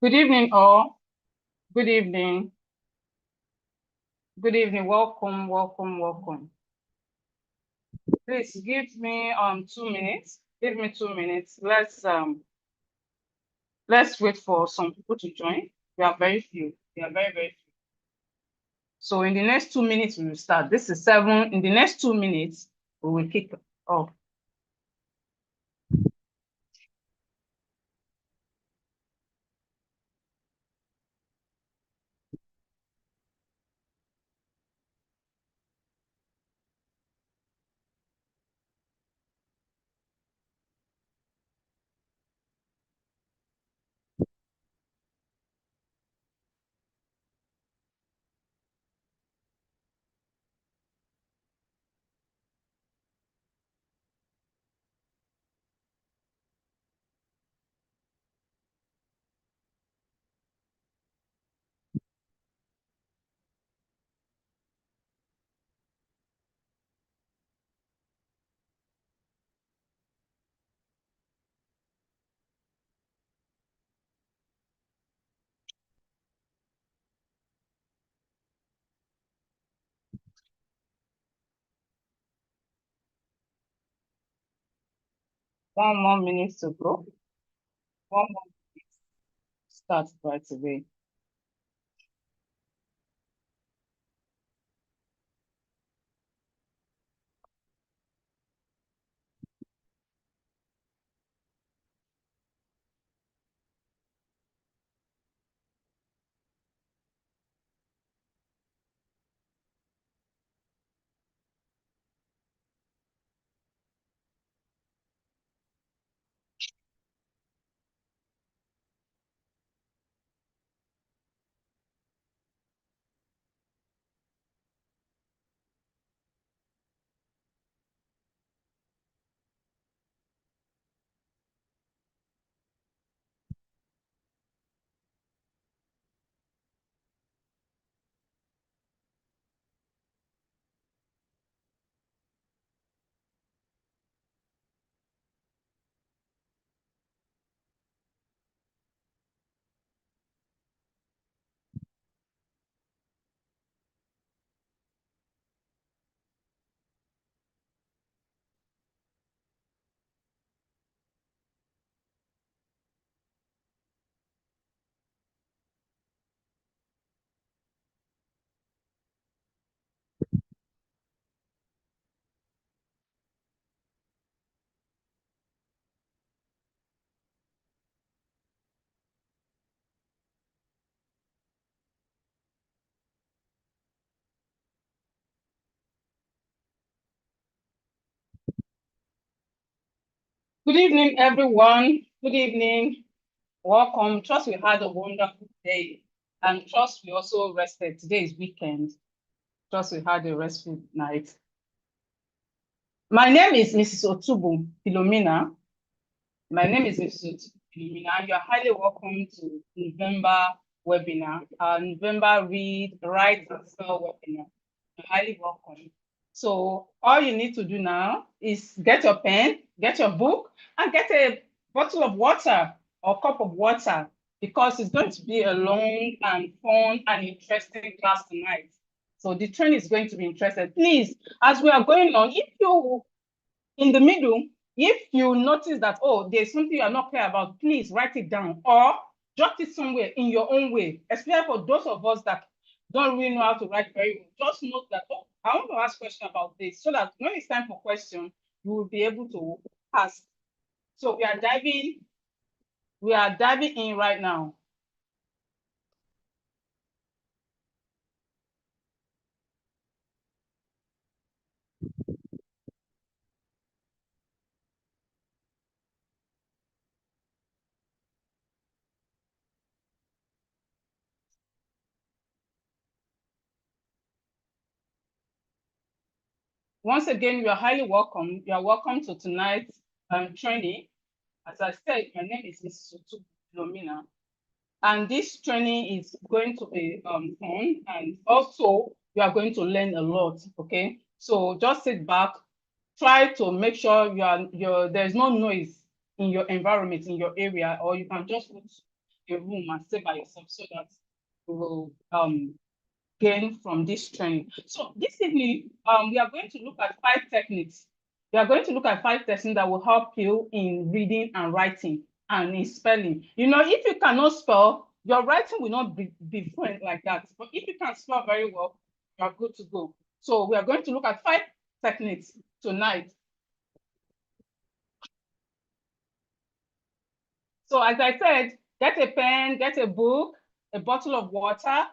Good evening, all. Good evening. Good evening. Welcome, welcome, welcome. Please give me 2 minutes. Give me 2 minutes. Let's wait for some people to join. We are very few. We are very, very few. So in the next 2 minutes, we will start. This is 7. In the next 2 minutes, we will kick off. One more minute to go. One more minute. Start right away. Good evening, everyone. Good evening. Welcome. Trust we had a wonderful day, and trust we also rested. Today is weekend. Trust we had a restful night. My name is Mrs. Otubu Philomena. My name is Mrs. Otubu Philomena, and you are highly welcome to November webinar, our November Read, Write, and Spell webinar. You're highly welcome. So all you need to do now is get your pen, get your book, and get a bottle of water or cup of water, because it's going to be a long and fun and interesting class tonight. So the training is going to be interesting. Please, as we are going on, if you, in the middle, if you notice that, oh, there's something you are not clear about, please write it down or jot it somewhere in your own way, especially for those of us that don't really know how to write very well. Just note that, oh, I want to ask a question about this, so that when it's time for question, you will be able to ask. So we are diving in right now. Once again, you are highly welcome. You are welcome to tonight's training. As I said, my name is Mrs. Otubu Philomena. And this training is going to be fun, and also you are going to learn a lot. Okay, so just sit back, try to make sure there's no noise in your environment, in your area, or you can just put a room and stay by yourself so that you will gain from this training. So this evening, we are going to look at 5 techniques. We are going to look at 5 techniques that will help you in reading and writing and in spelling. You know, if you cannot spell, your writing will not be fluent like that. But if you can spell very well, you are good to go. So we are going to look at 5 techniques tonight. So as I said, get a pen, get a book, a bottle of water,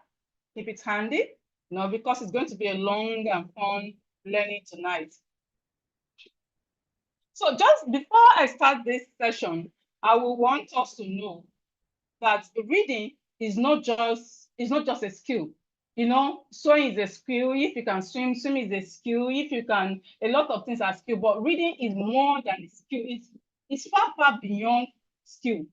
keep it handy, you know, because it's going to be a long and fun learning tonight. So just before I start this session, I will want us to know that reading is not just a skill. You know, sewing is a skill. If you can swim, swim is a skill. If you can, a lot of things are skill, but reading is more than a skill. It's far, far beyond skill.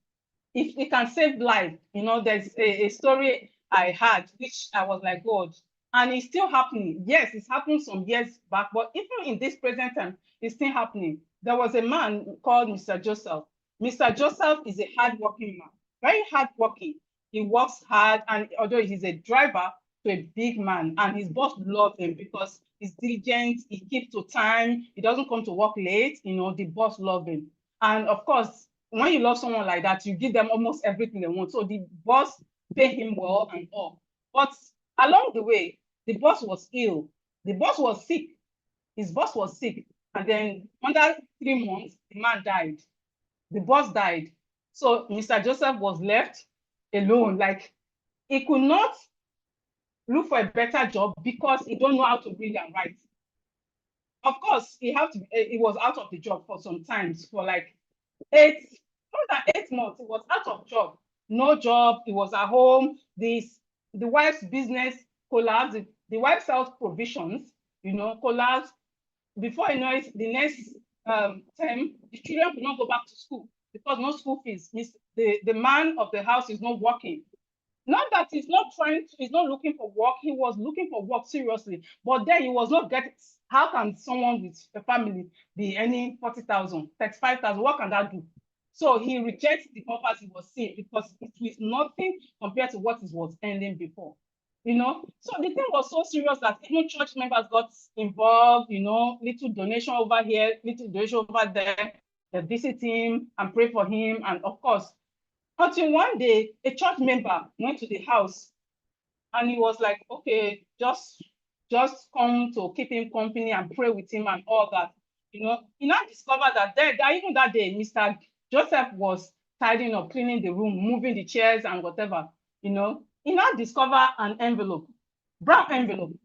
If it can save life, you know, there's a story I had, which I was like, God, and it's still happening. Yes, it's happened some years back, but even in this present time, it's still happening. There was a man called Mr. Joseph. Mr. Joseph is a hardworking man, very hardworking. He works hard, and although he's a driver to a big man, and his boss loves him because he's diligent, he keeps to time, he doesn't come to work late, you know, the boss loves him. And of course, when you love someone like that, you give them almost everything they want. So the boss paid him well and all. But along the way, the boss was ill. The boss was sick. His boss was sick. And then under 3 months, the man died. The boss died. So Mr. Joseph was left alone. Like, he could not look for a better job because he don't know how to read and write. Of course, he was out of the job for some times, for like more than 8 months. He was out of job, no job. He was at home. The wife's business collapsed. The wife sells provisions, you know, collapsed. Before you know it, the next term, the children could not go back to school because no school fees. The man of the house is not working. Not that he's not looking for work. He was looking for work seriously, but then he was not getting. How can someone with a family be earning 40,000, 35,000? What can that do? So he rejects the offers he was seeing because it was nothing compared to what he was earning before. You know, so the thing was so serious that even church members got involved, you know, little donation over here, little donation over there. They visit him and pray for him. And of course, until one day, a church member went to the house and he was like, okay, just come to keep him company and pray with him and all that. You know, he now discovered that even that day, Mr. Joseph was tidying up, cleaning the room, moving the chairs and whatever. You know, he now discovered an envelope, brown envelope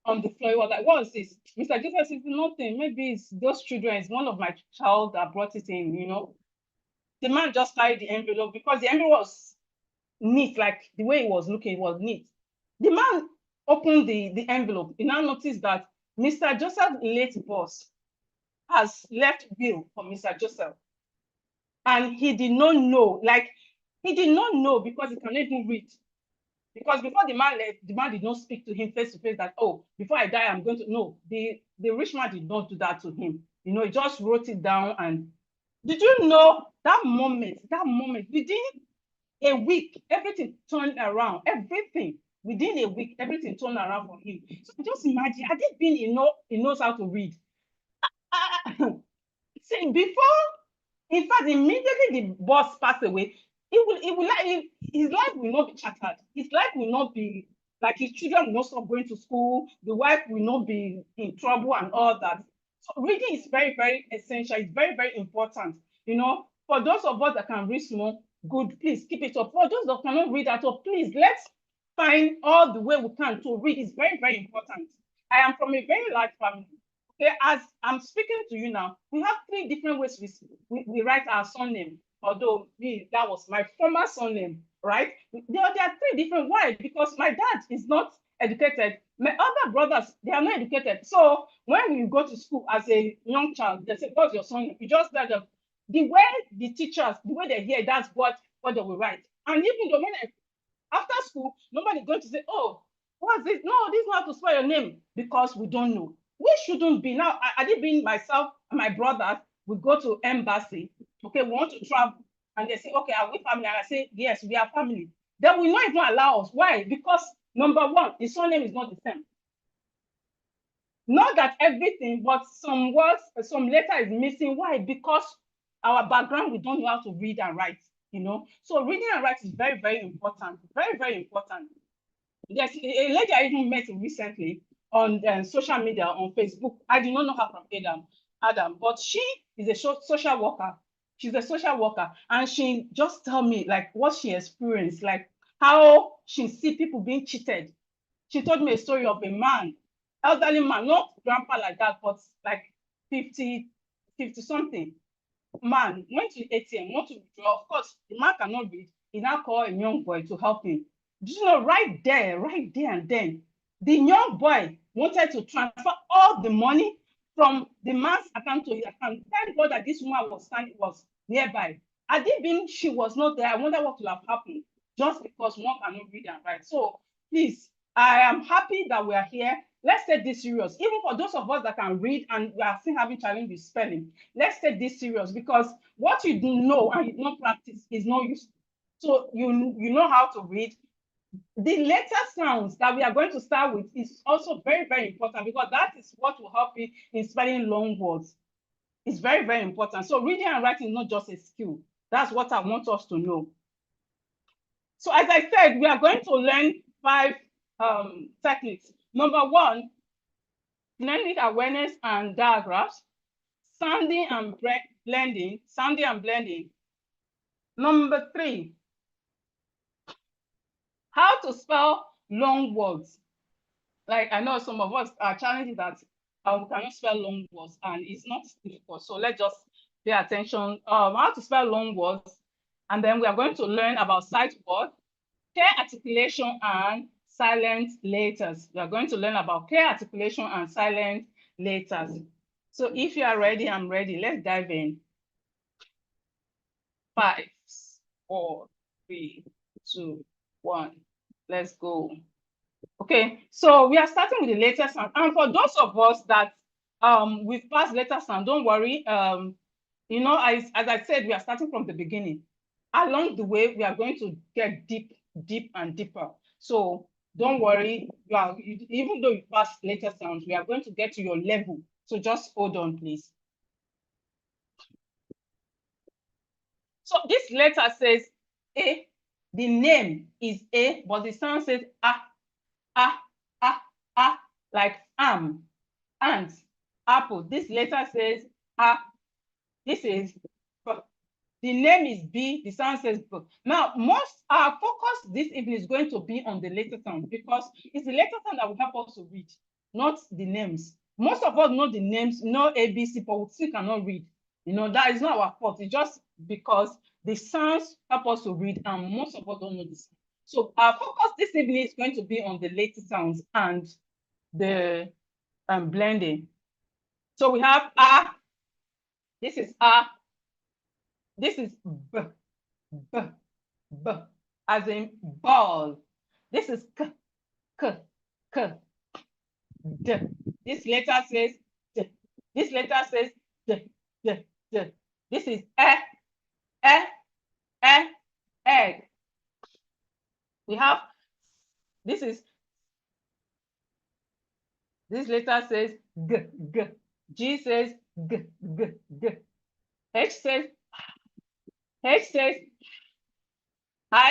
on the floor. He was like, what is this? Mr. Joseph said, nothing. Maybe it's those children. It's one of my child that brought it in, you know. The man just carried the envelope because the envelope was neat, like the way it was looking, it was neat. The man opened the envelope. He now noticed that Mr. Joseph's late boss has left will for Mr. Joseph. And he did not know, because he cannot even read. Because before the man left, the man did not speak to him face to face that, oh, before I die, I'm going to. No, the rich man did not do that to him. You know, he just wrote it down. And did you know that moment, within a week, everything turned around. Everything. Within a week, everything turned around for him. So just imagine, had it been he knows how to read. See, before, in fact, immediately the boss passed away, his life will not be shattered. His life will not be like his children will not stop going to school. The wife will not be in trouble and all that. So reading is very, very essential. It's very, very important. You know, for those of us that can read small, good, please keep it up. For those that cannot read at all, please let's find all the way we can to read. It's very, very important. I am from a very large family. Okay, as I'm speaking to you now, we have 3 different ways we write our surname. Although that was my former surname, right? There are 3 different. Why? Because my dad is not educated. My other brothers, they are not educated. So when you go to school as a young child, they say, what's your surname? You just let them. The way the teachers, the way they hear, that's what they will write. And even though after school, nobody's going to say, oh, what's this? No, this is not how to spell your name, because we don't know. We shouldn't be. Now, I did bring myself and my brothers, we go to embassy. Okay, we want to travel. and they say, okay, are we family? And I say, yes, we are family. They will not even allow us. Why? Because number one, the surname is not the same. Not that everything, but some words, some letter is missing. Why? Because our background, we don't know how to read and write, you know. So reading and writing is very, very important. Very, very important. Yes, a lady I even met recently on social media, on Facebook. I did not know her from Adam, but she is a social worker. She's a social worker, and she just tell me like what she experienced, like how she see people being cheated. She told me a story of a man, elderly man, not grandpa like that, but like 50, 50 something man went to ATM, want to withdraw. Of course, the man cannot read. He now called a young boy to help him. Do you know, right there and then, the young boy wanted to transfer all the money from the man's account to his account. Thank God that this woman was nearby. Had it been she was not there, I wonder what would have happened just because one cannot read and write. So please, I am happy that we are here. Let's take this serious. Even for those of us that can read and we are still having challenge with spelling, let's take this serious because what you do know and you don't practice is no use. So you know how to read. The letter sounds that we are going to start with is also very, very important because that is what will help you in spelling long words. It's very, very important. So reading and writing is not just a skill. That's what I want us to know. So as I said, we are going to learn 5 techniques. Number 1, phonemic awareness and diagrams, sounding and blending. Number 3, how to spell long words. Like I know some of us are challenging that we cannot spell long words and it's not difficult. So let's just pay attention. How to spell long words. And then we are going to learn about sight word, clear articulation and silent letters. We are going to learn about clear articulation and silent letters. So if you are ready, I'm ready. Let's dive in. 5, 4, 3, 2, 1. Let's go. Okay, so we are starting with the letter sound. And for those of us that we've passed letter sound, don't worry. You know, as I said, we are starting from the beginning. Along the way, we are going to get deep and deeper. So don't worry. Even though you pass letter sounds, we are going to get to your level. So just hold on, please. So this letter says A. The name is A, but the sound says like ant, apple. This letter says this is B. The name is B, the sound says B. Now, our focus this evening is going to be on the letter sound because it's the letter sound that will help us to read, not the names. Most of us know the names, know ABC, but we still cannot read. You know, that is not our fault. It's just because the sounds help us to read, and most of us don't know this. So our focus this evening is going to be on the letter sounds and the blending. So we have A. This is A. This is B. B. B. As in ball. This is K. K. K. D. This letter says D. This letter says D. D. D. This is E. E. E. Egg. We have this letter says G. G. G says G. G. G. H says I says I.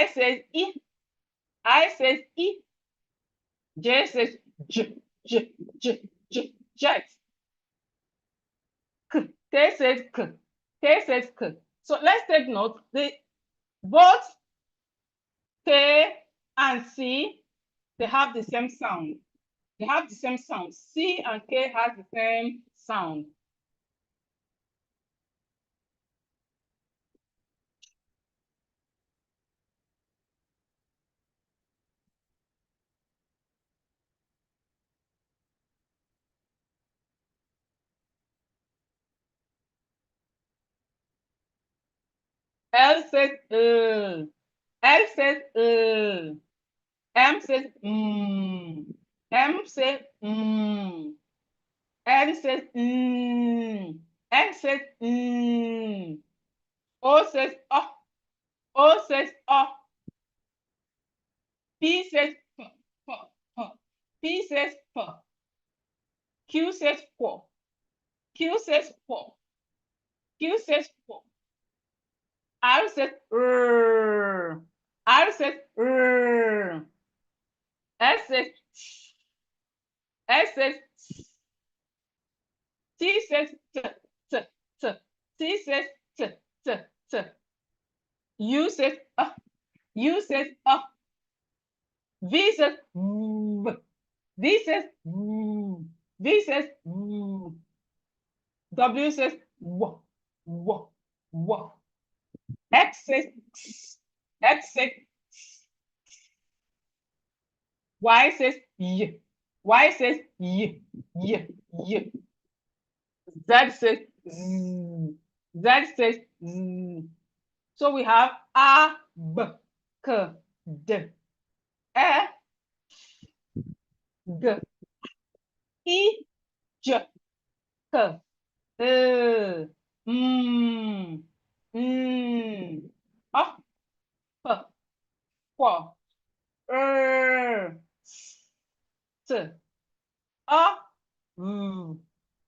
I says I. J says J. J. J. J. Jet. K. K says K. K says K. So let's take note. Both K and C, they have the same sound. They have the same sound. C and K has the same sound. L says L says M says M says N says N says O says O says O. P says P. P. P. P says P. Q says P. Q says P. Q says P. R says R. R says R. S says S says T says T. T. T. T says T. T. T. U says U says V says V. V says V. V says V. W says W. W. W. X says X. X says Y says Y. Y says Y. Y. Y. Z says Z. Z says Z. So we have A, B, K, D, E, G, I, J, K, L, M, N, O, P, Q, R, S, T, A, W,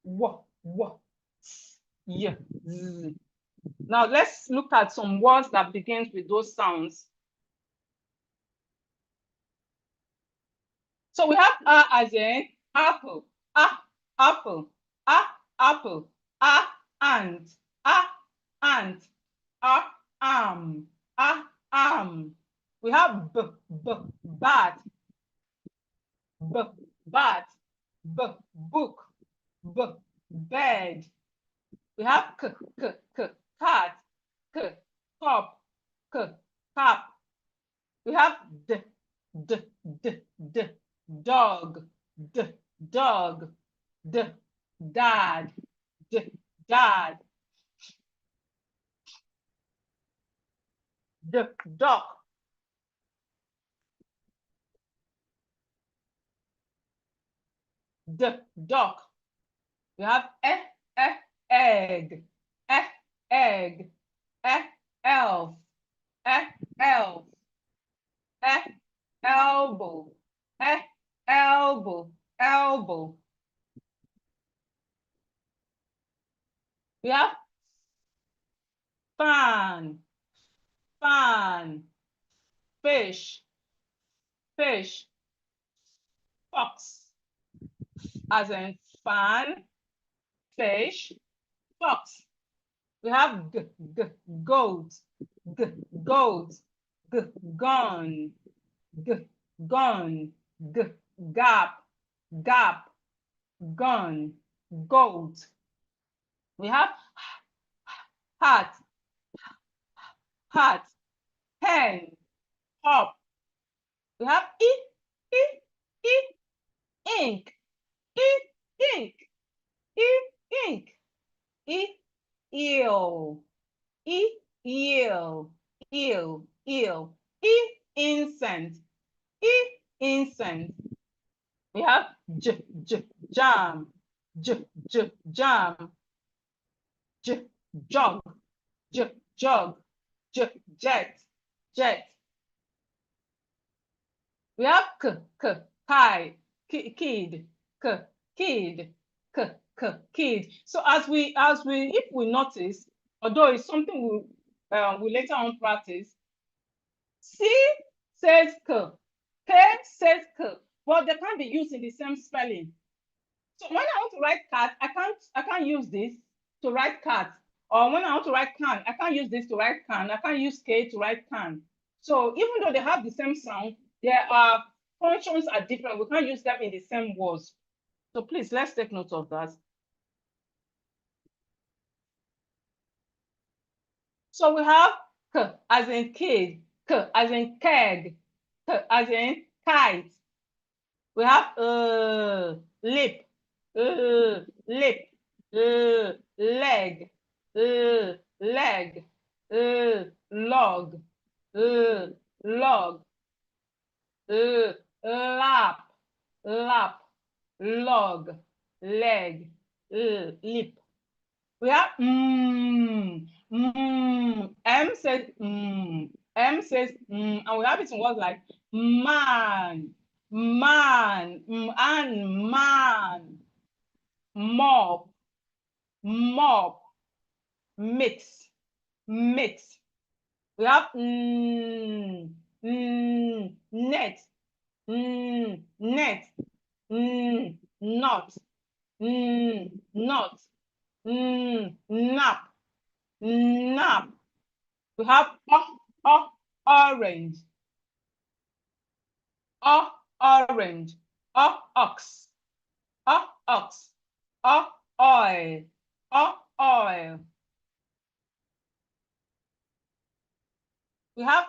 W, S, Y, Z. Now let's look at some words that begins with those sounds. So we have as in apple, apple, apple, ant, ant, arm, arm. We have bat, bat, book, bed. We have cat, cup, cap. We have d, dog, dog, dad, dad, duck, duck. We have egg, egg, elf, elf, elbow, elbow, elbow. We have fan, fan, fish, fish, fox, as in fan, fish, fox. We have goat, goat, gun, gun, gap, gap, gun, goat. We have hat, hat, pen, up. We have ink, ink, ink, eel, eel, eel, incense, incense. We have jam, jam, jog, jog, jet, jet. We have kid, kid, kid. So if we notice, although it's something we later on practice, C says K says K, but they can't be used in the same spelling. So when I want to write cat, I can't use this to write cat. Or when I want to write can, I can't use this to write can. I can't use K to write can. So even though they have the same sound, their functions are different. We can't use them in the same words. So please, let's take note of that. So we have K as in kid, K as in keg, K as in kite. We have lip, lip, leg, leg, log, log, lap, lap, log, leg, lip. We have M says M says and we have it in words like man, and man, mop, mix. We have net, net, not, nap, nap. We have orange, orange, ox, ox, oil, oil. We have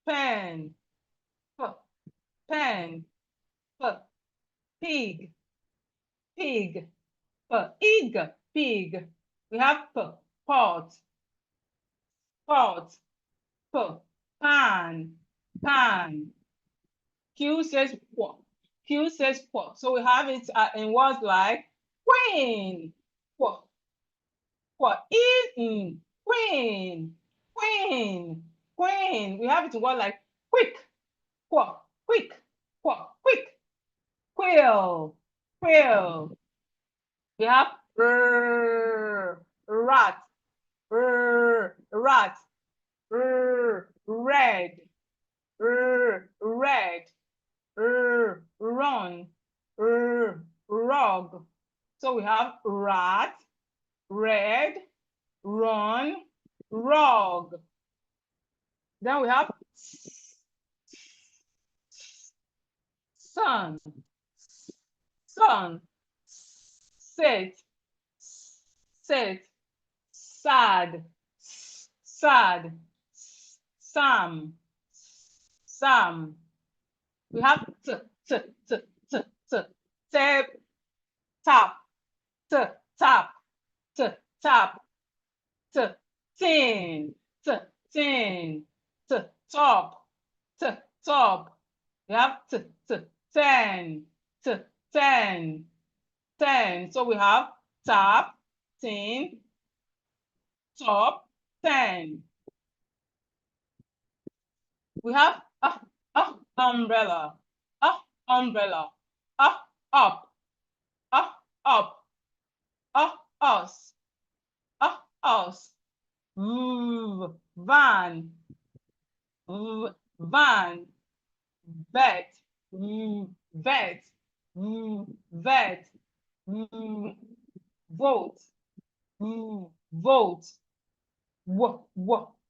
pen, pen, pig, pig, pig. We have pot, pan, pan. Q says what? Q says what? So we have it in words like queen, what? In queen, queen, queen. We have it in words like quick, what? Quick, what? Quick, quill, quill. We have rat, rat, red, red, run, rug. So we have rat, red, run, rug. Then we have sun, sun, sit, sad, sad, Sam, Sam. We have tap, tap, tap, tap, tin, tin, top, top. We have ten, ten, ten. So we have tap, tin, top, ten. We have umbrella, umbrella, up, up, us, us, van, van, vet, vet, vet, vote, vote,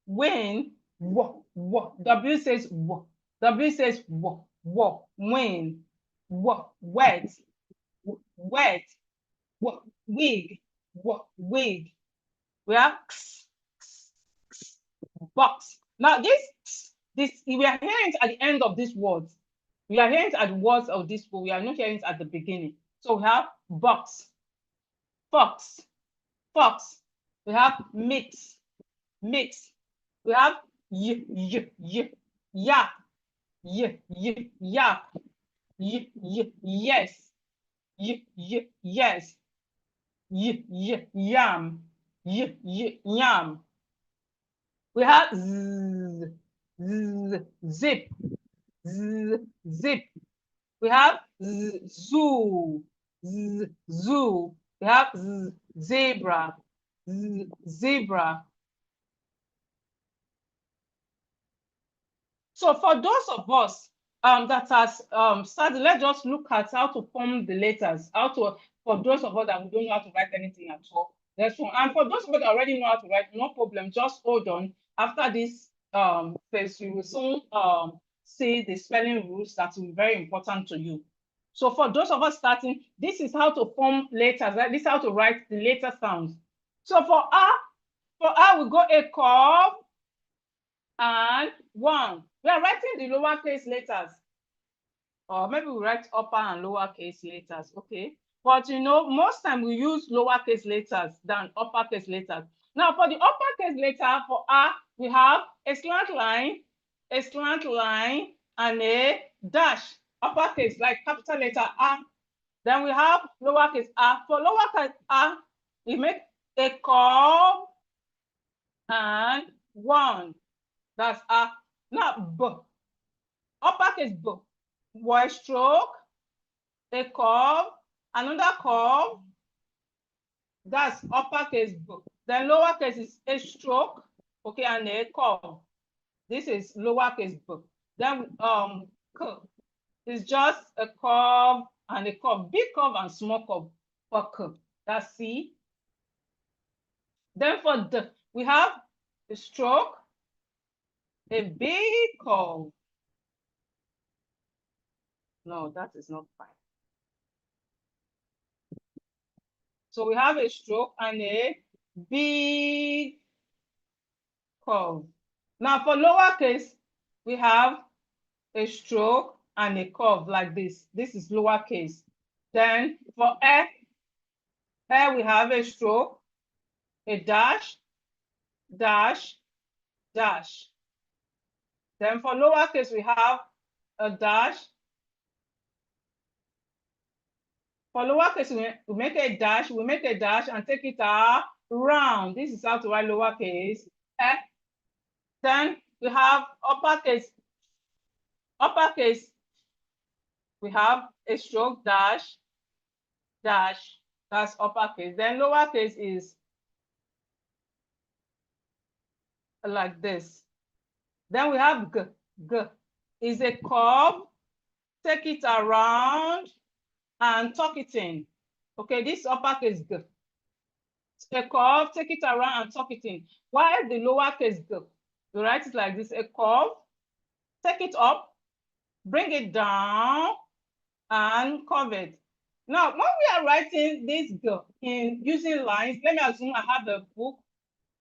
win, W says W says win, wet, wet, wig, wig. We have box. Now this we are hearing it at the end of this word. We are hearing it at the words of this word. We are not hearing it at the beginning. So we have box, fox, fox. We have mix, mix. We have yap, yap, yes, yes, yam, yam. We have zip, zip. We have zoo, zoo. We have zebra, zebra. So for those of us that has started, let's just look at how to form the letters. For those of us that we don't know how to write anything at all. That's one. And for those of us that already know how to write, no problem. Just hold on. After this phase, you will soon see the spelling rules that will be very important to you. So for those of us starting, this is how to form letters. Right? This is how to write the letter sounds. So for R, we go a curve and one. We are writing the lowercase letters. Or maybe we write upper and lowercase letters, okay? But you know, most time we use lowercase letters than uppercase letters. Now for the uppercase letter, for R, we have a slant line, and a dash. Uppercase, like capital letter R. Then we have lowercase r. For lowercase r, we make a curve, and one. That's a, not B. Uppercase B. Word stroke, a curve, another curve. That's uppercase B. Then lowercase is a stroke, okay, and a curve. This is lowercase b. Then K is just a curve and a curve, big curve and small curve for K. That's C. Then for D, we have a stroke, a big curve. No, that is not fine. So we have a stroke and a big curve. Now for lowercase, we have a stroke and a curve like this. This is lowercase. Then for F, here we have a stroke, a dash, dash, dash. Then for lowercase, we have a dash. For lowercase, we make a dash, and take it around. This is how to write lowercase F. Then we have uppercase. Uppercase, we have a stroke, dash, dash. That's uppercase. Then lowercase is like this. Then we have G. G is a curve. Take it around and tuck it in. Okay, this uppercase G. A curve, take it around and tuck it in. While the lowercase G, you write it like this: a curve, take it up, bring it down, and curve it. Now, when we are writing this G in using lines, let me assume I have a book.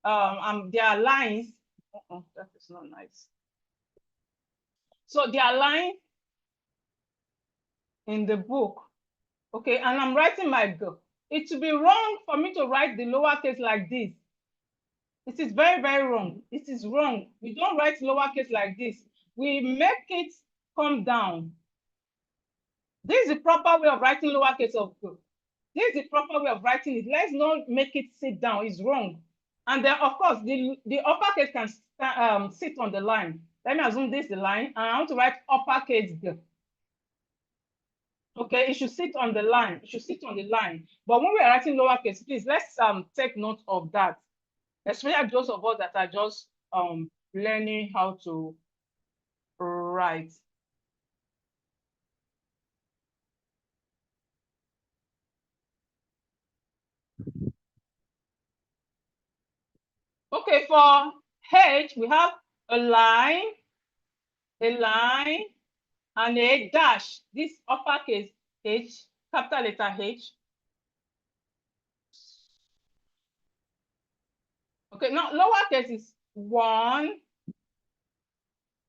There are lines. That is not nice. So there are lines in the book. Okay, and I'm writing my G. It would be wrong for me to write the lowercase like this. It is very, very wrong. It is wrong. We don't write lowercase like this. We make it come down. This is the proper way of writing lowercase of G. This is the proper way of writing it. Let's not make it sit down. It's wrong. And then, of course, the uppercase can sit on the line. Let me assume this is the line, and I want to write uppercase G. Okay, it should sit on the line. It should sit on the line. But when we are writing lowercase, please let's take note of that. Especially those of us that are just learning how to write. Okay, for H, we have a line, and a dash. This uppercase H, capital letter H. Okay, now lowercase is 1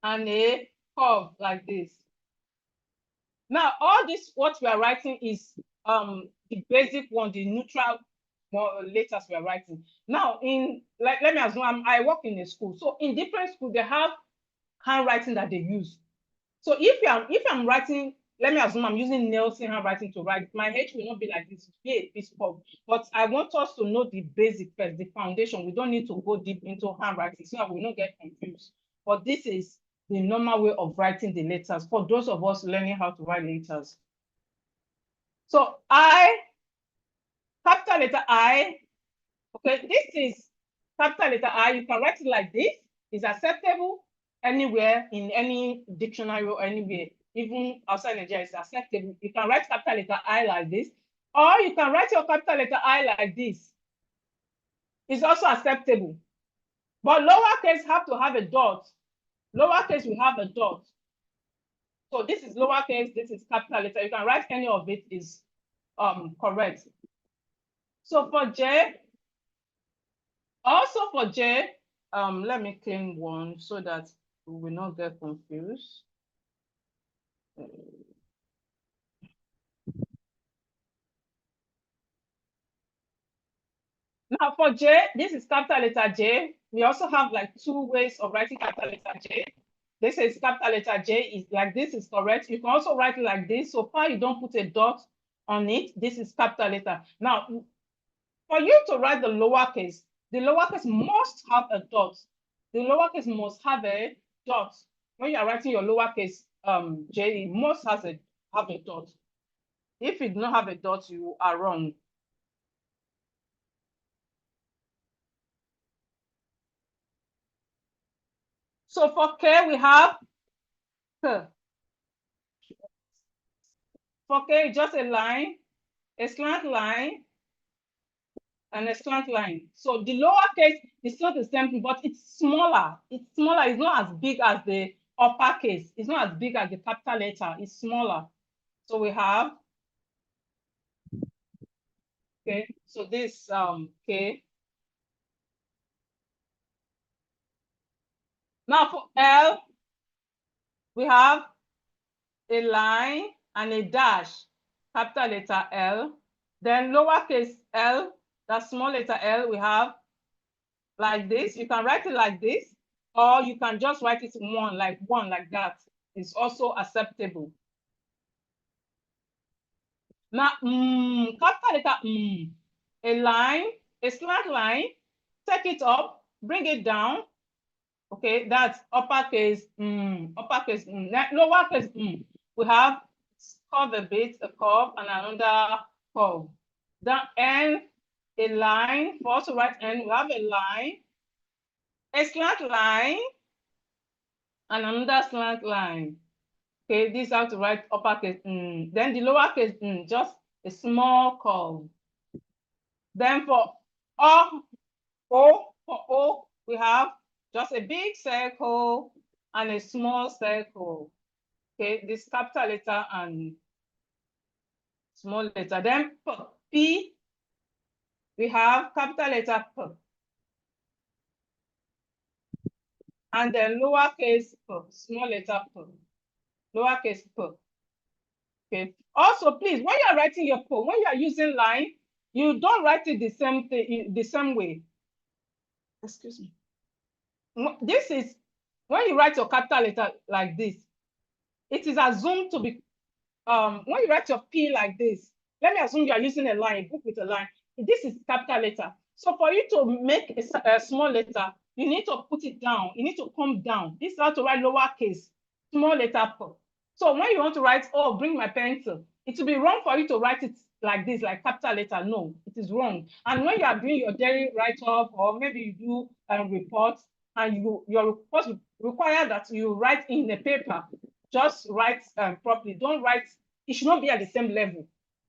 and a curve like this. Now, all this, what we are writing is the basic one, the neutral letters we are writing. Now, let me assume I work in a school. So in different schools, they have handwriting that they use. So if I'm writing, let me assume I'm using Nelson handwriting to write, my H will not be like this, be a piece of, but I want us to know the basic first, the foundation. We don't need to go deep into handwriting so that we don't get confused. But this is the normal way of writing the letters for those of us learning how to write letters. So I, capital letter I, okay, this is capital letter I. You can write it like this. It's acceptable anywhere in any dictionary or anywhere, even outside Nigeria, it's acceptable. You can write capital letter I like this, or you can write your capital letter I like this. It's also acceptable. But lowercase have to have a dot. Lowercase will have a dot. So this is lowercase, this is capital letter. You can write any of it is correct. So for J, also for J, let me clean one so that we will not get confused. Now for J, this is capital letter J. We also have like 2 ways of writing capital letter J. This is capital letter J is like this is correct. You can also write it like this. So far you don't put a dot on it. This is capital letter. Now, For you to write the lowercase must have a dot. The lowercase must have a dot. When you are writing your lowercase j, it must have a dot. If it does not have a dot, you are wrong. So for K, we have K. For K, just a line, a slant line, and a slant line. So the lowercase is not the same thing, but it's smaller. It's smaller. It's not as big as the uppercase. It's not as big as the capital letter. It's smaller. So we have, okay, so this K. Now for L, we have a line and a dash, capital letter L. Then lowercase l, that small letter L, we have like this. You can write it like this, or you can just write it one like that. It's also acceptable. Now, capital letter a line, a slant line, take it up, bring it down. Okay, that's uppercase, uppercase, lowercase, we have curve a bit, a curve, and another curve. Then N, a line, for us to write N, we have a line, a slant line, and another slant line. Okay, this is how to write uppercase, then the lowercase, just a small curve. Then for O, we have just a big circle and a small circle. Okay, this capital letter and small letter. Then P, we have capital letter P. And then lowercase p, small letter p, lowercase p. Okay. Also, please, when you are writing your poem, when you are using line, you don't write it the same thing, the same way. Excuse me. This is when you write your capital letter like this, it is assumed to be when you write your P like this. Let me assume you are using a line, a book with a line. This is capital letter. So for you to make a small letter, you need to put it down. You need to come down. This is how to write lowercase, small letter P. So when you want to write, oh, bring my pencil, it will be wrong for you to write it like this, like capital letter. No, it is wrong. And when you are doing your daily write-up, or maybe you do reports, and your reports require that you write in the paper, just write properly. Don't write, it should not be at the same level.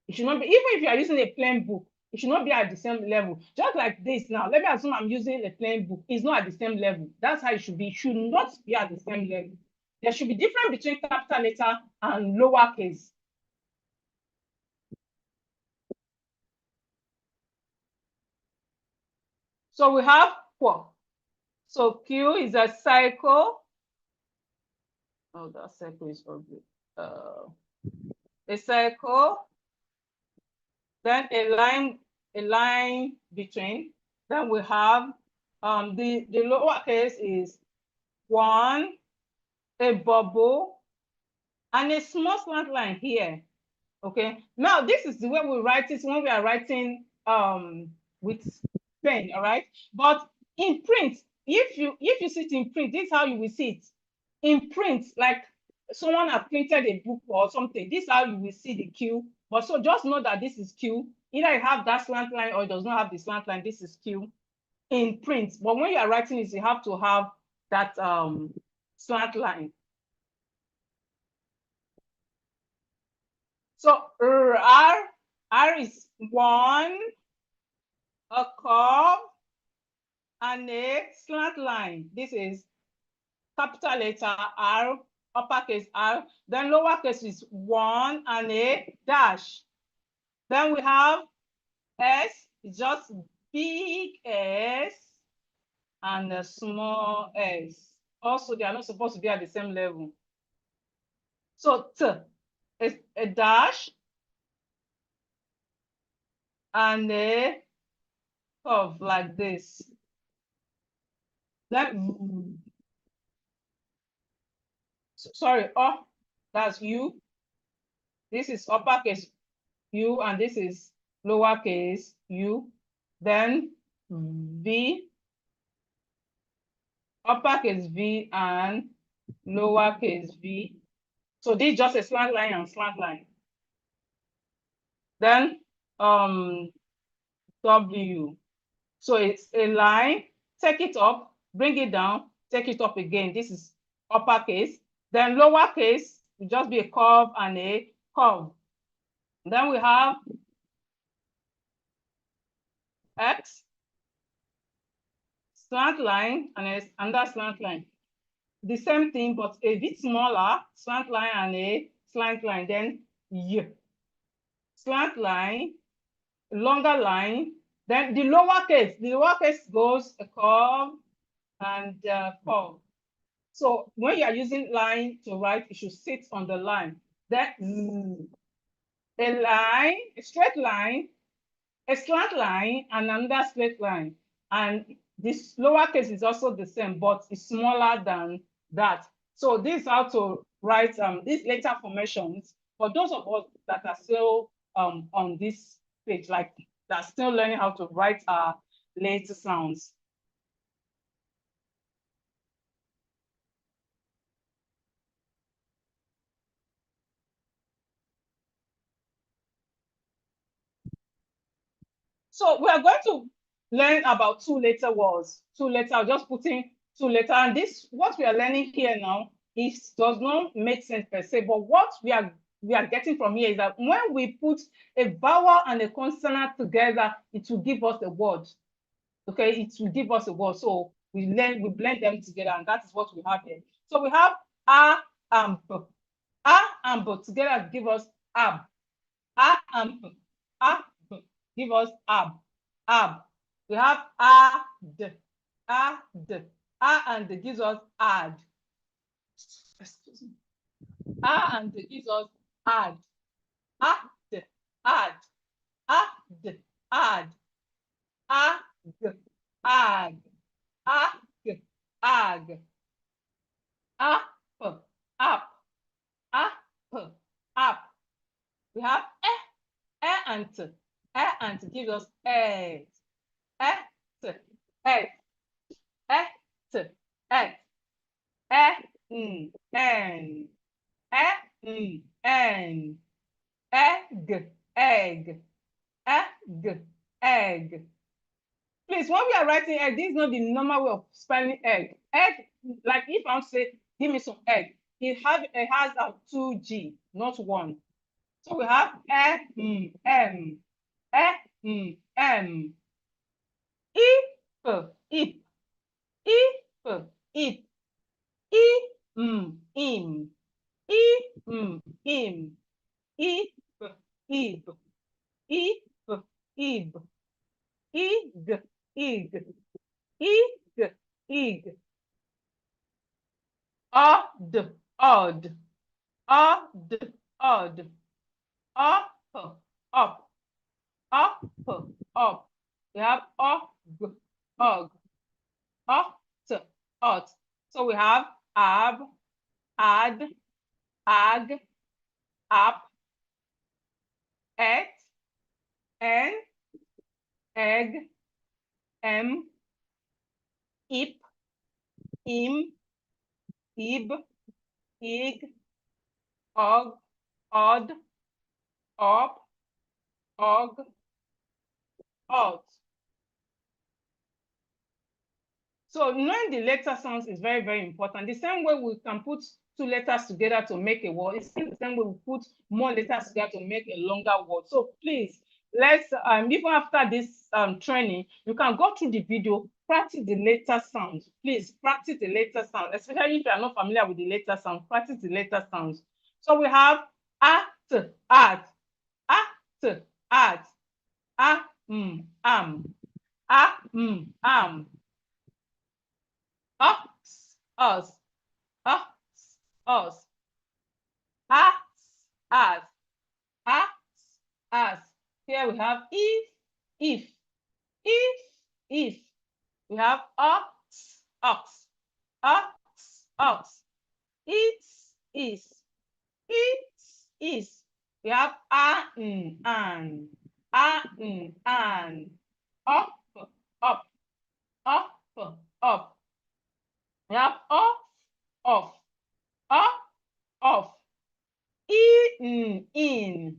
It should not be, even if you are using a plain book, it should not be at the same level. Just like this now, let me assume I'm using a plain book. It's not at the same level. That's how it should be. It should not be at the same level. There should be difference between capital letter and lowercase. So we have Q. So Q is a circle. Oh, that circle is ugly. A circle, then a line between. Then we have the lowercase is 1, a bubble, and a small slant line here. Okay. Now this is the way we write it when we are writing with pen. All right. But in print, if you see it in print, this is how you will see it. In print, like someone has printed a book or something, this is how you will see the Q. But so just know that this is Q. Either I have that slant line or it does not have the slant line. This is Q in print. But when you are writing it, you have to have that slant line. So R is 1, a curve, and a slant line. This is capital letter R, uppercase R. Then lowercase is 1 and a dash. Then we have S, just big S and a small s. Also, they are not supposed to be at the same level. So T is a dash and a curve like this. Then, sorry, oh, that's U. This is uppercase U, and this is lowercase u. then V, uppercase V and lowercase v. So this is just a slant line and slant line. Then W. So it's a line, take it up, bring it down, take it up again. This is uppercase. Then lowercase will just be a curve and a curve. Then we have X, slant line, and another slant line. The same thing, but a bit smaller, slant line and a slant line. Then Y, slant line, longer line. Then the lowercase goes a curve and curve. So when you are using line to write, it should sit on the line. Then a line, a straight line, a slant line, and another straight line. And this lowercase is also the same, but it's smaller than that. So this is how to write these letter formations for those of us that are still on this page, like that still learning how to write our letter sounds. So we are going to learn about two-letter words. Two-letter, just putting two-letter. And this, what we are learning here now, does not make sense per se. But what we are getting from here is that when we put a vowel and a consonant together, it will give us a word. Okay, it will give us a word. So we blend them together, and that is what we have here. So we have A and B. A and B together give us ab. A and B. A, B give us ab. Ab. We have ad. Ad. A and D gives us add. Excuse me. A and D gives us add. Add. Add. Add. Add. Ag. Ag. Ag. Ag. Up. Up. Up. Up. We have and t. And t gives us eggs. T. Egg. T. Egg. N. N. N. Egg. Egg. Egg. Egg. Please, when we are writing egg, this is not the normal way of spelling egg. Egg, like if I'm saying, give me some egg, it has a 2G, not one. So we have M, M. If, ip, ip, im, im, im, if, ib, ib, ig, ig, ig, odd, odd, odd, odd, up, up, up, up. We have og, og, ot. So we have ab, ad, ag, up, et, en, egg, ip, im, ib, ig, og, odd, op, og, out. So knowing the letter sounds is very, very important. The same way we can put two letters together to make a word, it's the same way we put more letters together to make a longer word. So please, let's even after this training, you can go through the video, practice the letter sounds. Please practice the letter sound, especially if you are not familiar with the letter sound, practice the letter sounds. So we have at, at, am, us, us, us, as, as. Here we have if. We have ox, ox, is. We have an, up, up, up, up. We have off, off, up, off. In, in,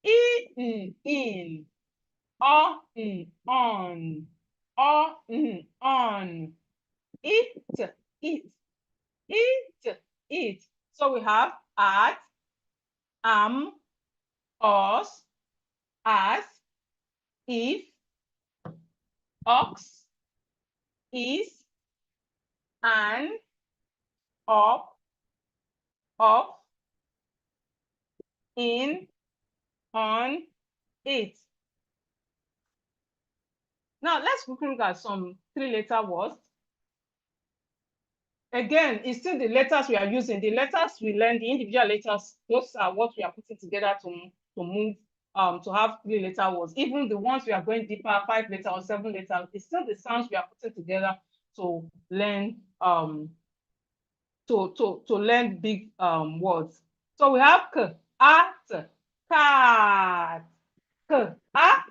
in. On, on, on. Eat, eat, eat. So we have at, us, as, if, ox, is, and, up, in, on, it. Now let's quickly look at some 3-letter words. Again, it's still the letters we are using. The letters we learn, the individual letters, those are what we are putting together to move, to have 3-letter words. Even the ones we are going deeper, 5-letter or 7-letter, it's still the sounds we are putting together to learn, to learn big words. So we have k, at, cat, k, at,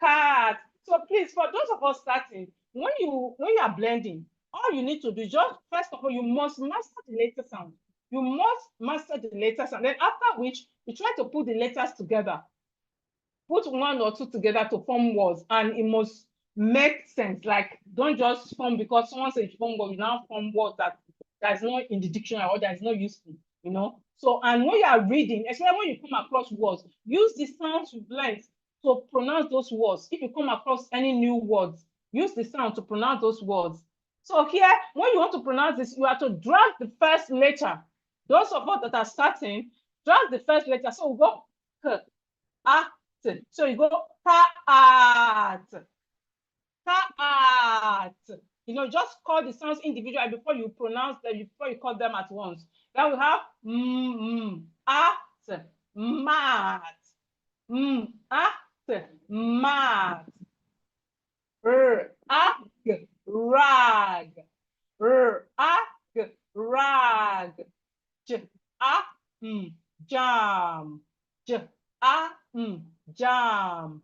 cat. So please, for those of us starting, when you are blending, all you need to do is just, first of all, you must master the letter sound. You must master the letters, and then after which you try to put the letters together. Put one or two together to form words, and it must make sense. Like, don't just form because someone says form word, you now form words that is not in the dictionary or that is not useful, you know. So, and when you are reading, especially when you come across words, use the sounds you've learned to pronounce those words. If you come across any new words, use the sound to pronounce those words. So here, when you want to pronounce this, you have to drag the first letter. Those of us that are starting, drag the first letter. So we go k, a, t. So you go ka-at, ka-at. You know, just call the sounds individually before you pronounce them, before you call them at once. Then we have at, mat, at, mat, ag, rag, ag, rag, jam, jam,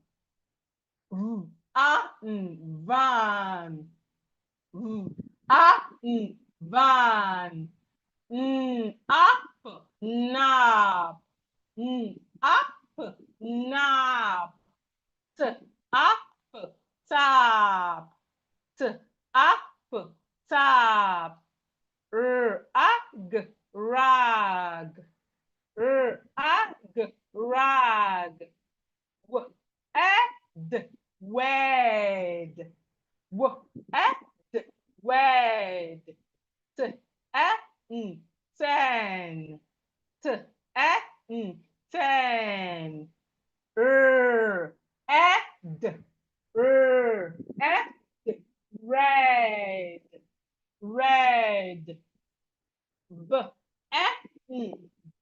van, van, up, nap, up, nap, up, tap, up, tap, ag, rag, ag, rag, ed, wed, ed, wed, ten, ten, ed, red, red,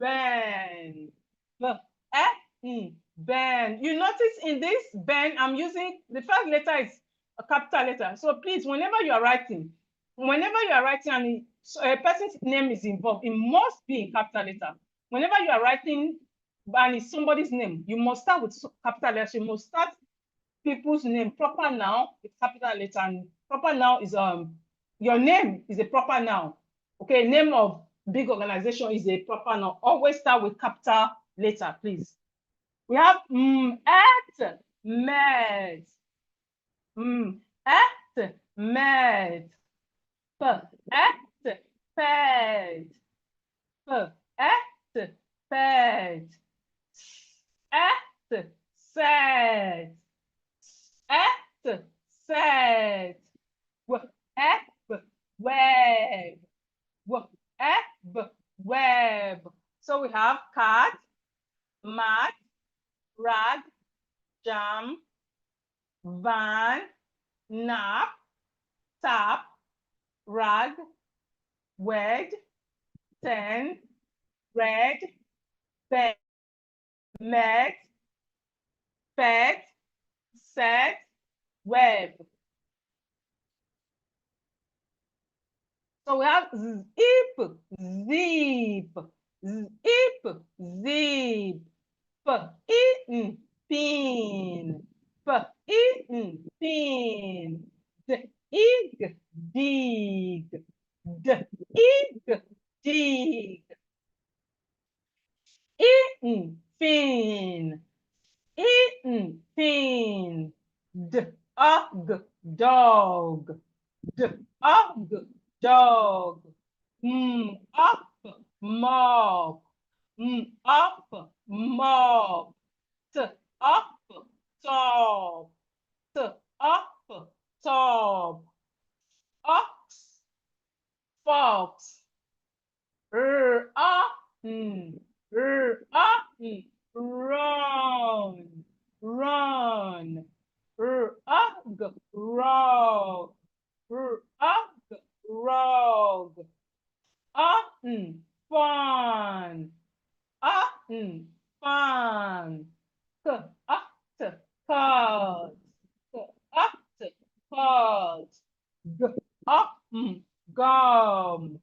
ben, ben. You notice in this ben, I'm using the first letter is a capital letter. So please, whenever you are writing and a person's name is involved, it must be in capital letter. Whenever you are writing and it's somebody's name, you must start with capital letter. You must start people's name, proper noun with capital letter, and proper noun is your name is a proper noun. Okay, name of big organization is a proper noun. Always start with capital letter, please. We have at, met, at, met, at, fed, at, fed, at, said, at, said, web, web. So we have cat, mat, rag, jam, van, nap, tap, rag, wed, ten, red, bed, met, fed, set, web. So we have zip, zip, zip, zip, in, pin, Fin. Dig, dig. Dig, dig. Fin. Fin. Dog, dog. Dog, dog. Up, mop. Up, mop. Up, top. Up, top. Ox, fox. Up, run, run. Rug, rug. Fun, fun. Cut, cut. Gum,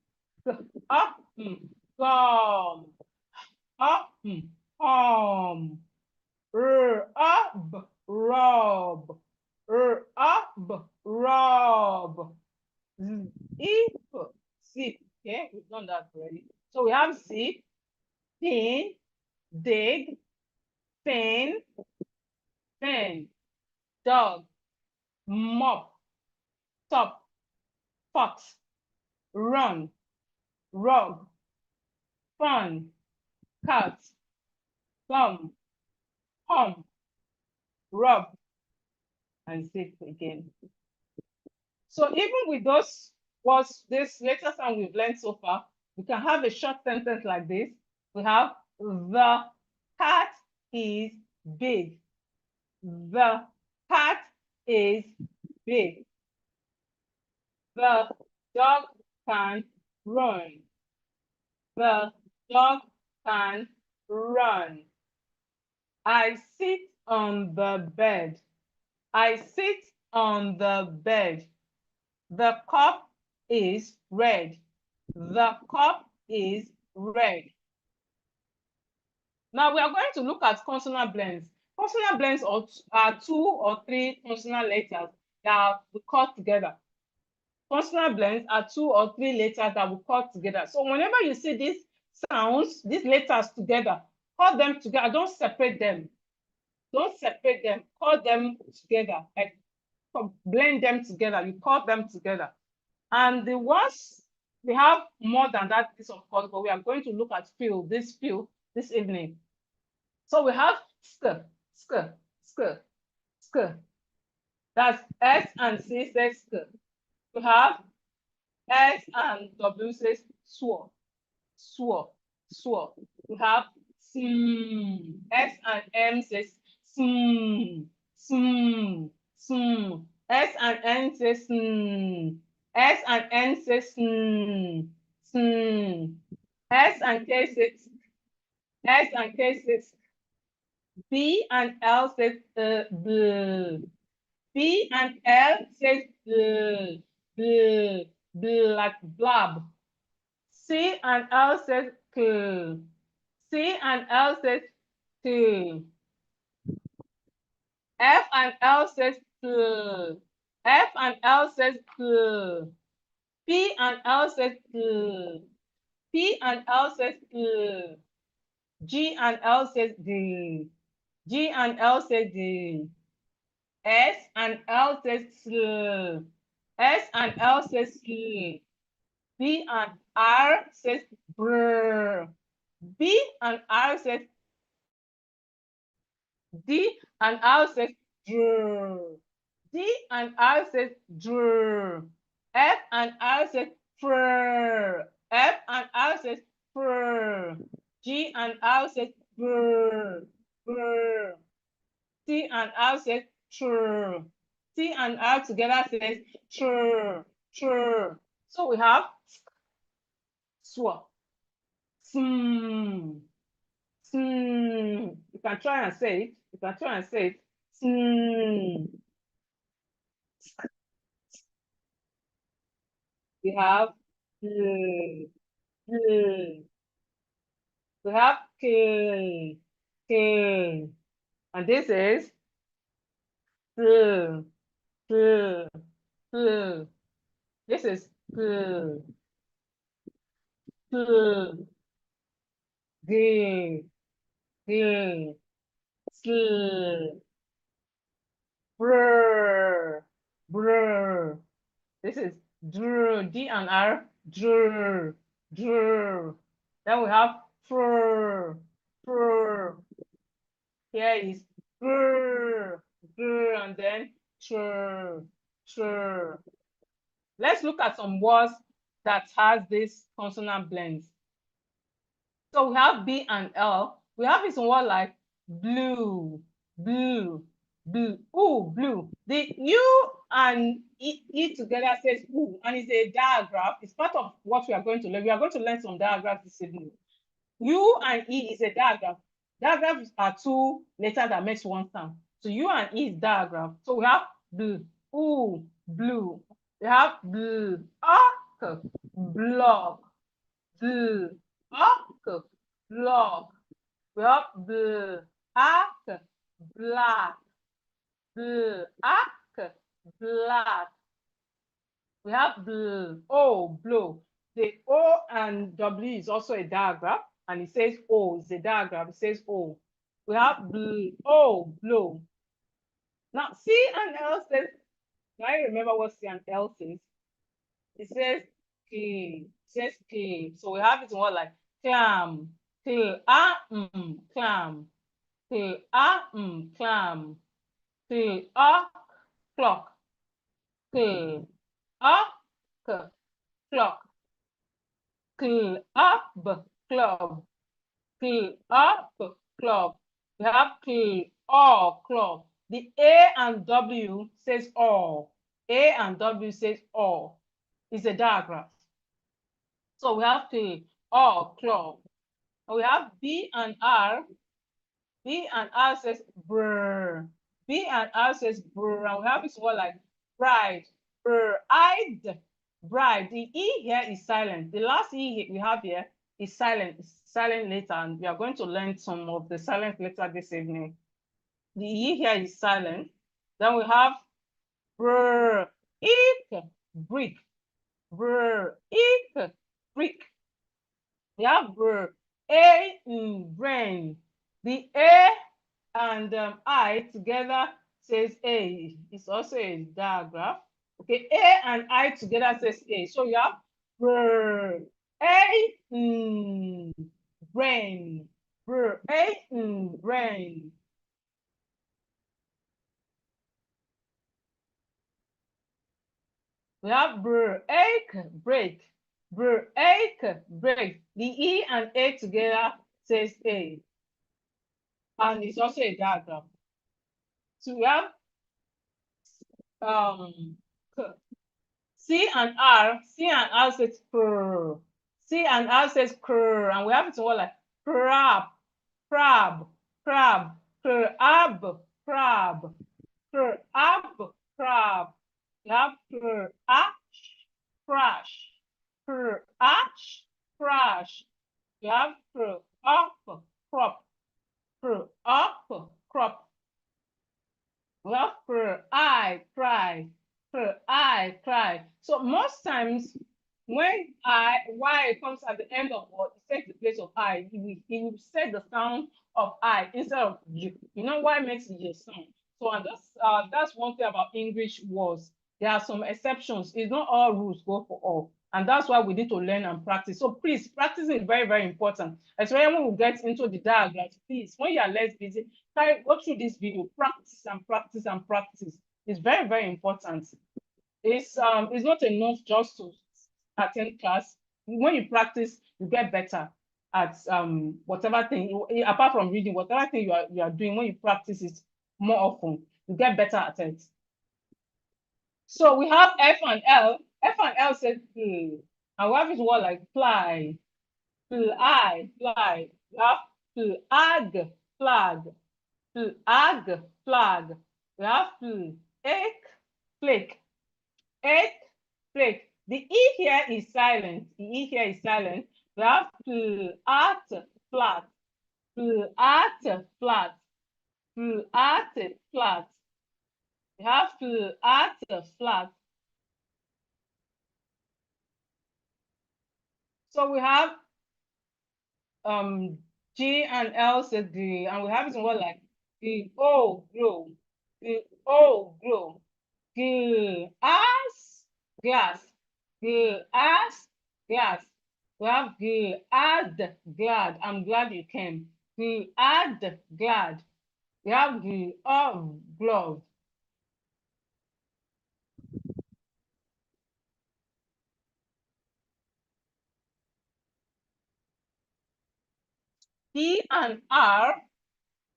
gum. Hum. Rob. Rob. Zip, zip. Okay, we've done that already. So we have zip, pin, dig, fin, fin, dog, mop, top, fox, run, rug, fun, cat, gum, hum, rub, and zip again. So even with those words, this latest one we've learned so far, we can have a short sentence like this. We have the cat is big. The cat is big. The dog can run. The dog can run. I sit on the bed. I sit on the bed. The cup is red. The cup is red. Now we are going to look at consonant blends. Consonant blends are 2 or 3 consonant letters that we cut together. Consonant blends are 2 or 3 letters that we cut together. So whenever you see these sounds, these letters together, cut them together. Don't separate them. Don't separate them. Cut them together. Like blend them together. You cut them together. And the ones we have more than that, this of course, but we are going to look at fill this evening. So we have sk, sk, sk, sk. That's S and C says sk. We have S and W says swa, swa, swa. We have sm. S and M says sm, sm, sm. S and N says sm. S and N says sm, sm. S and K says S and K says B and L says bl. B and L says bl, bl, bl, like blab. C and L says k. C and L says k. F and L says k. F and L says k. P and L says k. P and L says k. G and L says d. G and L says d. S and L says sl. S and L says sl. B and R says brr. B and R says D and R says drr. D and R says drr. F and R says frr. F and R says frr. G and R says brr, brr. C and R says trr. C and R together says trr, trr. So we have swa, sm, sm. You can try and say it. You can try and say it. Sm. We have we have k, k. And this is Fl, fl, fl. This is fl, fl, g, g, sl, brr, brr. This is dr, D and R, dr, dr. Then we have fr, fr. Here is grr, grr, and then tr, tr. Let's look at some words that has this consonant blends. So we have B and L. We have this word like blue, blue, blue. Ooh, blue. The U and E together says ooh, and it's a diagram. It's part of what we are going to learn. We are going to learn some diagrams this evening. U and E is a diagram. Diagrams are two letters that makes one sound. So U and E is diagram. So we have blue, ooh, blue. We have blue, block, blue, block. We have blue, black, blue, black. We have blue, blue. The O and W is also a diagram, and it says O is a diagram. It says O. We have blue, blue. Now C and L says, I remember what C and L says. It says K. It says K. So we have it in what like clam, clam, clam, clam, clock, clock, club, club, club. We have club. The A and W says all. A and W says all. It's a diagram. So we have club. And we have B and R. B and R says brr. B and R says brr. And we have this word like bride, bride, bride. The E here is silent. The last E we have here is silent. It's silent letter, and we are going to learn some of the silent letter this evening. The E here is silent. Then we have brr, ik, brick, brr, ik, brick. We have brr, a, brain. The A and I together says A. It's also a diagram. Okay, A and I together says A. So you have brr, A, brain, brr, A, brain. We have brr, ache, break, brr, ache, break. The E and A together says A. And it's also a diagram. So we have C and R says crr. C and R says crr, and we have it in what like crab, crab, crab, crab, crab, crab, crab. We have crash, crash, crash. We have crop, crop. We have I cry, cry. So most times when Y comes at the end of what, it takes the place of I. He will set the sound of I instead of you. You know why makes it a sound. So and that's one thing about English words. There are some exceptions. It's not all rules go for all. And that's why we need to learn and practice. So please, practicing is very, very important. Especially when we get into the diagrams, please, when you are less busy, go through this video, practice and practice and practice. It's very, very important. It's not enough just to attend class. When you practice, you get better at whatever thing, apart from reading, whatever thing you are doing, when you practice it more often, you get better at it. So we have F and L. F and L says play. And we have this word like fly, fly, fly. We have flag, flag, flag. We have ache, flake, ache, flake. The E here is silent. The E here is silent. We have flat, flat, flat, flat, flat, flat. We have to add the flat. So we have G and L says G, and we have it in what like the O grow, the O grow, glass, glass, glass, glass. We have glad, glad. I'm glad you came. Glad, glad. We have the glove. D and R.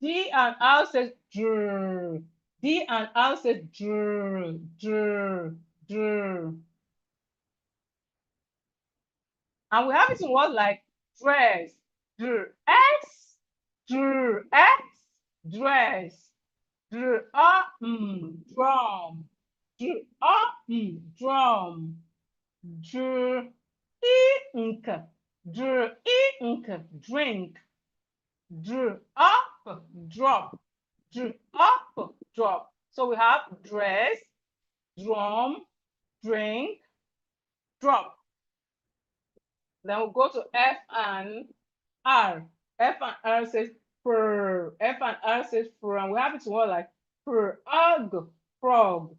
D and R says dr. D and R says dr, dr, dr. And we have it in words like dress, dress, dress, dress, drum, drum, drum, drink, drink, drink, drop, drop. So we have dress, drum, drink, drop. Then we'll go to F and R. F and R says fur. F and R says fur. And we have it to word like frog, frog,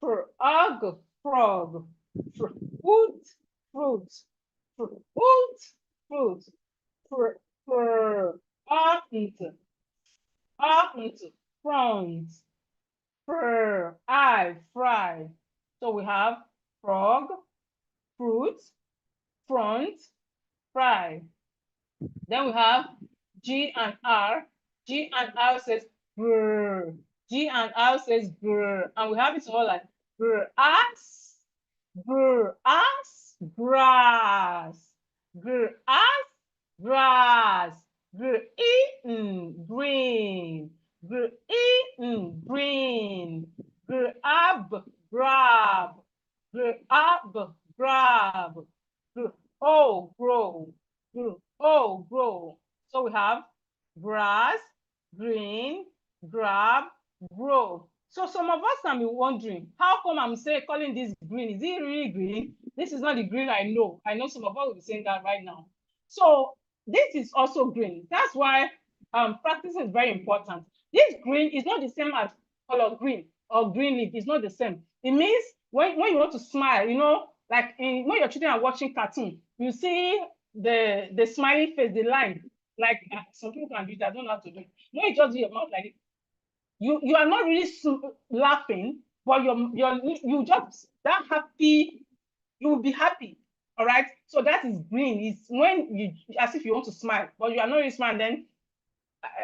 frog, frog, fruit, fruit, fruit, fruit, front, fry. So we have frog, fruit, front, fry. Then we have G and R. G and R says grr. G and R says grr. And we have it all like grass, grass, grass, grass, grass, green, green, green, green, grab, grab, grab, grab, oh, grow, oh, grow. So we have grass, green, grab, grow. So some of us can be wondering, how come I'm calling this green? Is it really green? This is not the green I know. I know some of us will be saying that right now. So this is also green. That's why practice is very important. This green is not the same as color green or green leaf. It's not the same. It means when you want to smile, you know, like when your children are watching cartoon, you see the smiley face, the line. Like some people can do it. I don't know how to do it. When you just do your mouth like it, you are not really laughing, but you just that happy. You will be happy. All right. So that is green. It's when you as if you want to smile, but you are not really smiling. Then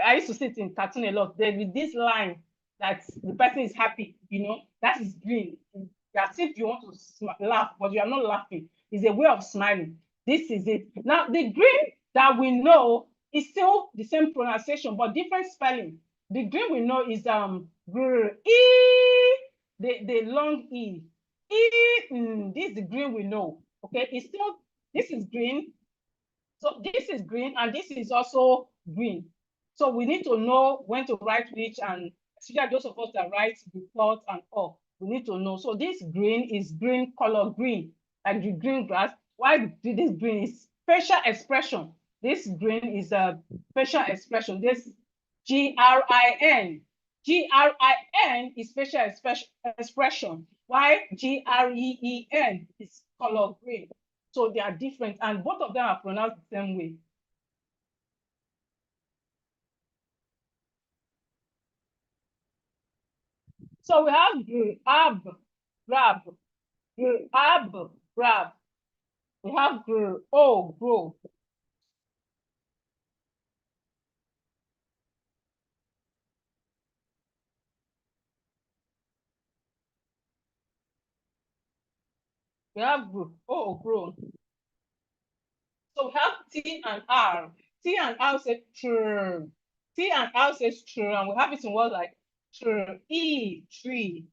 I used to sit in cartoon a lot. There with this line that the person is happy. You know that is green. As if you want to laugh, but you are not laughing. It's a way of smiling. This is it. Now the green that we know is still the same pronunciation, but different spelling. The green we know is the long e. This is the green we know. Okay, it's still this is green. So this is green, and this is also green. So we need to know when to write which, and especially those of us that write the plot and all, we need to know. So this green is green color green, like the green grass. Why this green is facial expression. This green is a facial expression. This GRIN. GRIN is facial expression. Why GREEN is color green. So they are different, and both of them are pronounced the same way. So we have grab, grab. We have grow. We have grow. So we have T and R. T and R says true. T and R says true, and we have it in words like tree, tree,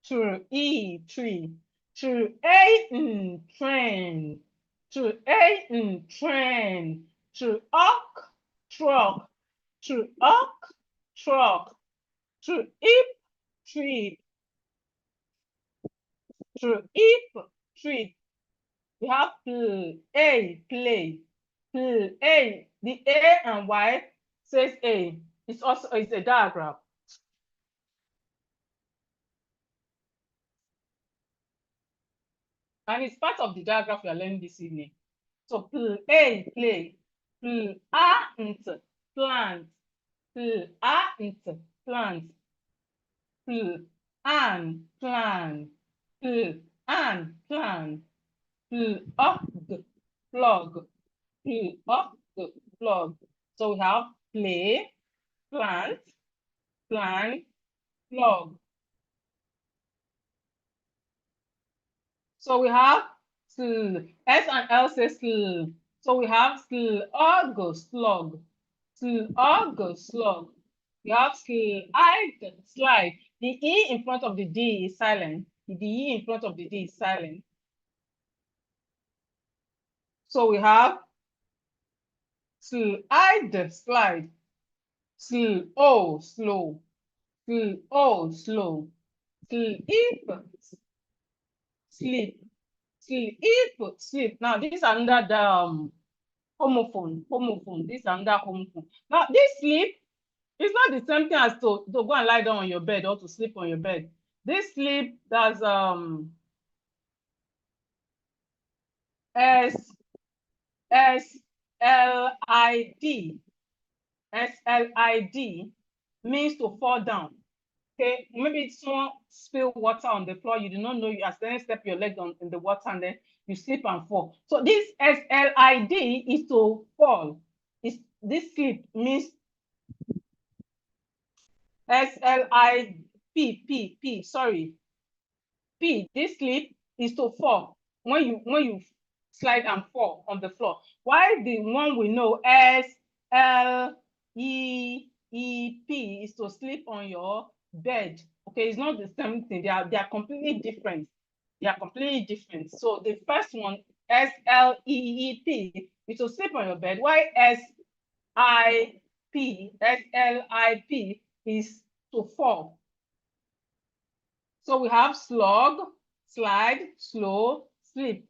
tree, train, train, truck, truck, truck, truck, trip, trip, trip. We have play, play, play. The A and Y says A. It's also a diagram. And it's part of the diagraph we are learning this evening. So play, play, plant, plant, plant, and plan, and plan, plug, plug. So we have play, plant, plan, plug. So we have S and L says sl. So we have slug, slug, slug, slug. We have slide. The E in front of the D is silent. The E in front of the D is silent. So we have slide, slow, slow, slow, sleep, sleep. Now these are under the homophone. These are under homophone. Now this sleep is not the same thing as to go and lie down on your bed or to sleep on your bed. This sleep, that's SLID. SLID means to fall down. Okay, maybe someone spill water on the floor, you do not know, you accidentally step your leg in the water and then you slip and fall. So this SLID is to fall. This slip means SLIP, sorry. P, this slip is to fall when you slide and fall on the floor. While the one we know SLEEP is to sleep on your bed. Okay, it's not the same thing. They are completely different. They are completely different. So the first one, SLEEP, is to sleep on your bed. While SLIP is to fall. So we have slug, slide, slow, sleep.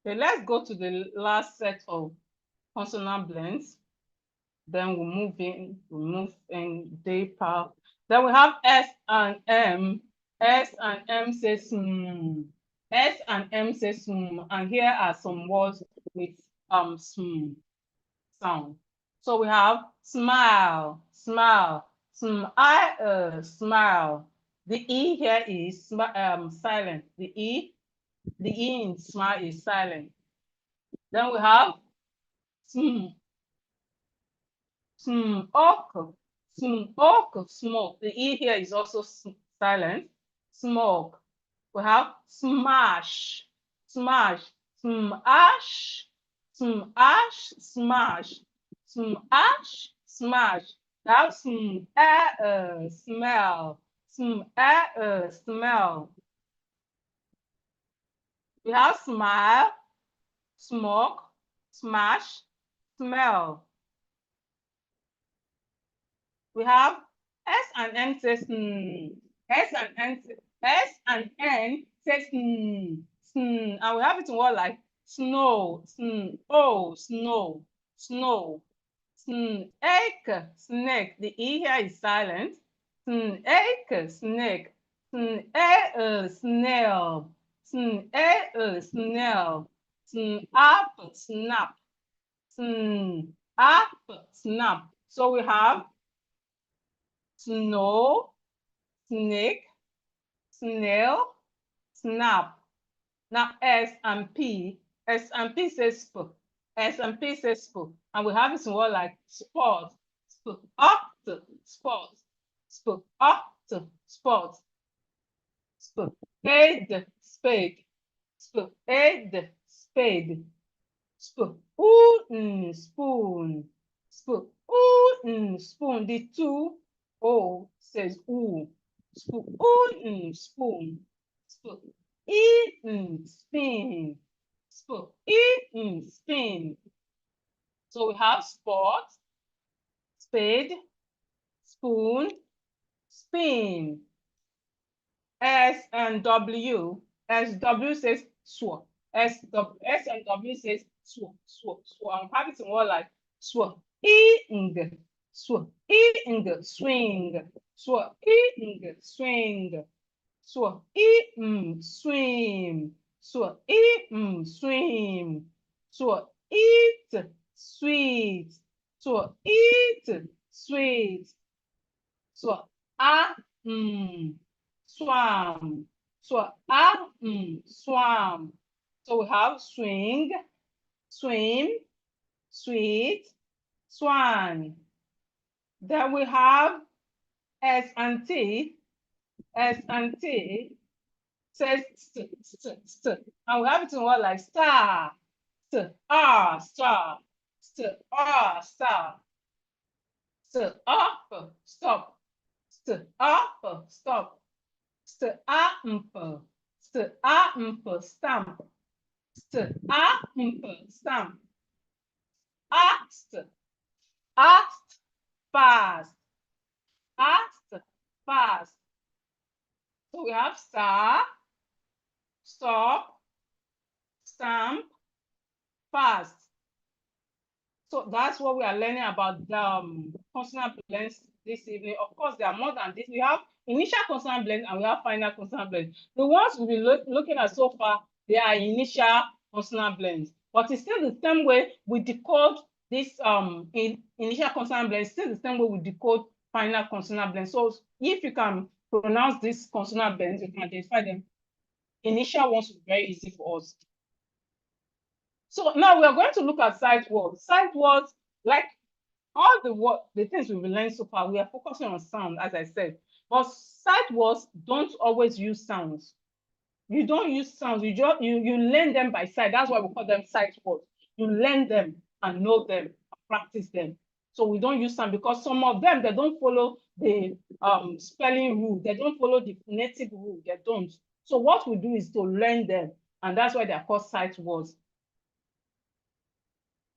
Okay, let's go to the last set of consonant blends. Then we'll move in deeper. Then we have S and M. S and M says S and M says and here are some words with sound. So we have smile, smile, smile. The E here is silent. The E in smile is silent. Then we have smoke, smoke. The E here is also silent. Smoke. We have smash, smash, smash, smash, smash, smash, smash. That's smell, smell. We have smile, smoke, smash, smell. We have S and N says S and N says and we have it in word like snow, snow, snow, snake, snake. The E here is silent. Snake, snake, snail, snail, snap, snap, snap. So we have snow, snake, snail, snap. Now S and P says sp. S and P says sp. And we have it in word like sport, sport, sport, sport, spade, spade, spade, spade, spoon, spoon, spoon, spoon. The two O says oo. spoon, spoon, spoon, spin, spoon, spin. So we have spot, spade, spoon, spin. S and W. SW says swa. S and W says swa, swa, swa. I'm having some more like swa. Ing, swa. Ing, swing. Swa. Ing, swing. Swa. Swim. Swa. Swim. Swa. Eat, sweet. Swa. Eat, sweet. Swa. Swam. Swam. So we have swing, swim, sweet, swan. Then we have S and T. S and T says st, st, st. And we have it in what like star, st, star, st, star, st, up, stop, st, up, stop. Stamp, stamp, stamp, asked, asked, fast, asked, fast. So we have star, stop, stamp, fast. So that's what we are learning about the consonant blends this evening. Of course, there are more than this. We have initial consonant blend and we have final consonant blend. The ones we've been looking at so far, they are initial consonant blends. But it's still the same way we decode this initial consonant blend, still the same way we decode final consonant blend. So if you can pronounce these consonant blends, you can identify them. Initial ones will be very easy for us. So now we are going to look at sight words. Sight words, like all the things we've learned so far, we are focusing on sound, as I said. But sight words don't always use sounds. You don't use sounds. You learn them by sight. That's why we call them sight words. You learn them and know them and practice them. So we don't use sound because some of them they don't follow the spelling rule. They don't follow the phonetic rule. They don't. So what we do is to learn them, and that's why they are called sight words.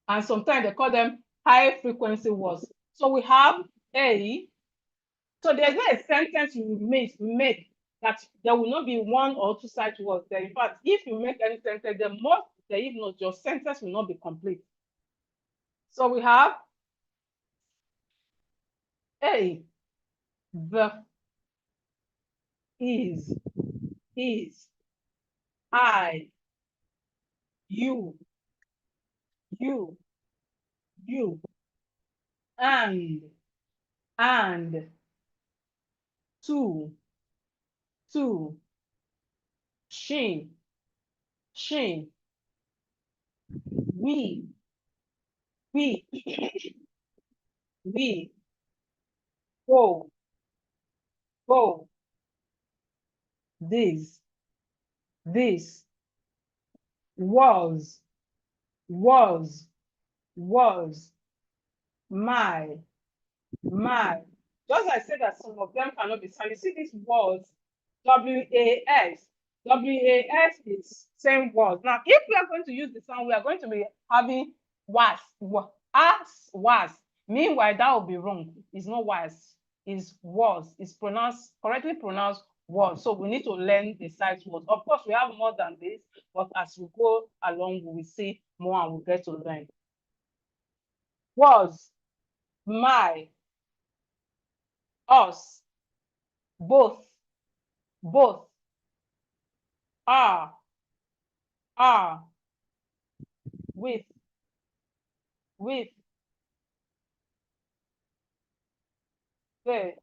And sometimes they call them high frequency words. So we have a. So there's not a sentence you make that there will not be one or two sight words there. In fact, if you make any sentence, the most if not, your sentence will not be complete. So we have a, the, is, I, you, and, two, she, we, we, go, this, was, my. Just like I said that some of them cannot be sound. You see these words, WAS. WAS is same word. Now, if we are going to use the sound, we are going to be having was, as, was. Meanwhile, that will be wrong. It's not was, it's was. It's pronounced, correctly pronounced was. So we need to learn the sight words. Of course, we have more than this, but as we go along, we will see more and we'll get to learn. Was, my, us, both, are, with, the,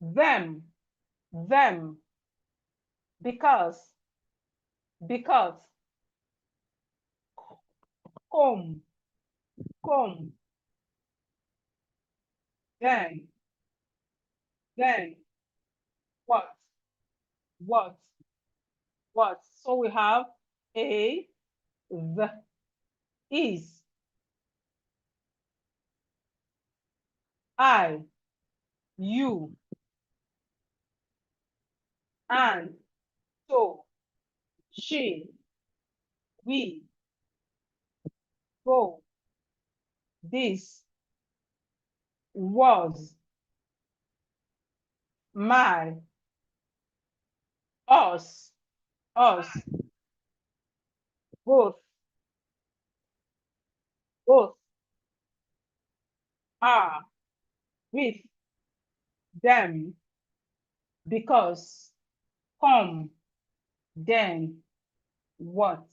them, because, come, then, what. So we have a, the, is, I, you, and, so, she, we, go, this, was, my, us, both, are, with, them, because, come, then, what.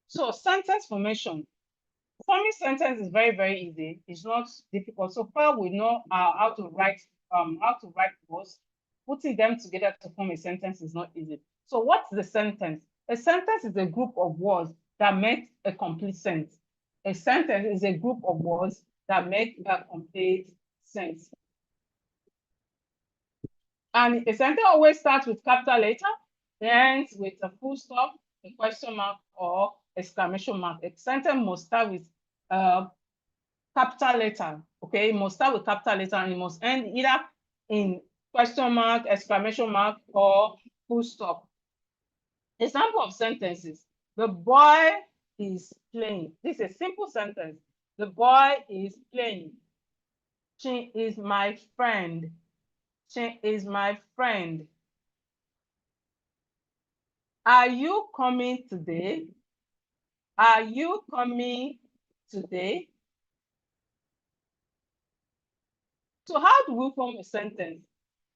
So sentence formation. Forming sentence is very, very easy. It's not difficult. So far we know how to write words. Putting them together to form a sentence is not easy. So what's the sentence? A sentence is a group of words that make a complete sense. A sentence is a group of words that make a complete sense. And a sentence always starts with capital letter, ends with a full stop, a question mark, or exclamation mark. A sentence must start with capital letter. Okay, it must start with capital letter and it must end either in question mark, exclamation mark, or full stop. Example of sentences. The boy is playing. This is a simple sentence. The boy is playing. She is my friend. She is my friend. Are you coming today? Are you coming today? So how do we form a sentence?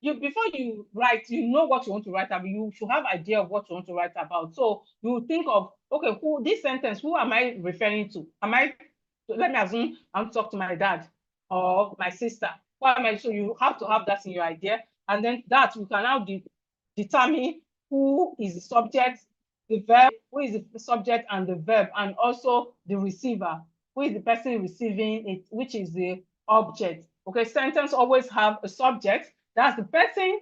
Before you write, you know what you want to write about. You should have idea of what you want to write about. So you think of, okay, this sentence, who am I referring to? Let me assume I'm talking to my dad or my sister. What am I? So you have to have that in your idea. And then that you can now determine who is the subject, the verb, who is the subject and the verb, and also the receiver, who is the person receiving it, which is the object. Okay, sentence always have a subject. That's the person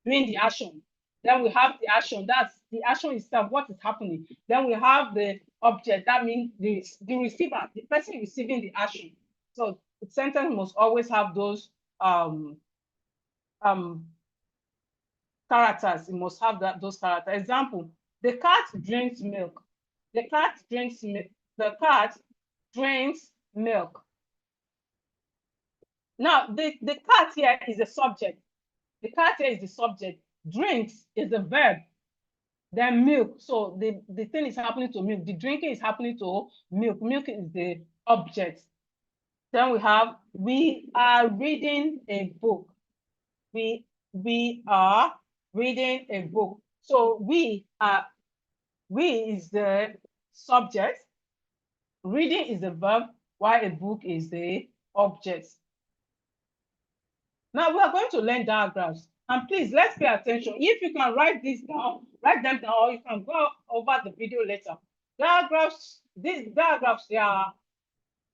doing the action. Then we have the action. That's the action itself, what is happening. Then we have the object. That means the receiver, the person receiving the action. So the sentence must always have those characters. It must have those characters. Example, the cat drinks milk. The cat drinks milk. The cat drinks milk. Now, the cat here is the subject. The cat here is the subject. Drinks is the verb. Then milk. So the thing is happening to milk. The drinking is happening to milk. Milk is the object. Then we are reading a book. We are reading a book. So we is the subject. Reading is the verb, while a book is the object. Now we are going to learn diagrams. And please, let's pay attention. If you can write them down, or you can go over the video later. Diagrams, these diagrams, they are,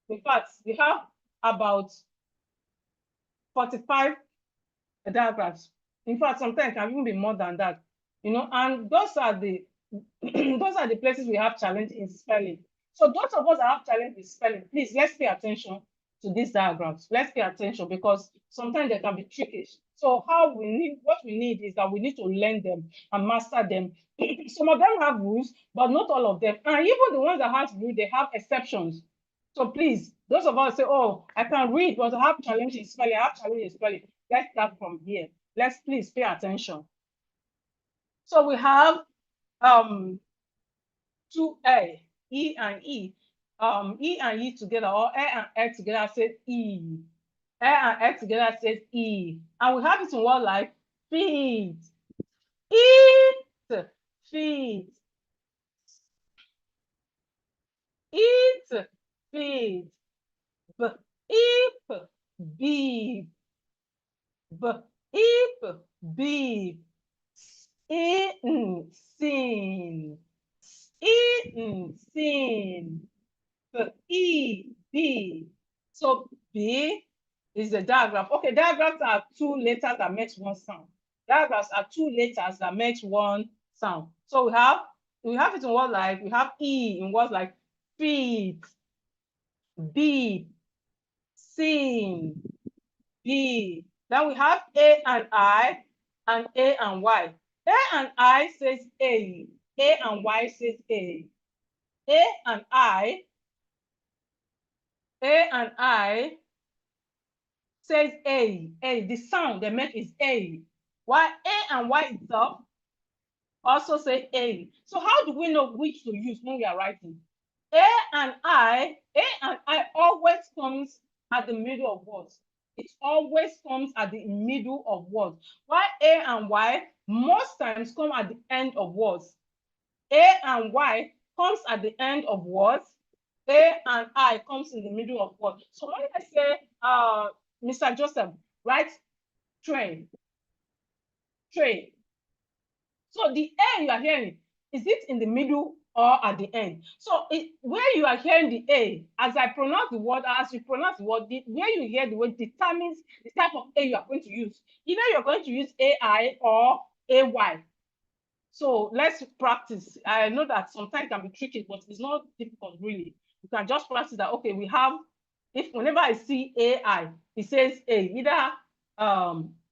in fact, we have about 45 diagrams. In fact, sometimes it can even be more than that. And those are the those are the places we have challenge in spelling. So those of us that have challenge in spelling, please, let's pay attention to these diagrams. Let's pay attention because sometimes they can be tricky. So what we need is that we need to learn them and master them. Some of them have rules, but not all of them. And even the ones that have rules, they have exceptions. So please, those of us say, oh, I can read, but I have challenge in spelling. I have challenge in spelling. Let's start from here. Let's please pay attention. So we have 2A, E and E. E and E together, or A and E together says E. A and E together says E. And we have it in word like feet. Eat, feet. Eat, feet. Beep, beep. Beep, beep. Eaten, seen. Eaten, seen. B. So B is the diagram. Okay, diagrams are two letters that makes one sound. Diagrams are two letters that makes one sound. So we have it in words like, we have E in words like feet, B, seen, B. Then we have A and I and A and Y. A and I says A and Y says A. A and I says A. The sound they make is A. While A and Y itself also say A. So how do we know which to use when we are writing? A and I always comes at the middle of words. It always comes at the middle of words. While A and Y most times come at the end of words. A and Y comes at the end of words. A and I comes in the middle of words. So when I say, Mr. Joseph, write train. So the A you are hearing, is it in the middle or at the end? So where you are hearing the A, as I pronounce the word, as you pronounce the word, where you hear the word determines the type of A you are going to use. Either you're going to use AI or AY. So let's practice. I know that sometimes it can be tricky, but it's not difficult really. You can just practice that. Okay, we have, if whenever I see AI, it says A, either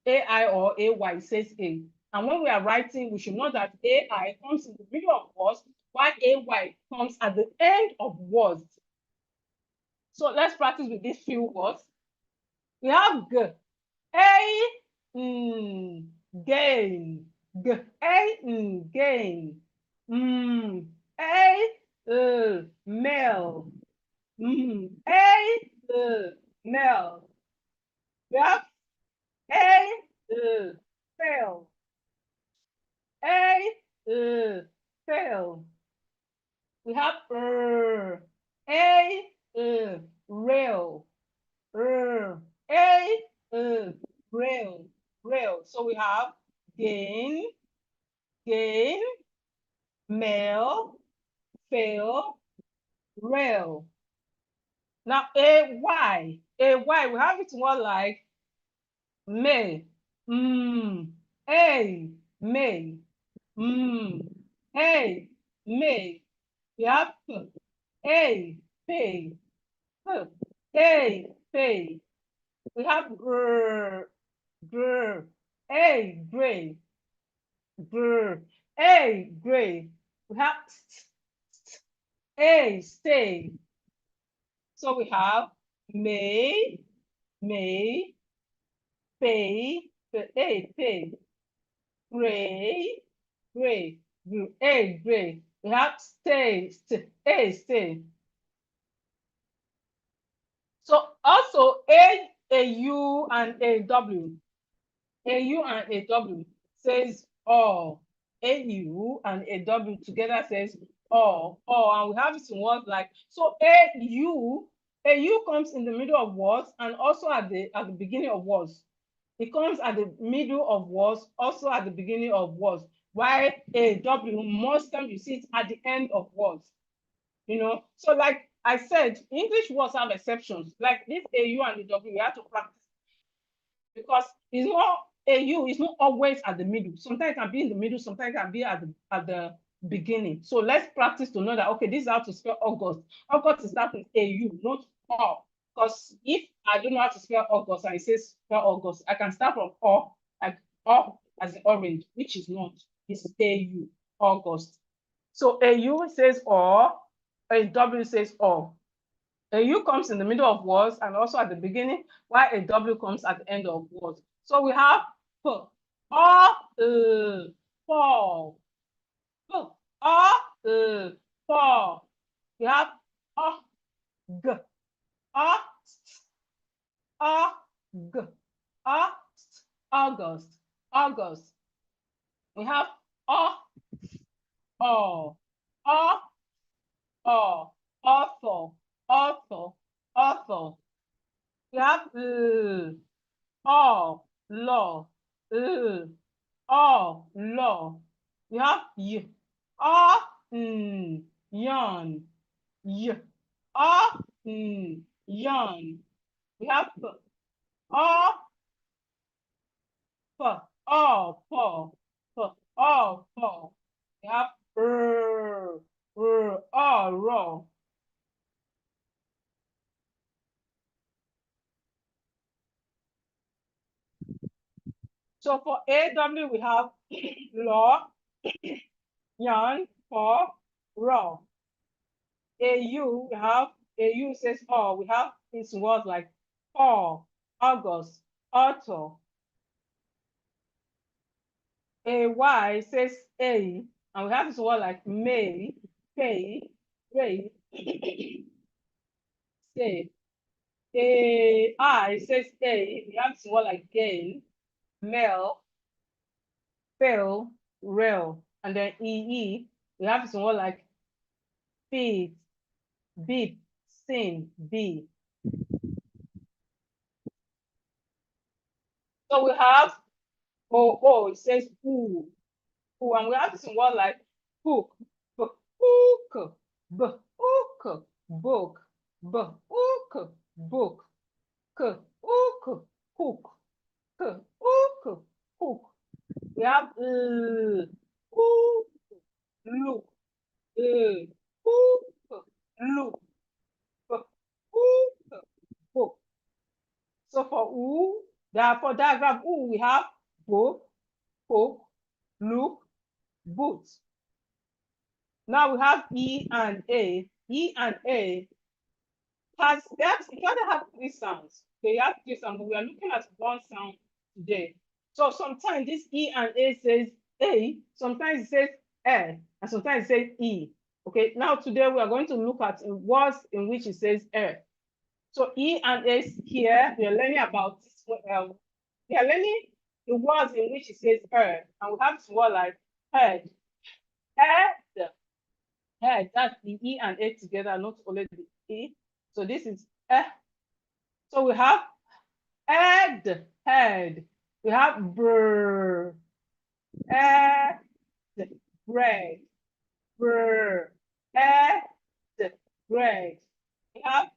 AI or AY, it says A. And when we are writing, we should know that AI comes in the middle of words, while AY comes at the end of words. So let's practice with these few words. We have G, A, gain. G, A, gain. A, male. A, male. We have A, fail. A, fail. We have A, rail. A, rail. So we have gain, male, fail, rail. Now AY, we have it more like may, A, may, A, may. We have A, pay, A, pay. We have A, gray, A, gray. We have A, stay. So we have may, pay, pay, gray, A, gray. We have stay, stay. So also a U and a W. A U and a W says all. A U and a W together says all. And we have it in words like, so A U comes in the middle of words and also at the beginning of words. It comes at the middle of words, also at the beginning of words. While a W, most times you see it at the end of words. You know, so like I said, English words have exceptions. Like this AU and the W, we have to practice because it's not AU is not always at the middle. Sometimes it can be in the middle, sometimes it can be at the beginning. So let's practice to know that okay, this is how to spell August. August is starting with AU, not O. Because if I don't know how to spell August and it says spell August, I can start from O, like O as the orange, which is not. It's AU, August. So AU says O, a W says O. A U comes in the middle of words and also at the beginning, while a W comes at the end of words. So we have P, fall. P, fall. We have G, G, August. We have awful, awful. We have law, law. We have yawn, yawn. We have paw. We have raw. So for AW, we have law, yarn, for, raw. AU, we have, AU says oh, we have these words like fall, August, auto. AY says A, and we have this word like May, pay, ray, say. AI says A, we have this word like gain, mail, fail, rail. And then EE, we have this word like feed, beep, sin, be. So we have OO, it says ooh, ooh, and we have this word like book, book, book, book, book, book, book, book, book, hook, hook, hook, hook. We have ooh, look, hook, look, book, book. So for ooh, for diagram ooh, we have book, hook, look, boot. Now we have E and A. E and A it doesn't have three sounds. They have three sounds, but we are looking at one sound today. So sometimes this E and A says A, sometimes it says L, and sometimes it says E. Okay, now today we are going to look at words in which it says L. So E and A here, we are learning about this. We are learning the words in which it says L, and we have this word like head, head, head. That's the E and A together, not only the E. So this is so we have head, head. We have brr, head, bread, brr, head, bread. We have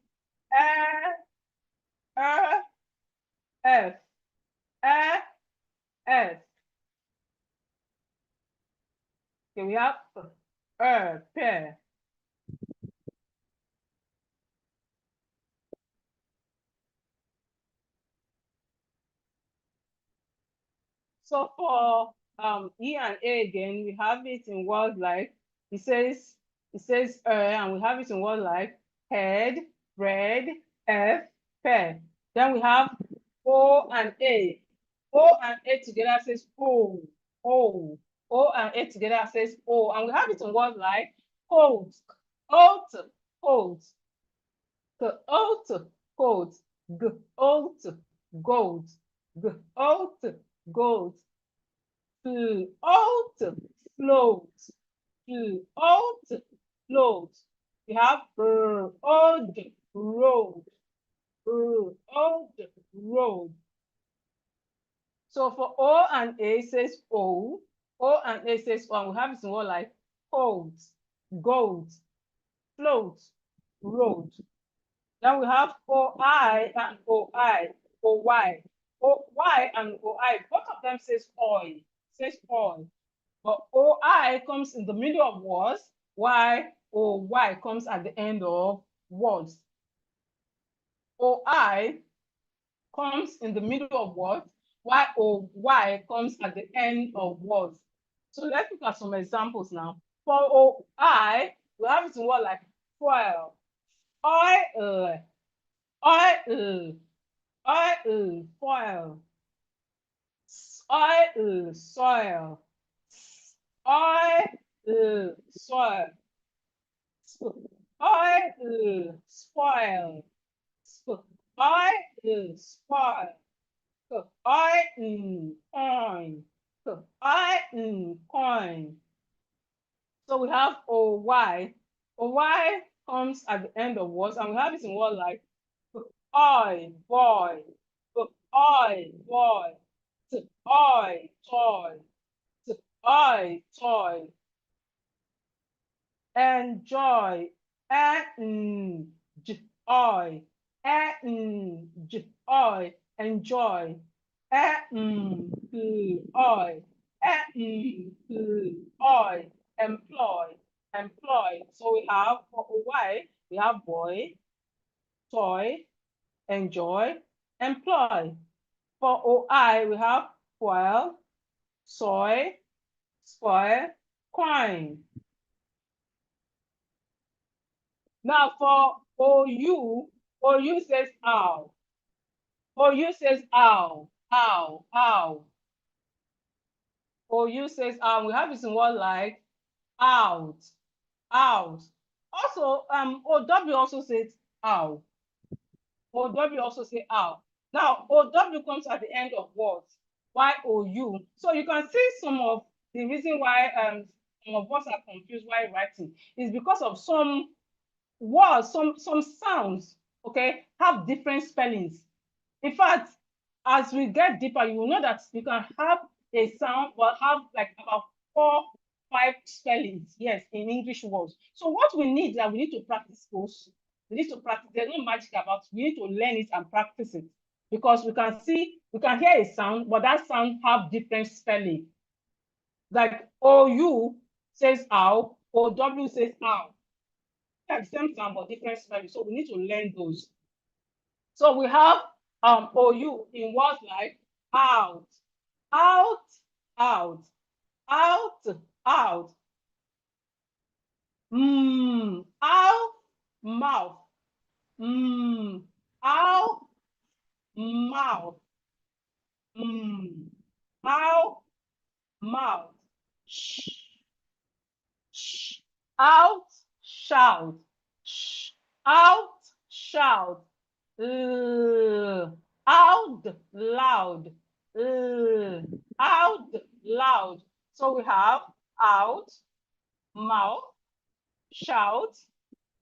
F, F, F. Okay, we have pear. So for E and A again, we have it in words like it says and we have it in words like head, bread, F, pear. Then we have O and A. O and A together says O, O. O and A together says O, and we have it in words like coat, oat, coat, oat, coat, oat, goat, oat, goat, out, float, out, float. We have old road, old road. So for O and A says O and A says O, and we have it in word like coat, goat, float, road. Then we have OI and OI, OY. OY and OI, both of them says oil, But OI comes in the middle of words, while OY comes at the end of words. OI comes in the middle of words, while OY comes at the end of words. So let's look at some examples now. For OI, we have it in word like foil, oil, oil, foil, soil, soil, spoil, spoil, coin, coin. So we have OY. OY comes at the end of words, and we have it in words like boy, boy, boy, toy, toy, enjoy, enjoy, enjoy, enjoy, employ, employ. So we have for Y, we have boy, toy, enjoy, employ. For OI, we have spoil, soy, spoil, coin. Now for OU, OU says ow. OU says ow, ow, ow. OU says ow. We have this in word like out, out. Also, OW also says ow. OW also say ow. Now, OW comes at the end of words. YOU. So you can see some of the reason why some of us are confused while writing is because of some words, some sounds, okay, have different spellings. In fact, as we get deeper, you will know that you can have a sound but have like about 4, 5 spellings, yes, in English words. So what we need is that we need to practice those. We need to practice. There's no magic about it. We need to learn it and practice it because we can hear a sound, but that sound have different spelling. Like OU says ow, OW says ow. They have the same sound but different spelling. So we need to learn those. So we have OU in words like out, out, out, out, out. Ow, mouth. Ow, mouth. Ow, mouth. Shh, shh. Out, shout. Shh. Out, shout. Out loud. Out loud. So we have out, mouth, shout,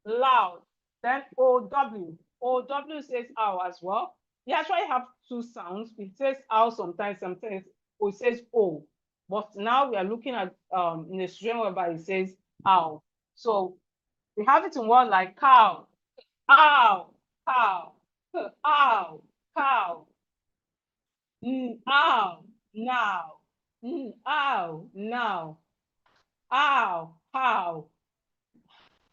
loud. Then OW. OW says ow as well. You actually have 2 sounds. It says ow sometimes it says O. But now we are looking at in a situation whereby it says ow. So we have it in word like cow, ow, cow, ow, cow, ow, now, ow, now, ow, how,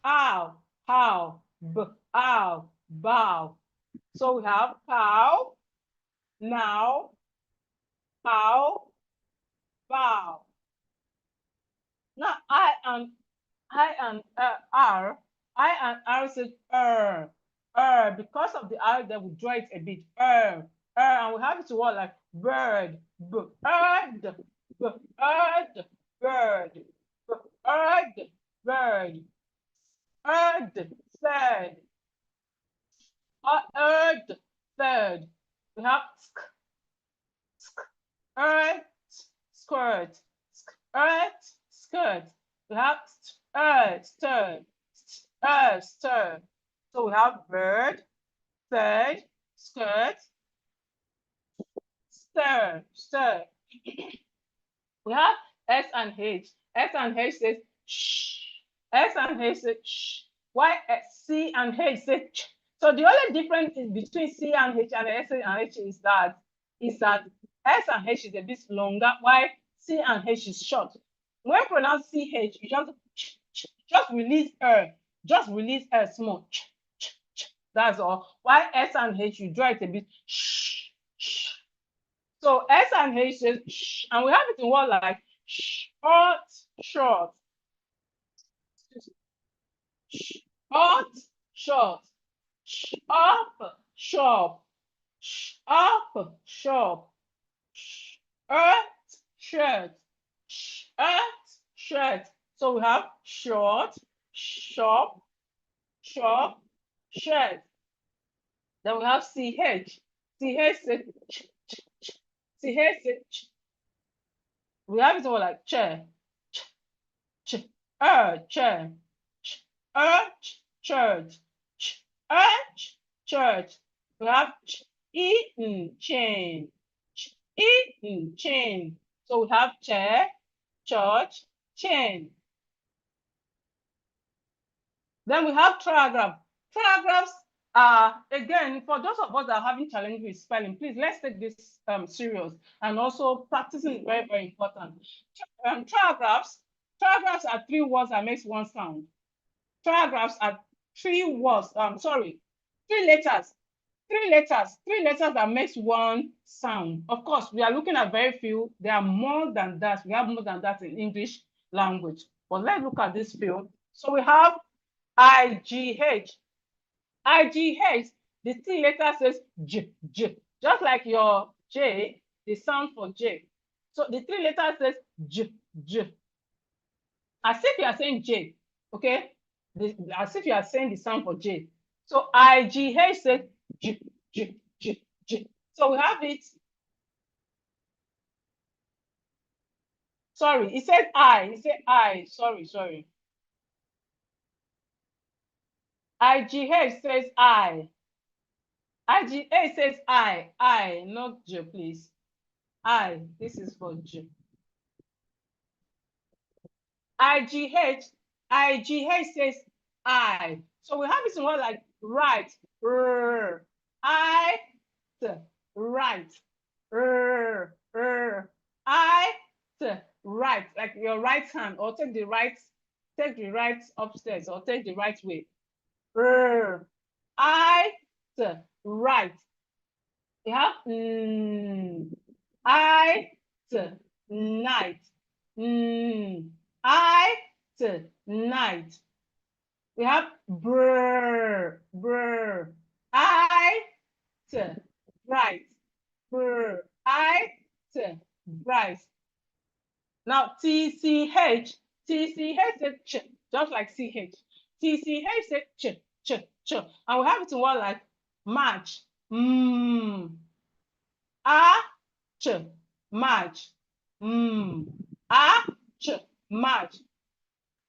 ow, how, ow, bow. So we have cow, now, how, bow. Now I and R says because of the R that we draw it a bit and we have it to what like bird, bird, bird, bird, bird, bird, third, third. We have skirt, skirt. We have stir. So we have bird, third, skirt, stir. We have S and H. S and H says shh. S and H says shh. Why C and H say ch? So the only difference between C and H and S and H is that S and H is a bit longer, while C and H is short. When you pronounce CH, you just release just release small. That's all. While S and H, you draw it a bit. So S and H says shh, and we have it in word like short, short, short, short, up, shop, up, shop, shirt, shirt. So we have short, shop, shop, shirt. Then we have CH. CH says CH. We have it all like chair, chair, church, church. We have eaten, chain, eaten, chain. So we have chair, church, chain. Then we have trigraph. Trigraphs are, again, for those of us that are having challenges with spelling, please let's take this serious. And also practicing is very, very important. Trigraphs are 3 words that makes 1 sound. Trigraphs are 3 words, 3 letters. three letters that makes one sound. Of course, we are looking at very few. There are more than that. We have more than that in English language. But let's look at this few. So we have IGH. IGH, the three letter says J, J. Just like your J, the sound for J. So the three letters says J, J. As if you are saying J, okay? As if you are saying the sound for J. So IGH says J, J, J, J. So we have it. Sorry, it said I. It said I. Sorry. IGH says I. IGH says I, not J, please. I. This is for J. IGH says I. So we have this word like right, I, right, I, right, like your right hand, or take the right upstairs, or take the right way. I, right. You have I, night. I, night. We have brr, I, bright. I, bright. Now TCH said ch, just like CH. TCH said ch. And we have it in one like March. Ch, March. March.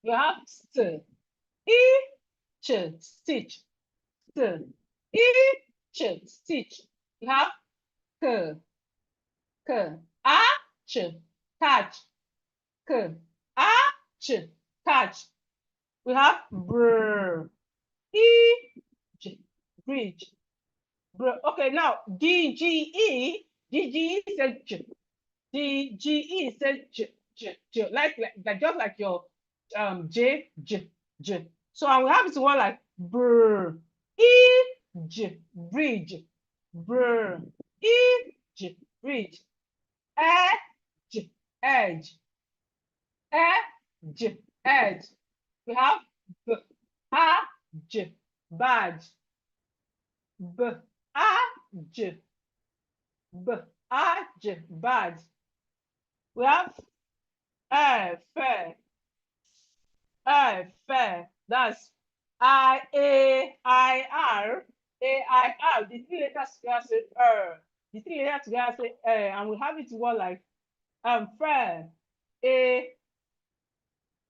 We have st, stitch. Stitch. We have catch. Catch. We have bridge. Okay, now DGE says j. DGE says j. Like just like your J. So and we have this one like bridge. Bridge. Bridge. Edge. Edge. We have badge. Badge. We have fair. That's IAIR. The three letters together say The three letters together say and we have it one like fair.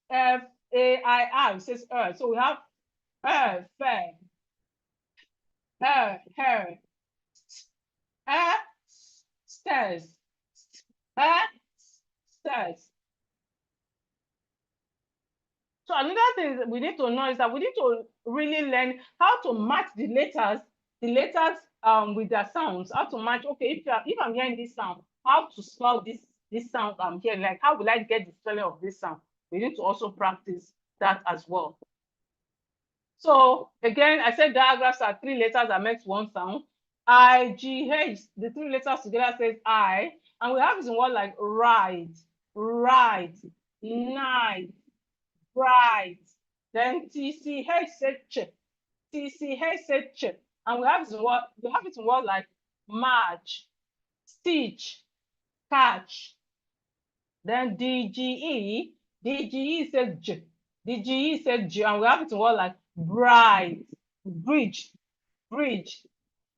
FAIR says so we have fair. Hair. Stairs. Stairs. So another thing we need to know is that we need to really learn how to match the letters with their sounds. How to match, okay, if I'm hearing this sound, how to spell this sound I'm hearing, like how will I get the spelling of this sound? We need to also practice that as well. So again, I said diagraphs are three letters that makes one sound. IGH, the three letters together says I, and we have this one like right, night, bright. Then TCH said ch. And we have it in word like march, stitch, catch. Then DGE said j. And we have it in word like bright, bridge,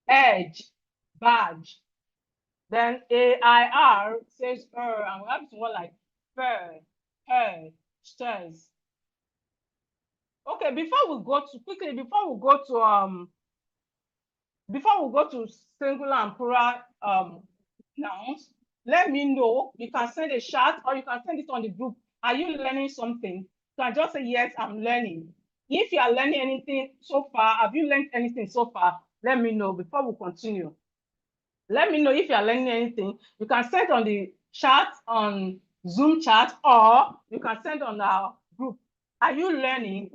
edge, badge. Then AIR says and we have it in word like fur, stairs. Okay, before we go to singular and plural nouns, let me know. You can send a chat or you can send it on the group. Are you learning something? You can just say, yes, I'm learning. If you are learning anything so far, have you learned anything so far? Let me know before we continue. Let me know if you are learning anything. You can send on the chat, on Zoom chat, or you can send on our group. Are you learning?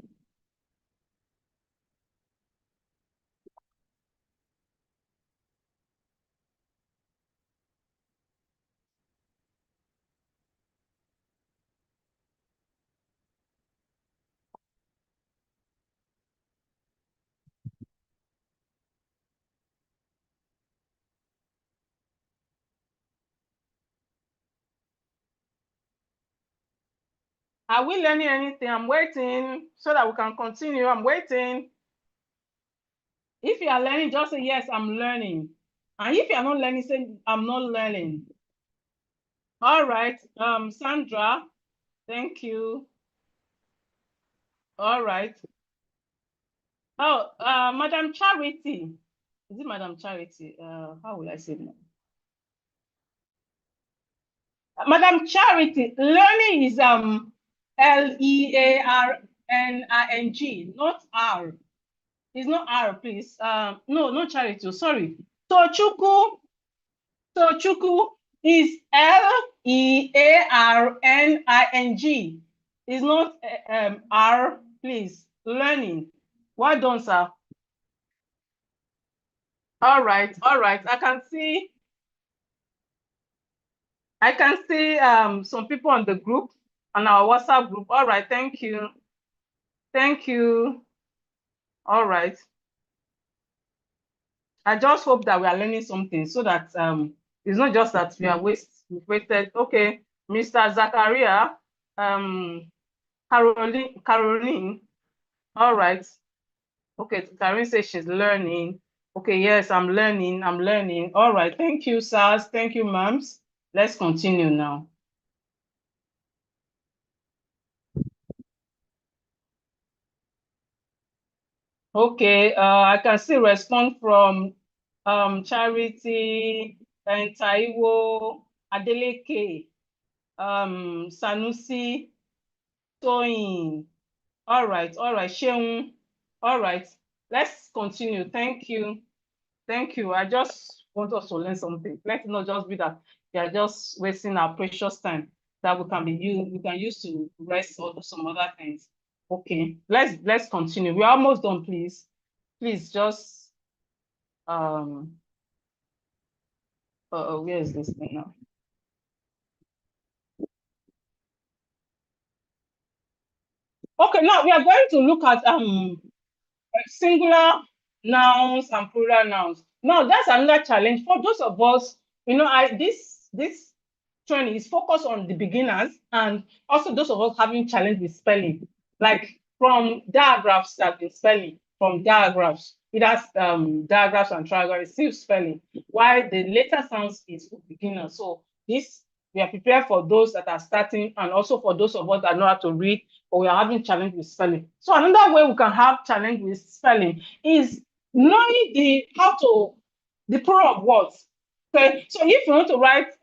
Are we learning anything? I'm waiting so that we can continue. I'm waiting. If you are learning, just say, yes, I'm learning. And if you are not learning, say, I'm not learning. All right. Sandra, thank you. All right. Oh, Madam Charity. Is it Madam Charity? How will I say it now? Madam Charity, learning is Learning, not R. It's not R, please. No, not Charity. Sorry. Tochukwu is Learning. It's not R, please. Learning. Well done, sir. All right. I can see some people on the group, on our WhatsApp group. All right, thank you. All right. I just hope that we are learning something so that it's not just that we are wasted. Okay, Mr. Zachariah, Caroline. All right. Okay, Caroline says she's learning. Okay, yes, I'm learning. All right, thank you, sirs. Thank you, ma'ams. Let's continue now. Okay, I can still respond from Charity and Taiwo, Adeleke, Sanusi, Toyin. All right, Sheung. All right, let's continue. Thank you. I just want us to learn something. Let's not just be that we are just wasting our precious time that we can use to rest or do some other things. Okay, let's continue. We're almost done, please. Please just where is this thing now? Okay, now we are going to look at singular nouns and plural nouns. Now that's another challenge for those of us, this training is focused on the beginners and also those of us having challenge with spelling, like from diagraphs that in spelling, from diagraphs. It has diagraphs and triagraphs, it's still spelling, while the later sounds is for beginners. So this, we are prepared for those that are starting and also for those of us that know how to read, or we are having challenge with spelling. So another way we can have challenge with spelling is knowing the plural of words. Okay, so if you want to write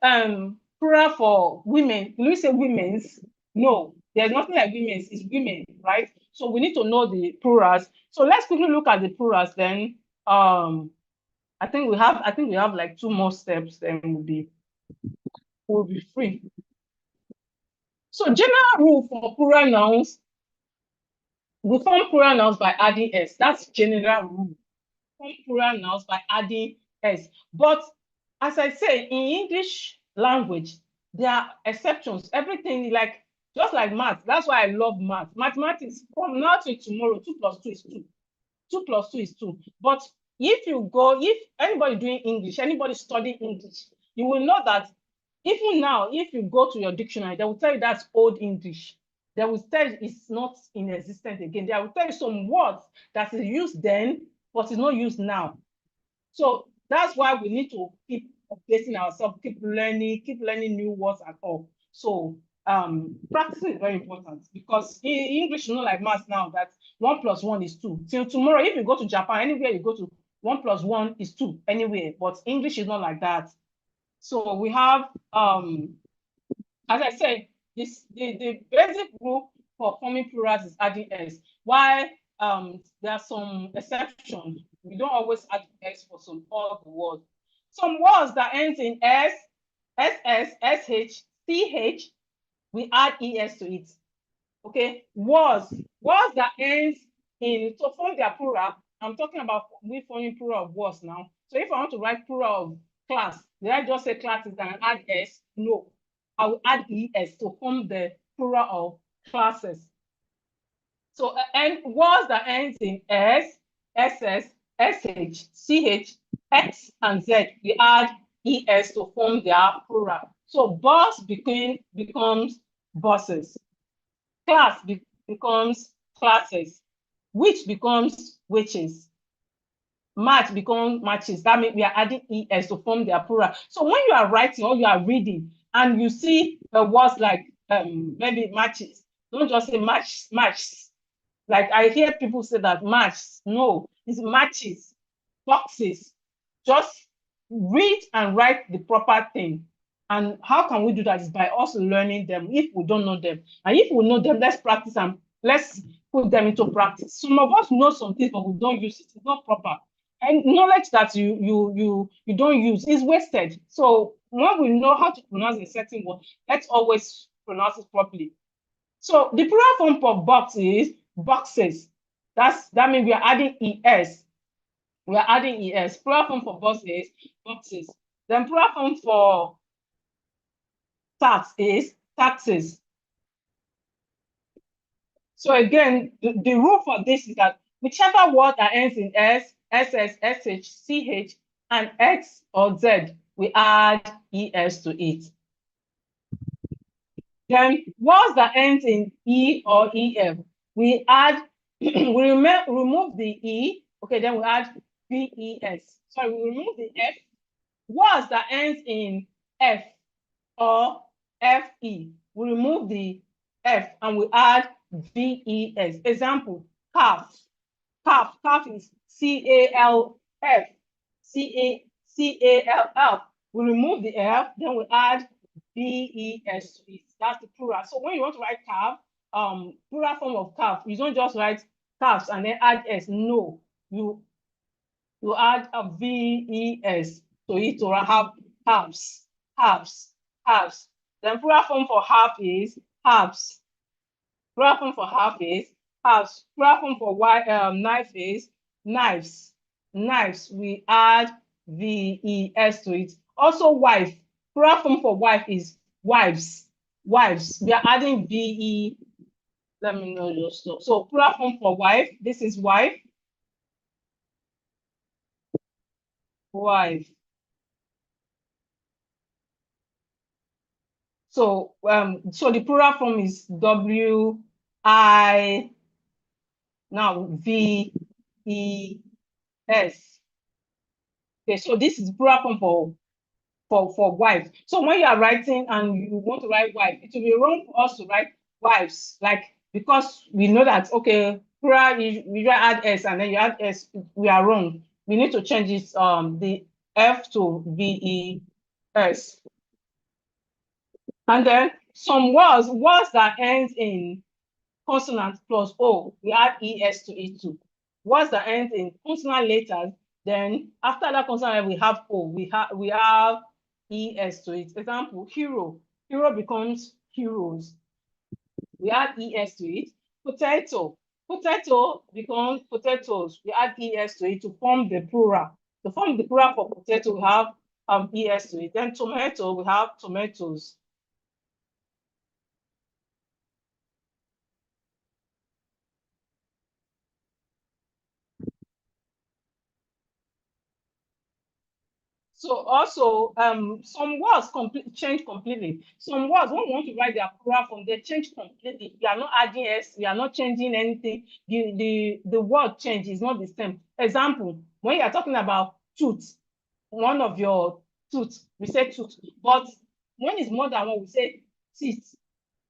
plural for women, will you say women's? No, there's nothing like women's, it's women, right? So we need to know the plurals. So let's quickly look at the plurals then. I think we have like 2 more steps, then we'll be free. So general rule for plural nouns, we form plural nouns by adding s. That's general rule. Form plural nouns by adding s. But as I say, in English language, there are exceptions. Everything, like just like math. That's why I love math. Mathematics, from now to tomorrow, 2 plus 2 is 2. 2 plus 2 is 2. But if anybody doing English, anybody studying English, you will know that even now, if you go to your dictionary, they will tell you that's old English. They will tell you it's not in existence again. They will tell you some words that is used then, but is not used now. So that's why we need to keep updating ourselves, keep learning new words at all. So practicing is very important, because in English is not like math now that 1 plus 1 is 2. Till tomorrow, if you go to Japan, anywhere you go to, 1 plus 1 is 2 anywhere, but English is not like that. So we have, as I said, the basic rule for forming plurals is adding s. While there are some exceptions, we don't always add s for all the words. Some words that ends in s, ss, sh, ch, we add es to it. Okay, words that ends in, to form their plural, I'm talking about we forming plural of words now. So if I want to write plural of class, did I just say classes and add s? No, I will add es to form the plural of classes. So and words that ends in s, ss, sh, ch, x, and z, we add es to form their plural. So bus becomes buses. Class becomes classes. Witch becomes witches. Match becomes matches. That means we are adding es to form their plural. So when you are writing or you are reading and you see words like maybe matches, don't just say matches. Like I hear people say that match. No, it's matches, boxes. Just read and write the proper thing. And how can we do that? Is by us learning them if we don't know them. And if we know them, let's practice and let's put them into practice. Some of us know some things, but we don't use it. It's not proper. And knowledge that you don't use is wasted. So when we know how to pronounce a certain word, let's always pronounce it properly. So the plural form for box is boxes. That means we are adding es. We are adding es. Plural form for box is boxes. Then plural form for tax is taxes. So again, the rule for this is that whichever word that ends in s, ss, sh, ch, and x or z, we add es to it. Then words that ends in e or ef, we add, we remove the e, okay, then we add ves. Sorry, we remove the f. Words that ends in f or fe, we remove the f and we add ves. Example, calf. Calf. Calf is C-A-L-F. C-A-L-F. We remove the f, then we add ves to it. That's the plural. So when you want to write calf, plural form of calf, you don't just write calves and then add s. No, you add a ves to it to have halves, halves, halves. Then plural form for half is halves. Plural form for half is halves. Plural form for knife is knives. Knives, we add ves to it. Also wife. Plural form for wife is wives. Wives, we are adding ve. Let me know your stuff. So plural form for wife, this is wife. Wife. So so the plural form is W-I, now V-E-S. Okay, so this is the plural form for wife. So when you are writing and you want to write wife, it will be wrong for us to write wives, like, because we know that, okay, plural, you add s and then you add s, we are wrong. We need to change it, the F to V-E-S. And then some words that ends in consonant plus O, we add es to it too. Words that ends in consonant letters, then after that consonant we have O, we have es to it. Example, hero. Hero becomes heroes. We add es to it. Potato. Potato becomes potatoes. We add es to it to form the plural. To form the plural for potato, we have es to it. Then tomato, we have tomatoes. So also, some words change completely. Some words, when we want to write their plural form, they change completely. We are not adding s, we are not changing anything. The word change is not the same. Example, when you are talking about tooth, one of your tooth, we say tooth. But when it's more than one, we say teeth.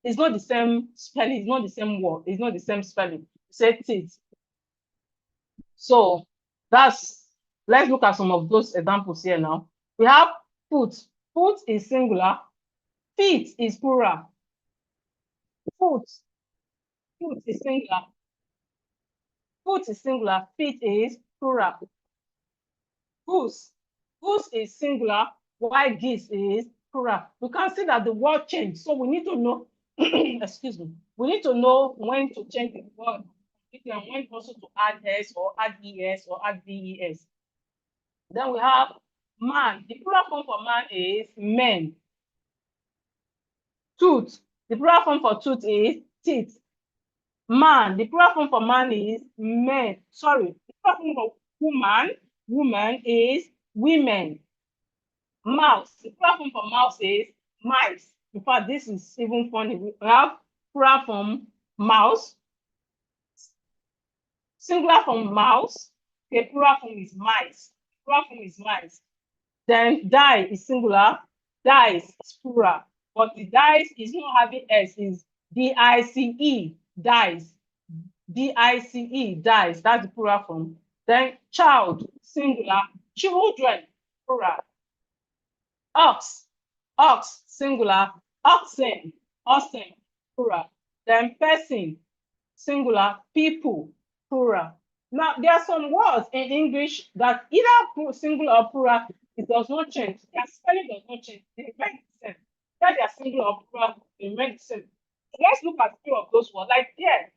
It's not the same spelling, it's not the same word, it's not the same spelling. We say teeth. So let's look at some of those examples here now. We have foot. Foot is singular. Feet is plural. Foot. Foot is singular. Foot is singular. Feet is plural. Goose. Goose is singular, while geese is plural. We can see that the word changed. So we need to know, excuse me, we need to know when to change the word and when also to add s or add es or add ves. Then we have man. The plural form for man is men. Tooth. The plural form for tooth is teeth. Man. The plural form for man is men. Sorry. The plural form for woman is women. Mouse. The plural form for mouse is mice. In fact, this is even funny. We have plural form mouse. Singular form mouse. Okay, plural form is mice. Plural form is mice. Then die is singular. Dice is plural. But the dice is not having S, is D-I-C-E, dice. D-I-C-E, dice. That's the plural form. Then child, singular. Children, plural. Ox, ox, singular. Oxen, oxen, plural. Then person, singular. People, plural. Now, there are some words in English that either singular or plural, it does not change. Their spelling does not change. They remain the same. That they are singular or plural, they remain the same. Let's look at a few of those words. Like there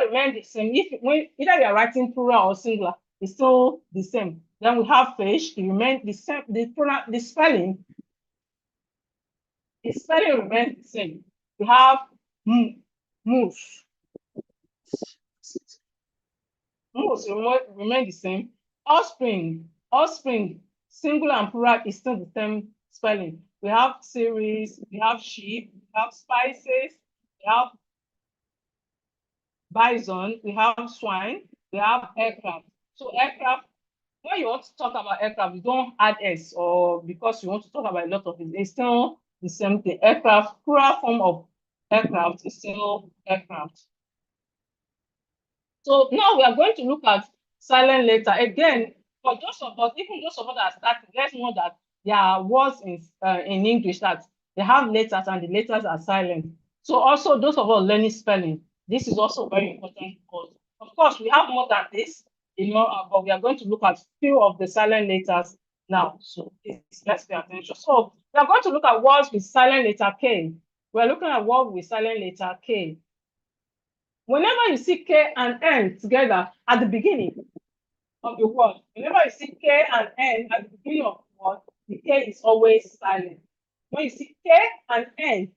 remain the same. If when either you are writing plural or singular, it's still the same. Then we have fish, it remains the same. The spelling remains the same. We have moose. Moose remain the same. Offspring, singular and plural is still the same spelling. We have series, we have sheep, we have spices, we have bison, we have swine, we have aircraft. So aircraft, when you want to talk about aircraft, you don't add S, or because you want to talk about a lot of it, it's still the same thing. Aircraft, plural form of aircraft is still aircraft. So now we are going to look at silent letter again. For those of us, even those of us that are starting, let's know that there are words in English that they have letters and the letters are silent. So also those of us learning spelling, this is also very important because, of course, we have more than this, but we are going to look at few of the silent letters now. So please, let's pay attention. So we are going to look at words with silent letter K. We're looking at words with silent letter K. Whenever you see K and N together at the beginning of the word, whenever you see K and N at the beginning of the word, the K is always silent. When you see K and N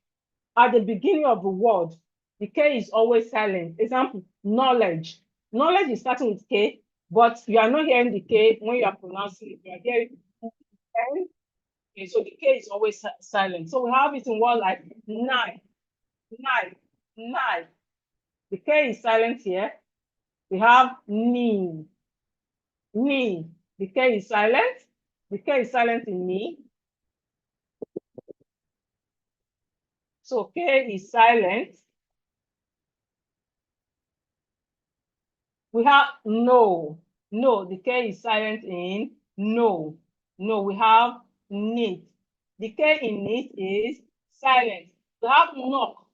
at the beginning of the word, the K is always silent. Example, knowledge. Knowledge is starting with K, but you are not hearing the K when you are pronouncing it. You are hearing N. Okay, so the K is always silent. So we have it in words like knife, knife, knife. The K is silent here. We have knee, knee. The K is silent. The K is silent in knee. So K is silent. We have no, no. The K is silent in no, no. We have neat. The K in neat is silent. We have knock.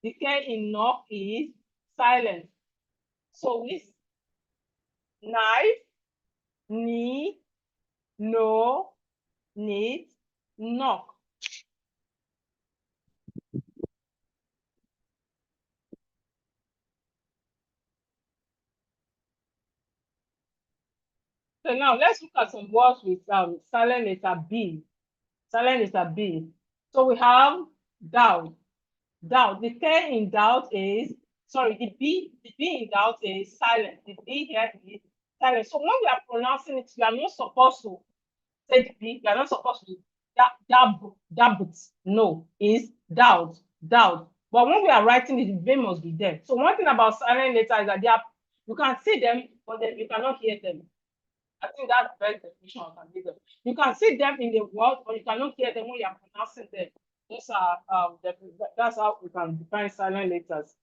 The K in knock is silent. So with knife, knee, no, need, knock. So now let's look at some words with silent letter B. Silent letter B. So we have doubt. Doubt. The K in doubt is, sorry, the B in doubt is silent. The B here is silent. So when we are pronouncing it, we are not supposed to say the B. We are not supposed to doubt. No, is doubt. Doubt. But when we are writing it, the B must be there. So one thing about silent letters is that they are, you can see them, but then you cannot hear them. I think that's the best definition I can give them. You can see them in the word, but you cannot hear them when you are pronouncing them. Those are that's how we can define silent letters.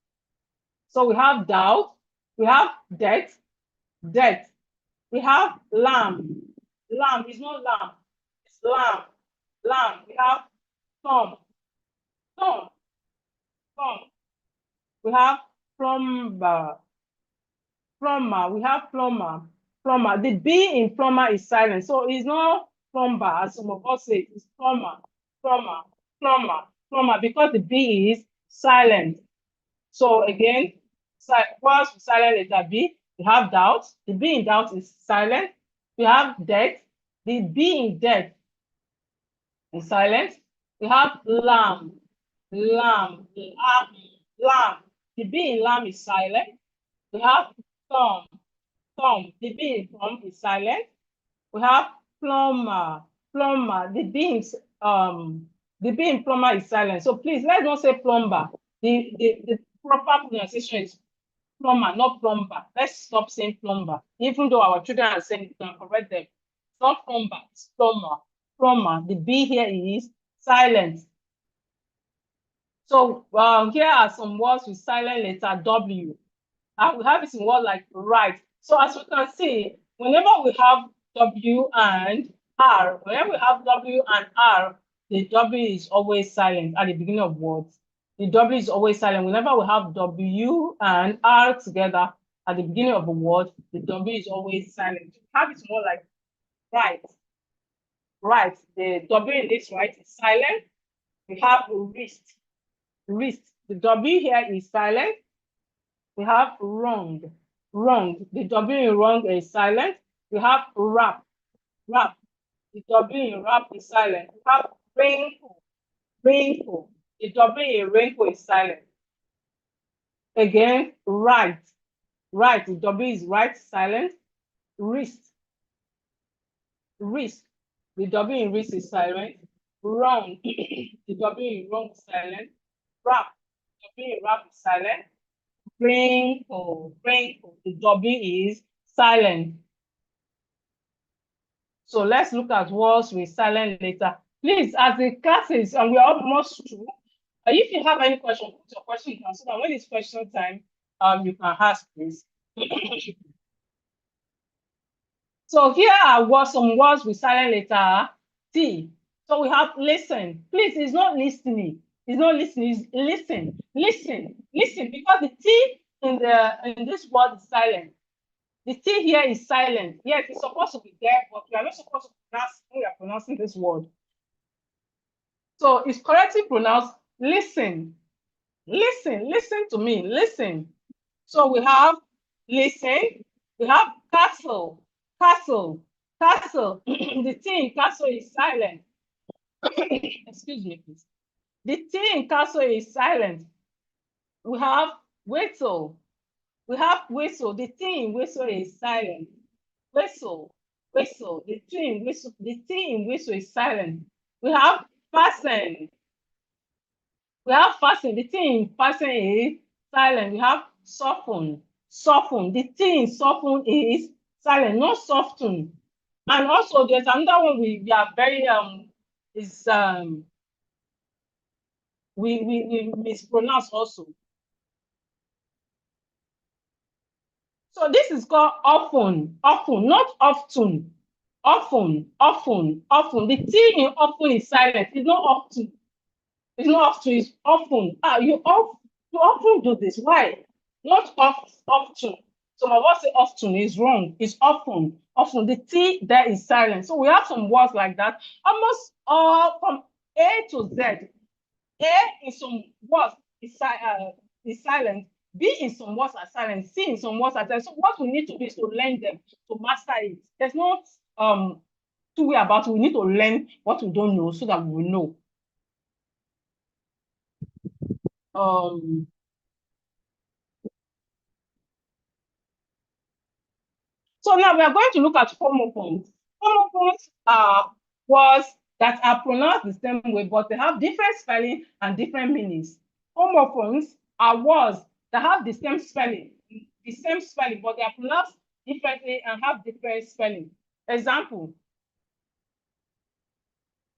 So we have doubt, we have death, death. We have lamb. Lamb is not lamb, it's lamb. Lamb. We have thumb. Thumb. Thumb. We have plumber. Plumber. We have plumber. Plumber. The B in plumber is silent. So it's not plumber, as some of us say, it's plumber, plumber, plumber, plumber, because the B is silent. So again, words with silent letter B, we have doubt. The B in doubt is silent. We have death. The B in death is silent. We have lamb, lamb, lamb. The B in lamb is silent. We have thumb. Thumb. The B in thumb is silent. We have plumber. Plumber. The B in plumber is silent. So please let's not say plumber. The proper pronunciation is plumber, not plumber. Let's stop saying plumber. Even though our children are saying it, can correct them. It's not plumber, it's plumber. Plumber. The B here is silent. So here are some words with silent letter W. We have it in words like right. So as you can see, whenever we have W and R, whenever we have W and R, the W is always silent at the beginning of words. The W is always silent. Whenever we have W and R together at the beginning of a word, the W is always silent. We have it more like right. Right. The W in this right is silent. We have wrist. Wrist. The W here is silent. We have wrong. Wrong. The W in wrong is silent. We have wrap. Wrap. The W in wrap is silent. We have rainfall. Rainfall. The W in rainfall is silent. Again, right. Right. The W is right, silent. Wrist. Wrist. The W in wrist is silent. Wrong. The W in wrong is silent. Wrap. The W in wrap is silent. Rainfall. Rainfall. The W is silent. So let's look at words with silent letter. Please, as the classes, and we are almost through. If you have any question, put your question down so that when it's question time, you can ask, please. So here are some words with silent letter T. So we have listen. Please, it's not listening. It's not listening. It's listen. Listen. Listen. Because the T in this word is silent. The T here is silent. Yes, it's supposed to be there, but we are not supposed to pronounce when we are pronouncing this word. So it's correctly pronounced listen. Listen. Listen to me. Listen. So we have listen. We have castle. Castle. Castle. The T in castle is silent. Excuse me, please. The T in castle is silent. We have whistle. We have whistle. The T in whistle is silent. Whistle. Whistle. The T in whistle. The T in whistle is silent. We have fasten. We have fasten. The T in fasten is silent. We have soften. Soften. The T in soften is silent, not soften. And also there's another one we are very is we mispronounce also. So this is called often, often, not often. Often, often, often. The T in often is silent. It's not often. It's not often, it's often. You often do this. Why? Not often. Some of us say often is wrong. It's often. Often. The T there is silent. So we have some words like that. Almost all from A to Z. A in some words is silent. B in some words are silent. C in some words are silent. So what we need to do is to learn them, to master it. There's not two way about it. We need to learn what we don't know so that we will know. So now we are going to look at homophones. Homophones are words that are pronounced the same way, but they have different spelling and different meanings. Homophones are words that have the same spelling, but they are pronounced differently and have different spelling. Example,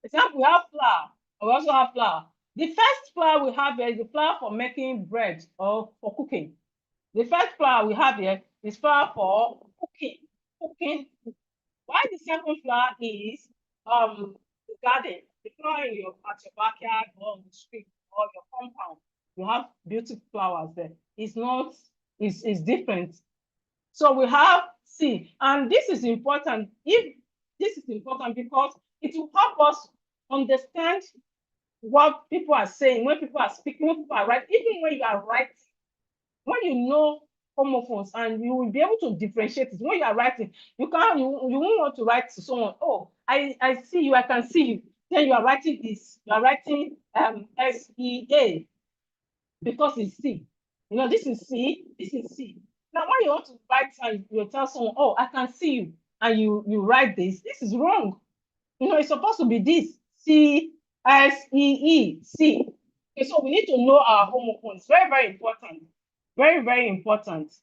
we have flour. We also have flour. The first flour we have here is the flour for making bread or for cooking. The first flour we have here is flour for cooking. Why the second flower is the garden, the flower at your backyard or on the street or your compound. You have beautiful flowers there. It's not, it's different. So we have C, and this is important. This is important because it will help us understand what people are saying, when people are speaking, when people are writing, even when you are writing, when you know homophones and you will be able to differentiate it. When you are writing, you won't want to write to someone, oh, I see you, I can see you. Then you are writing this, you are writing SEA because it's C. You know, this is C, this is C. Now, when you want to write and you tell someone, oh, I can see you, and you write this is wrong. You know, it's supposed to be this, C-S-E-E, C. Okay, so we need to know our homophones. Very, very important. Very, very important.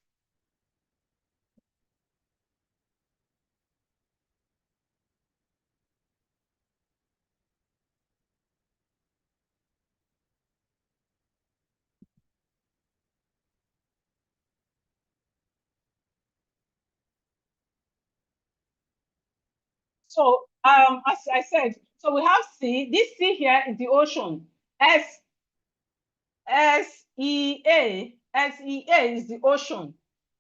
So as I said, so we have C. This C here is the ocean. SEA is the ocean.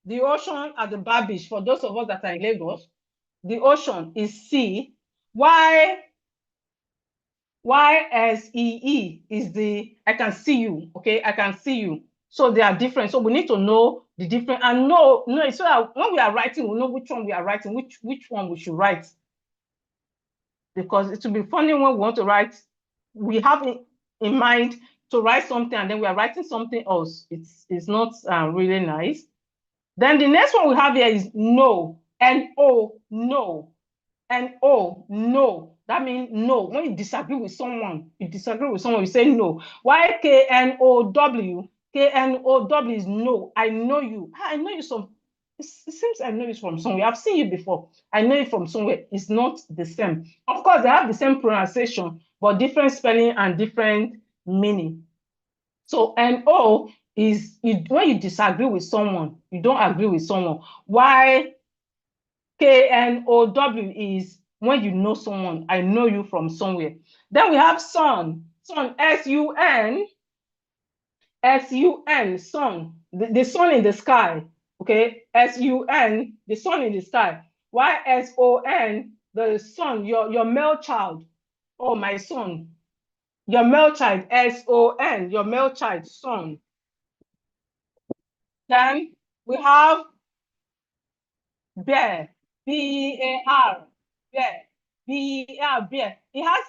The ocean at the Bar Beach, for those of us that are in Lagos, the ocean is C. YSEE is the I can see you. Okay, I can see you. So they are different. So we need to know the different and know so that when we are writing, we know which one we are writing, which one we should write. Because it will be funny when we want to write, we have in mind to write something and then we are writing something else. It's not really nice. Then the next one we have here is no. N-O, no. N-O, no. That means no. When you disagree with someone, you say no. Y-K-N-O-W? K-N-O-W is no. I know you. I know you some. It seems I know you from somewhere. I've seen you before. I know you from somewhere. It's not the same. Of course, they have the same pronunciation, but different spelling and different meaning. So N-O is when you disagree with someone, you don't agree with someone. Why K-N-O-W is when you know someone. I know you from somewhere. Then we have sun. Sun, S-U-N. S-U-N, sun. The sun in the sky. Okay, S-U-N, the sun in the sky. Y-S-O-N, the son, your male child. Oh, my son. Your male child, S-O-N, your male child, son. Then we have bear, B-E-A-R, bear, B-E-A-R, bear. It has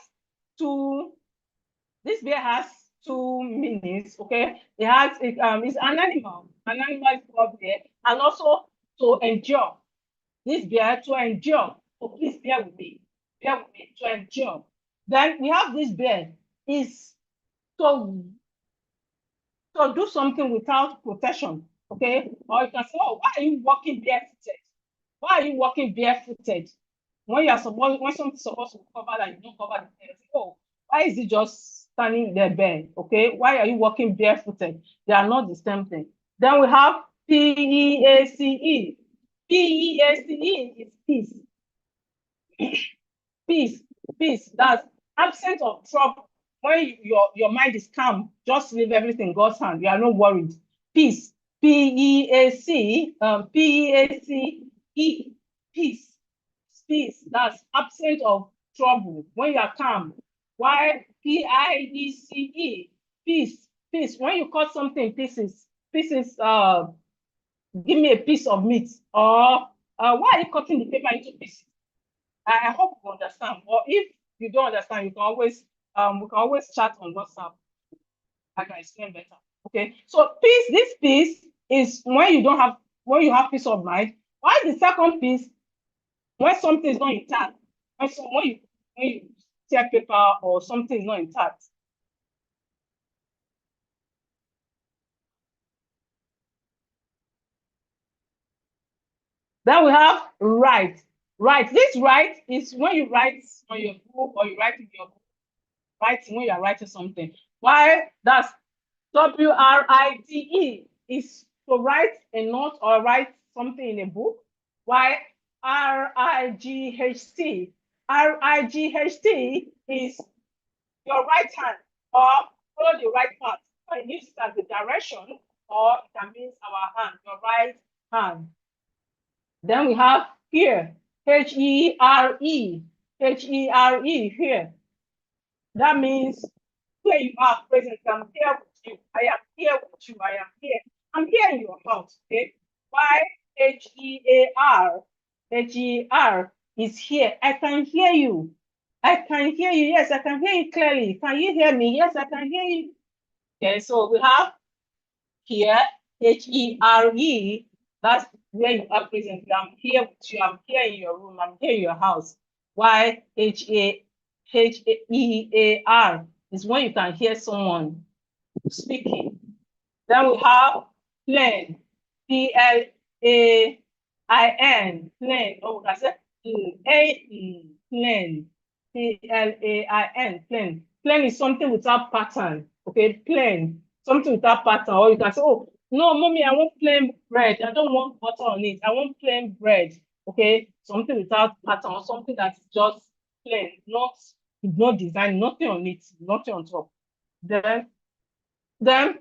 this bear has two meanings, okay? It's an animal is called bear, and also to endure. This bear to endure. So please bear with me, to endure. Then we have this bear is to do something without protection, okay? Or you can say, oh, why are you walking barefooted? Why are you walking barefooted? When something's supposed to cover that, you don't cover the hair. Oh, why is it just standing there bare? Okay, why are you walking barefooted? They are not the same thing. Then we have P-E-A-C-E. P-E-A-C-E is peace. Peace. That's absence of trouble. When your mind is calm, just leave everything in God's hand. You are not worried. Peace. P-E-A-C. P-E-A-C-E. Peace. Peace. That's absence of trouble. When you are calm. Y-P-I-E-C-E. Peace. When you cut something in pieces. Give me a piece of meat. Or why are you cutting the paper into pieces? I hope you understand. Or if you don't understand, you can always we can always chat on WhatsApp. I can explain better. Okay. So this piece is when you have peace of mind. Why the second piece? When something is not intact. When you tear paper or something is not intact. Then we have write. This write is when you write on your book or you write in your book. Writing when you are writing something. Why that's W-R-I-T-E is to write a note or write something in a book. Why R-I-G-H-T? R-I-G-H-T is your right hand or follow the right path. So it uses as the direction or that means our hand, your right hand. Then we have here, H-E-R-E. H-E-R-E here. That means here you are present. I'm here with you. I am here with you. I am here. I'm here in your house. Okay. Y-H-E-A-R. H-E-R is here. I can hear you. I can hear you. Yes, I can hear you clearly. Can you hear me? Yes, I can hear you. Okay, so we have here H-E-R-E. That's where you are present. I'm here with you. I'm here in your room. I'm here in your house. Y-H-E-A-R is when you can hear someone. speaking. Then we have plain, Plain, plain. Oh, we can say plain, Plain, plain. Plain is something without pattern. Okay, plain, something without pattern. Or you can say, oh, no, mommy, I want plain bread. I don't want butter on it. I want plain bread. Okay, something without pattern, or something that's just plain, not design, nothing on it, nothing on top. Then Plane,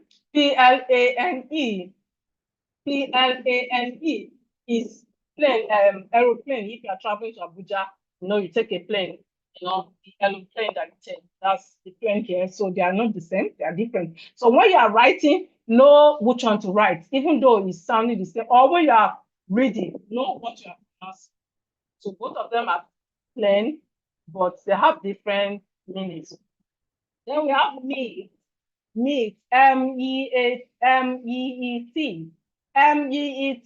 Plane is plane, aeroplane. If you are traveling to Abuja, you take a plane, the aeroplane that you take, that's the plane here. So they are not the same, they are different. So when you are writing, know which one to write, even though it's sounding the same, or when you are reading, know what you are pronouncing. So both of them are plane, but they have different meanings. Then we have meet, Meet. Meet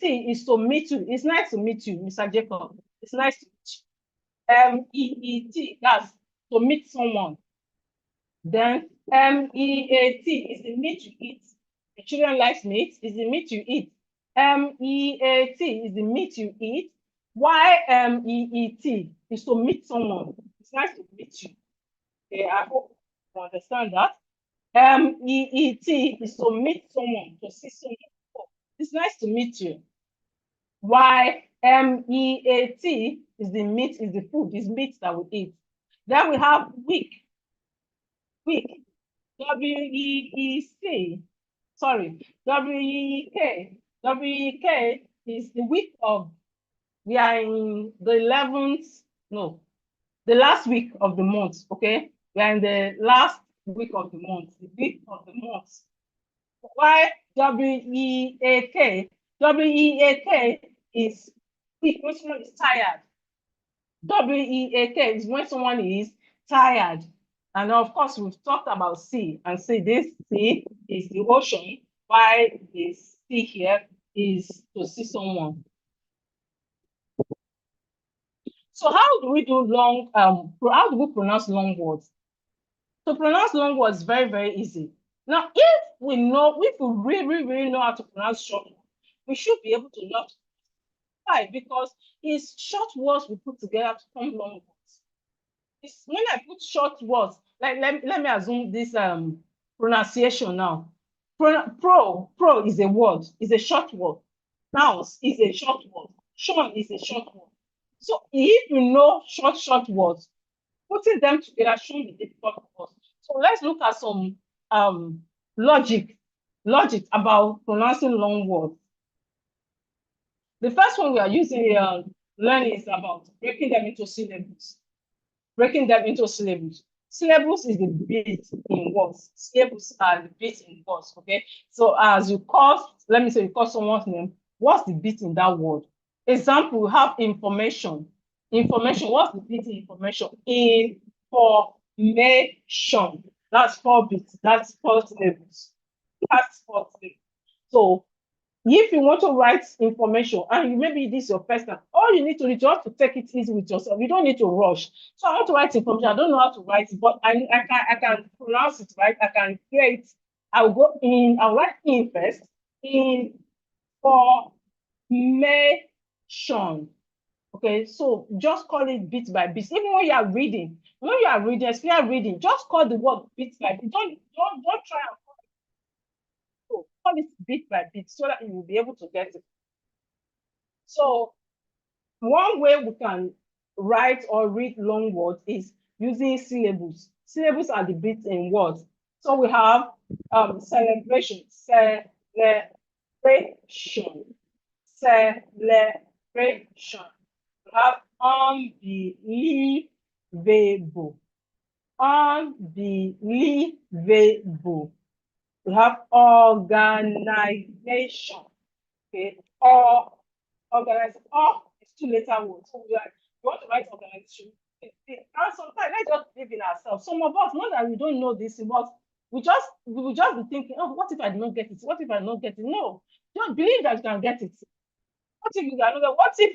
is to meet you. It's nice to meet you, Mr. Jacob. It's nice to meet you. Meet, that's to meet someone. Then Meat is the meat you eat. The children like meat, is the meat you eat. Meat is the meat you eat. Meet is to meet someone. It's nice to meet you. Okay, I hope you understand that. Meet is to meet someone, to see someone. Oh, it's nice to meet you. Meat is the meat, is the food, is meat that we eat. Then we have week. Week. WEEC. Sorry. WEK. WEK is the week of, we are in the 11th, no, the last week of the month, okay? We are in the last week of the month, the week of the month. Why WEAK? WEAK is when someone is tired. WEAK is when someone is tired. And of course, we've talked about sea, and say this sea is the ocean. Why is sea here is to see someone. So how do we do how do we pronounce long words? To pronounce long words is very, very easy. Now, if we really, really know how to pronounce short words, we should be able to learn. Why? Because it's short words we put together to form long words. It's when I put short words, like let me assume this pronunciation now. Pro is a word, is a short word. Nouns is a short word. Sean is a short word. So if you know short words, putting them together shouldn't be difficult for us. So let's look at some logic about pronouncing long words. The first one we are using learning is about breaking them into syllables. Breaking them into syllables. Syllables is the beat in words. Syllables are the beat in words. Okay. So as you call, let me say you call someone's name, what's the beat in that word? Example, we have information. Information, what's the beat in information? Information. That's 4 beats. That's 4 syllables. That's 4 syllables. So if you want to write information and maybe this is your first time, all you need to do is just to take it easy with yourself. You don't need to rush. So I want to write information. I don't know how to write it, but I can pronounce it right. I can hear it. I'll write in first. Information. Okay, so just call it bit by bit. Even when you are reading, especially reading, just call the word bit by bit. Don't try and call it bit by bit so that you will be able to get it. So one way we can write or read long words is using syllables. Syllables are the bits in words. So we have celebration, celebration. We have unbelievable. Unbelievable. We have organization. Okay, or organize. It's 2-letter words. So we want to write organization. And sometimes let's just believe in ourselves. Some of us, not that we don't know this, but we will just be thinking, oh, what if I don't get it? What if I don't get it? No, just believe that you can get it. What if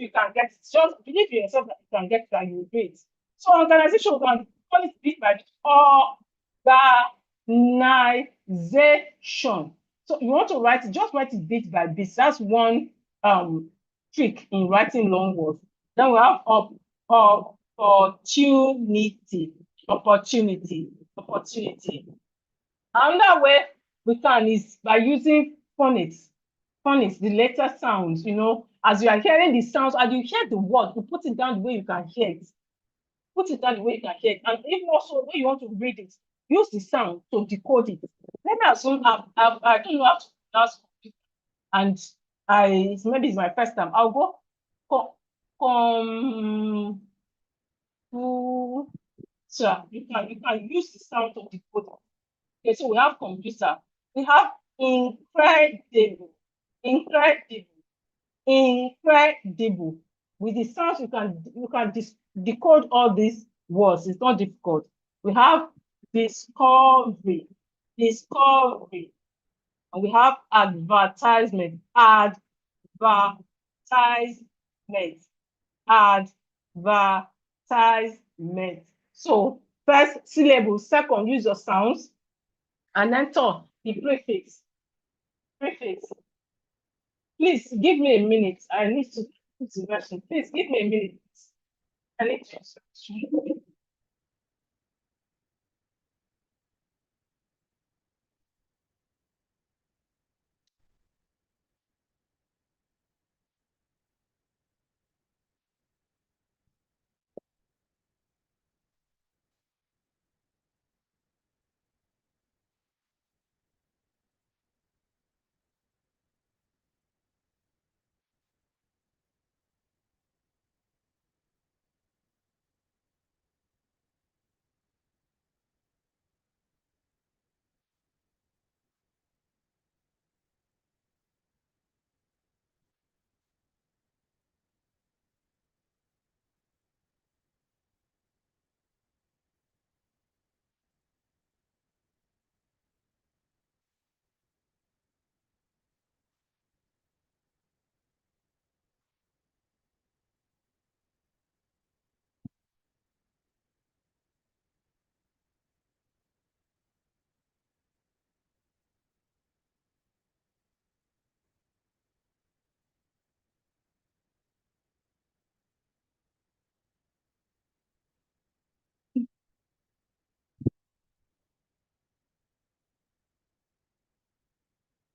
you can get it? Just believe in yourself that you can get it and you will do it. So organization, we can call it bit by bit. So you want to write it, just write it bit by bit. That's one trick in writing long words. Then we have opportunity. Another way we can is by using phonics. Phonics, the letter sounds, as you are hearing the sounds, as you hear the word, you put it down the way you can hear it. Put it down the way you can hear it. And if also when you want to read it, use the sound to decode it. Let me assume I don't know how to pronounce computer, and maybe it's my first time. I'll go computer. You can use the sound to decode it. Okay, so we have computer. We have incredible, incredible. With the sounds, you can decode all these words. It's not difficult. We have discovery, and we have advertisement, advertisement. So first syllable, second use your sounds, and then third the prefix. Please give me a minute. I need to put the version. Please give me a minute. I need to.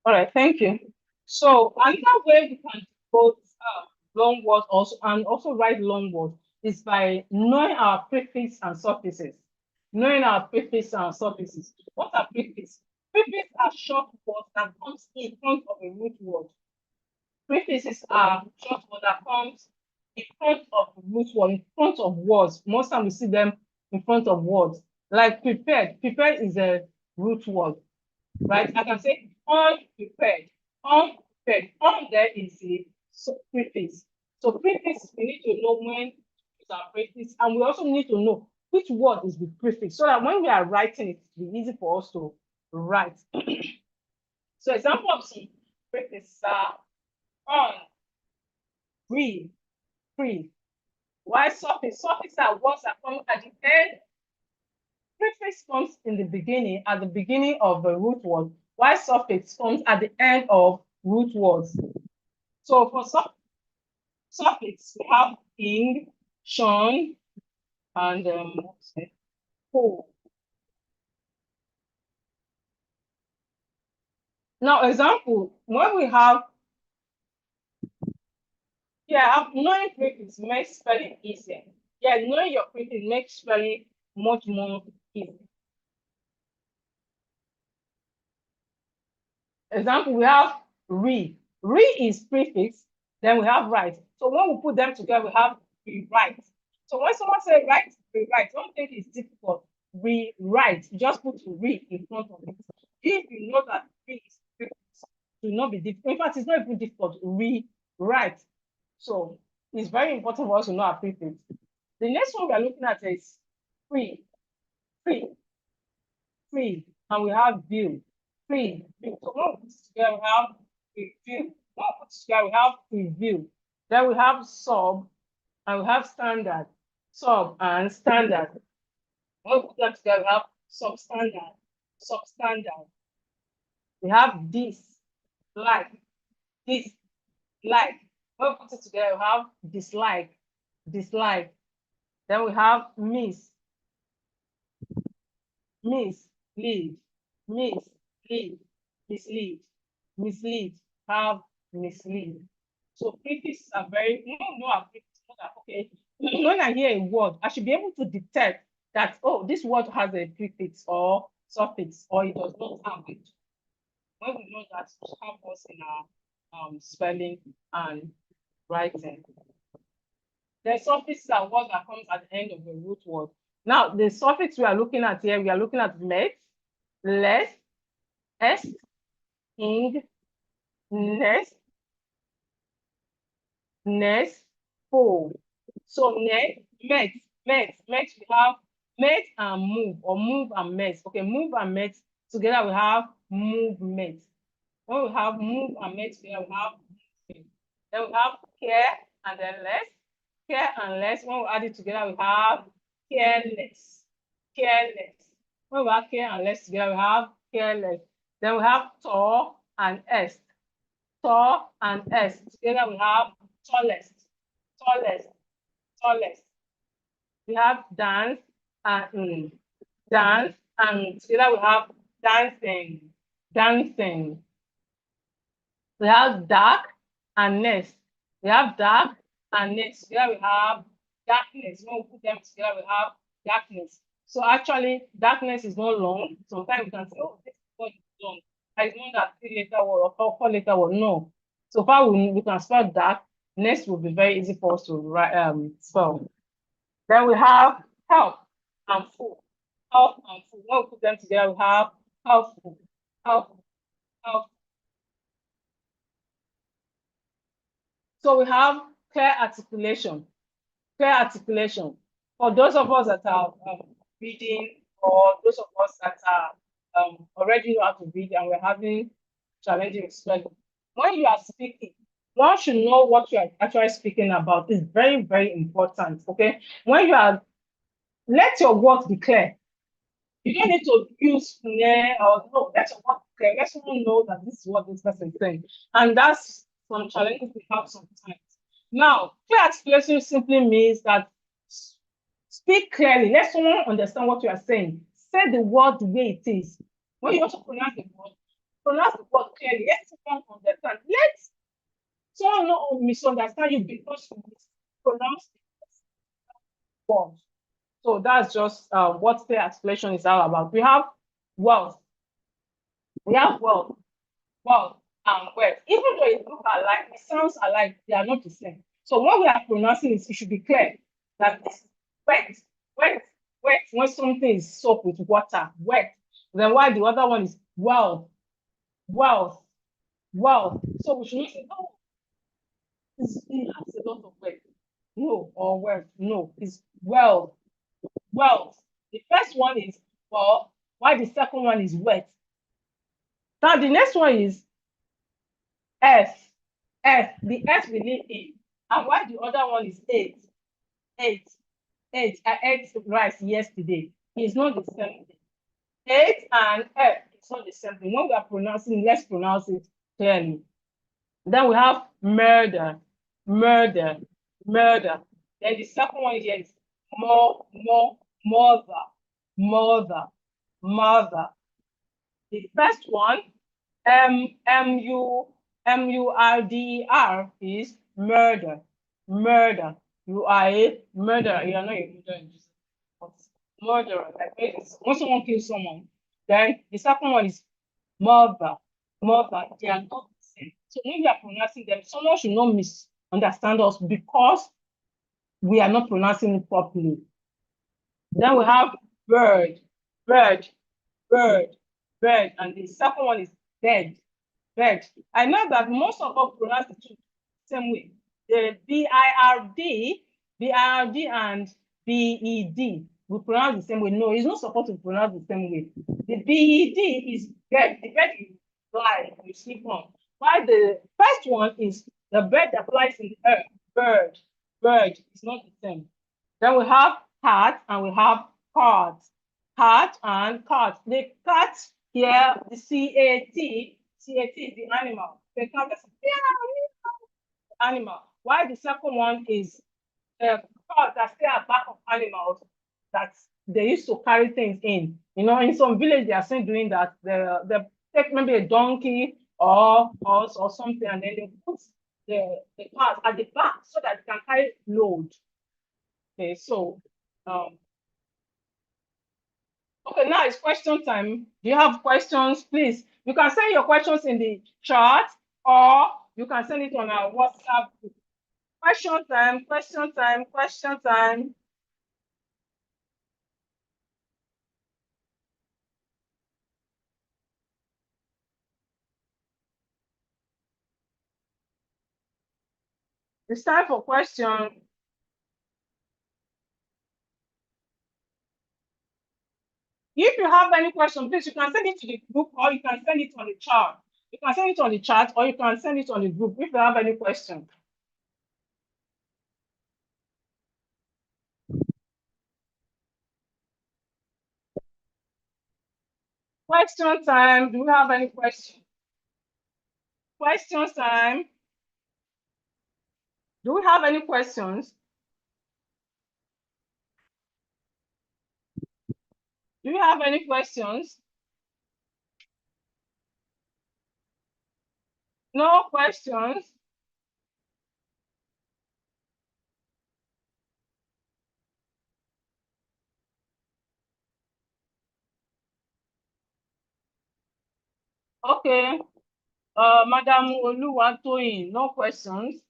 All right, thank you. So another way we can decode long words also and also write long words is by knowing our prefix and suffixes. Knowing our prefix and suffixes. What are prefixes? Prefixes are short words that comes in front of a root word. Prefixes are short word that comes in front of root word, in front of words. Most times we see them in front of words. Like prepared. Prepared is a root word, right? I can say unprepared. Unprepared. On there is a prefix. So prefix, we need to know when to use our prefix, and we also need to know which word is the prefix, so that when we are writing it, will be easy for us to write. So example of some prefixes are on, free. Why suffix? Suffix are words that come at the end. Prefix comes in the beginning, at the beginning of a root word, while suffix comes at the end of root words. So for suffix, we have ing, shun, and ho. Now, example, when we have, knowing prefix makes spelling easier. Yeah, knowing your prefix makes spelling much more easy. Example, we have re. Re is prefix, then we have write. So when we put them together, we have rewrite. So when someone says write, rewrite, don't think it's difficult. Rewrite, just put re in front of it. If you know that re is prefix, it will not be difficult. In fact, it's not even difficult. Rewrite. So it's very important for us to know our prefix. The next one we are looking at is free, and we have view. Free. So when we put it together, we have review. When we put it together, we have review. Then we have sub, and we have standard. Sub and standard. When we put them together, we have substandard. substandard. We have this, like, this, like. When we put it together, we have dislike, dislike. Then we have miss, mislead, mislead, mislead, mislead, have mislead. So prefixes are very, no, our prefixes, okay. When I hear a word, I should be able to detect that, oh, this word has a prefix or suffix, or it does not have it. When we know that, we have us in our spelling and writing. The suffixes are what that comes at the end of the root word. Now, the suffix we are looking at here, we are looking at met, less, est, ing, nest, nest, po. So met, we have met and move, or move and met. Okay, move and met together we have movement. When we have move and met together, we have movement. Then we have care and then less. Care and less. When we add it together, we have careless. Careless. When we have care and less together, we have careless. Then we have tall and est. Tall and est. Together we have tallest. Tallest. Tallest. We have dance and dance, and together we have dancing. Dancing. We have dark and nest. We have dark and nest. Together we have darkness. When we put them together, we have darkness. So actually, darkness is not long. Sometimes we can say, oh, this word is long. I know that 3-letter word or 4-letter word. No. So far, we can spell dark. Next will be very easy for us to write, spell. Then we have help and full. Help and full. When we put them together, we have helpful. Help. Help. So we have clear articulation. Clear articulation. For those of us that are reading, or those of us that are already know how to read and we're having challenging spelling, when you are speaking, one should know what you are actually speaking about. It's very, very important. Okay. When you are, let your words be clear. You don't need to use snare or no, let your words be clear. Let someone know that this is what this person is saying. And that's some challenges we have sometimes. Now, clear articulation simply means that speak clearly. Let someone understand what you are saying. Say the word the way it is. When you also pronounce the word clearly. Let someone understand. Let someone not misunderstand you because you mispronounce the word. So that's just what the explanation is all about. We have wealth. We have wealth, wealth, and wealth. Even though it look alike, it sounds alike, they are not the same. So when we are pronouncing it, it should be clear that this is wet, wet, wet. When something is soaked with water, wet. Then why the other one is wealth, wealth, wealth. So we should not say, oh, it has a lot of wet. No, or wealth. No, it's wealth. Wealth. The first one is well, while the second one is wet. Now the next one is S. S. The S we need in. And while the other one is 8. 8. 8. I ate rice yesterday. It's not the same thing. 8 and F. It's not the same thing. When we are pronouncing, let's pronounce it clearly. Then we have murder. Murder. Murder. Then the second one here is mother. Mother. Mother. The first one, murder is murder. Murder. You are a murderer. You are not a murderer. Murderer. Like when someone kills someone, then the second one is mother. Mother. They are not the same. So when we are pronouncing them, someone should not misunderstand us because we are not pronouncing it properly. Then we have bird, bird, bird, bird, and the second one is bed, bed. I know that most of us pronounce the same way. The BIRD, and BED, we pronounce the same way. No, it's not supposed to pronounce the same way. The BED is bed. The bed you fly, you sleep on. While the first one is the bed that flies in the air, bird, bird. It's not the same. Then we have cat and we have cards. cat and cat. The cat here, the C-A-T is the animal. The cat is animal. While the second one is cat that stay at back of animals that they used to carry things in. You know, in some village they are still doing that. They take maybe a donkey or horse or something, and then they put the cart at the back so that it can carry load. Okay, so okay, now it's question time. Do you have questions? Please, you can send your questions in the chat or you can send it on our WhatsApp group. Question time, question time, question time. It's time for question. If you have any question, please, you can send it to the group or you can send it on the chat. You can send it on the chat or you can send it on the group if you have any question. Question time. Do we have any question? Question time. Do we have any questions? Do you have any questions? No questions? Okay. Madam Oluwatoyin, no questions.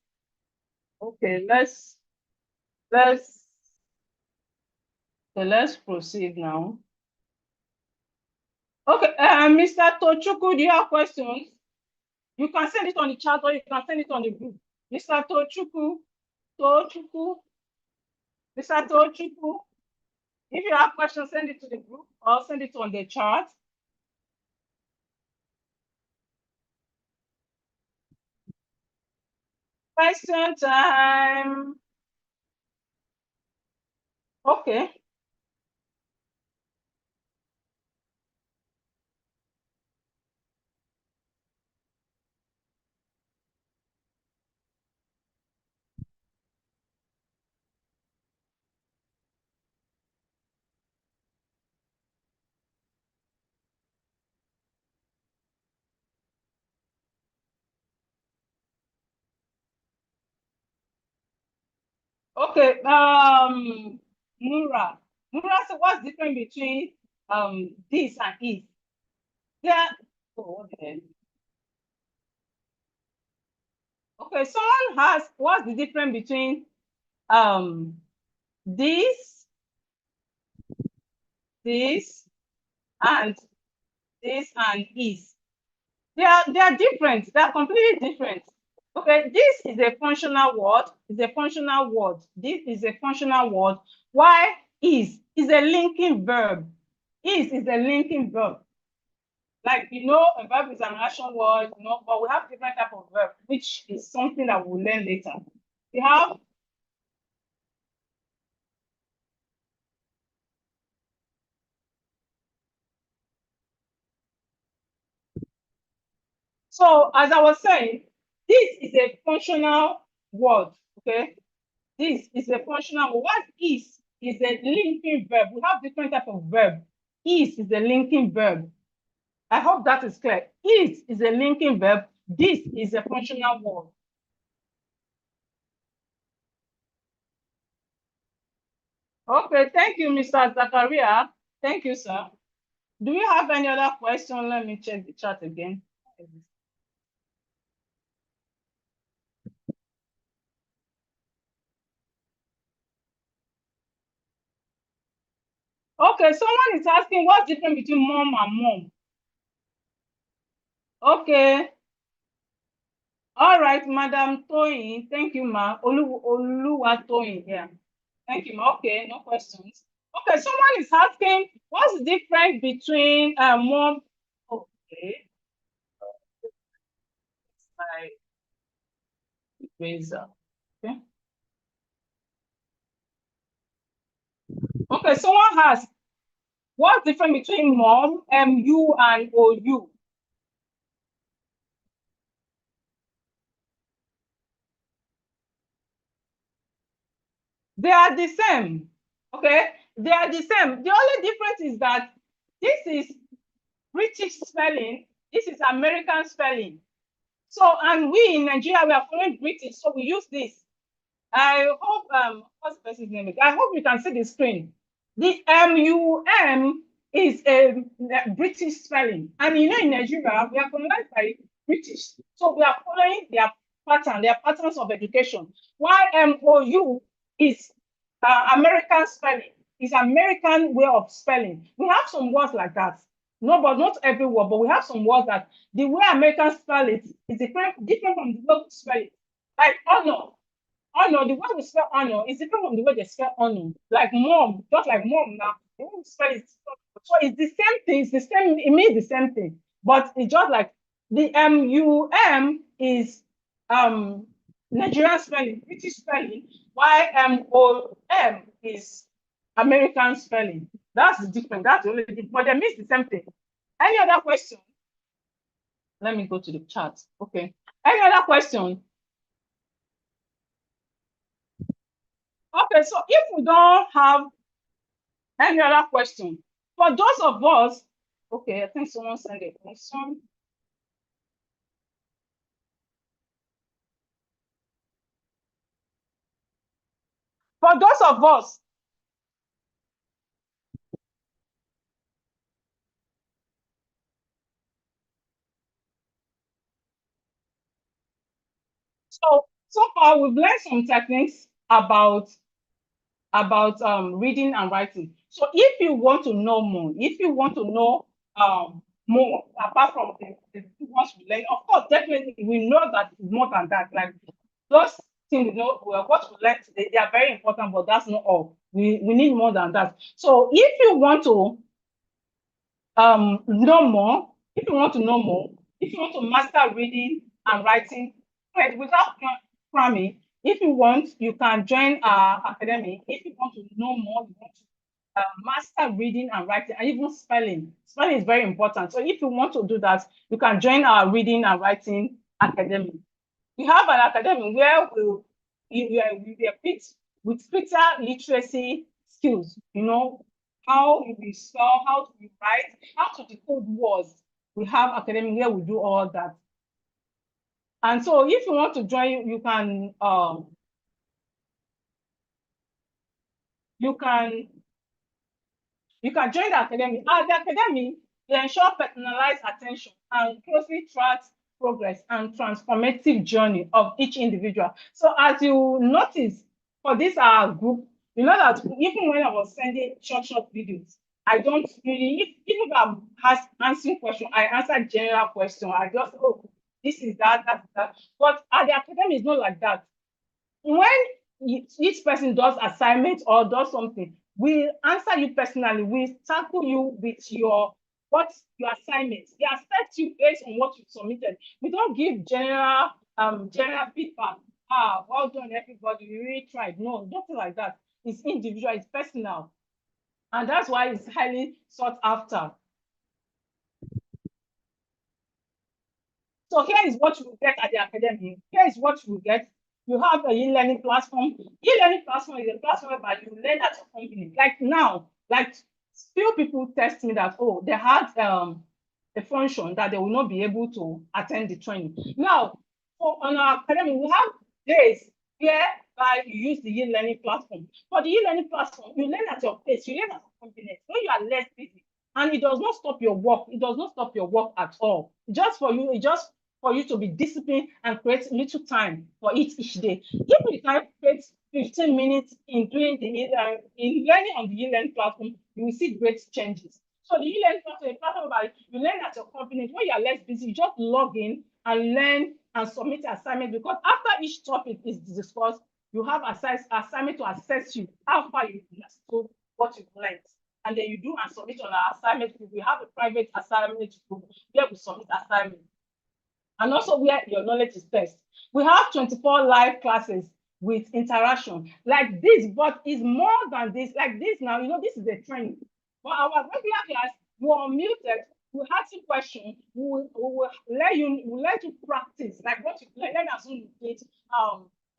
Okay, let's proceed now. Okay, Mr. Tochukwu, do you have questions? You can send it on the chat or you can send it on the group. Mr. Tochukwu, Mr. Tochukwu, if you have questions, send it to the group or send it on the chat. Question time. Okay. Okay. Nura. Nura, so what's the difference between this and is? Yeah. Oh, okay. Okay, someone has what's the difference between this, and this and is? They are different. They are completely different. Okay, this is a functional word. Is a functional word. This is a functional word. Why is a linking verb. Is a linking verb. Like, you know, a verb is an action word, you know, but we have different type of verb, which is something that we'll learn later. We have so as I was saying, this is a functional word. Okay, this is a functional word. What is a linking verb. We have different type of verb. Is a linking verb. I hope that is clear. Is a linking verb. This is a functional word. Okay, thank you, Mr. Zakaria. Thank you, sir. Do you have any other question? Let me check the chat again. Okay, someone is asking what's the difference between mom and mom. Okay. All right, Madam Toyin. Thank you, ma. Oluwatoyin. Yeah. Thank you, ma. Okay, no questions. Okay, someone is asking what's the difference between mom. Okay. My razor. Okay. Okay, someone has What's different between mom, MU, and OU? They are the same. Okay, they are the same. The only difference is that this is British spelling, this is American spelling. So, and we in Nigeria, we are following British, so we use this. I hope, what's the person's name? I hope you can see the screen. The MUM is a British spelling. And you know, in Nigeria, we are colonized by British. So we are following their patterns of education. While MOU is American spelling, is American way of spelling. We have some words like that. No, but not every word, but we have some words that the way Americans spell it is different from the way we spell it. Like honor. Honor, the way we spell honor is different from the way they spell honor. Like mom, just like mom now. The way we spell it. So it's the same thing, it's the same, it means the same thing. But it's just like the MUM is Nigerian spelling, British spelling, while MOM is American spelling. That's the difference. That's the only difference. But they mean the same thing. Any other question? Let me go to the chat. Okay. Any other question? Okay, so if we don't have any other question, for those of us, okay, I think someone sent a question. For those of us, so far we've learned some techniques about reading and writing. So if you want to know more, if you want to know more apart from the ones we learn, of course, definitely we know that more than that. Like those things, you know, what we learned today, they are very important, but that's not all. We need more than that. So if you want to know more, if you want to know more, if you want to master reading and writing, right, without cramming, if you want, you can join our academy. If you want to know more, you want to master reading and writing, and even spelling. Spelling is very important. So if you want to do that, you can join our reading and writing academy. We have an academy where we equip with greater literacy skills, you know, how we spell, how we write, how to decode words. We have academy where we do all that. And so if you want to join, you can join the academy. At the academy, they ensure personalized attention and closely tracks progress and transformative journey of each individual. So as you notice for this group, you know that even when I was sending short videos, I don't really, if I'm answering question, I answer general question. I just, oh, this is that, that's that. But at the academy, it's not like that. When each person does assignment or does something, we answer you personally. We tackle you with what's your assignment. They assess you based on what you submitted. We don't give general feedback. Well done, everybody. You really tried. No, nothing like that. It's individual, it's personal. And that's why it's highly sought after. So here is what you will get at the academy. Here is what you will get. You have a e-learning platform. E-learning platform is a platform where you learn at your company. Like now, like few people test me that, oh, they had a function that they will not be able to attend the training. Now, on our academy, we have days whereby you use the e-learning platform. For the e-learning platform, you learn at your pace, you learn at your convenience. When you are less busy, and it does not stop your work. It does not stop your work at all. Just for you, just for you to be disciplined and create little time for it each day. If you can create 15 minutes in doing in learning on the e-learning platform, you will see great changes. So the e-learning platform is a platform where you learn at your company. When you are less busy, you just log in and learn and submit assignment, because after each topic is discussed, you have assignment to assess you how far you understood what you've learned. And then you do and submit on our assignment group. We have a private assignment group where we submit assignment. And also where your knowledge is test. We have 24 live classes with interaction like this, but it's more than this. Like this now, you know, this is a training. For our regular class, you are muted. We'll ask you questions. We'll let you practice, like what you learn as soon as you did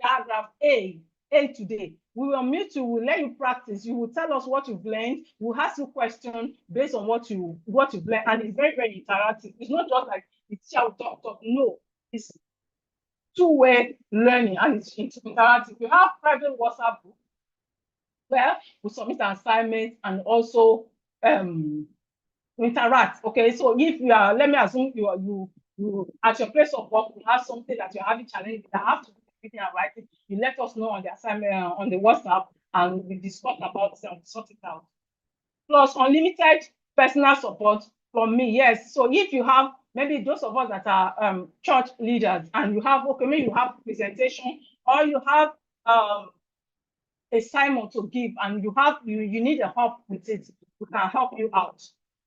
paragraph A today. We will mute you, we'll let you practice. You will tell us what you've learned. We'll ask you questions based on what you've learned. And it's very, very interactive. It's not just like the teacher will talk. No, it's two-way learning and it's interactive. We have private WhatsApp group where we submit an assignment and also interact. Okay, so if you are, let me assume you at your place of work, you have something that you're having challenge that have to do with reading and writing, you let us know on the assignment on the WhatsApp and we discuss about it and sort it out. Plus unlimited personal support from me. Yes, so if you have maybe those of us that are church leaders and you have, okay, maybe you have presentation or you have assignment to give and you need a help with it, we can help you out,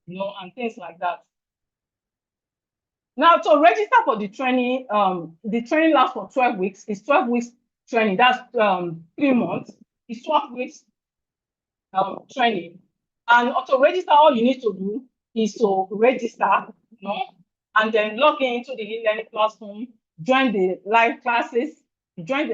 you know, and things like that. Now, to register for the training lasts for 12 weeks. It's 12 weeks training. That's 3 months. It's 12 weeks training. And to register, all you need to do is to register, you know, and then log into the e-learning platform, join the live classes, join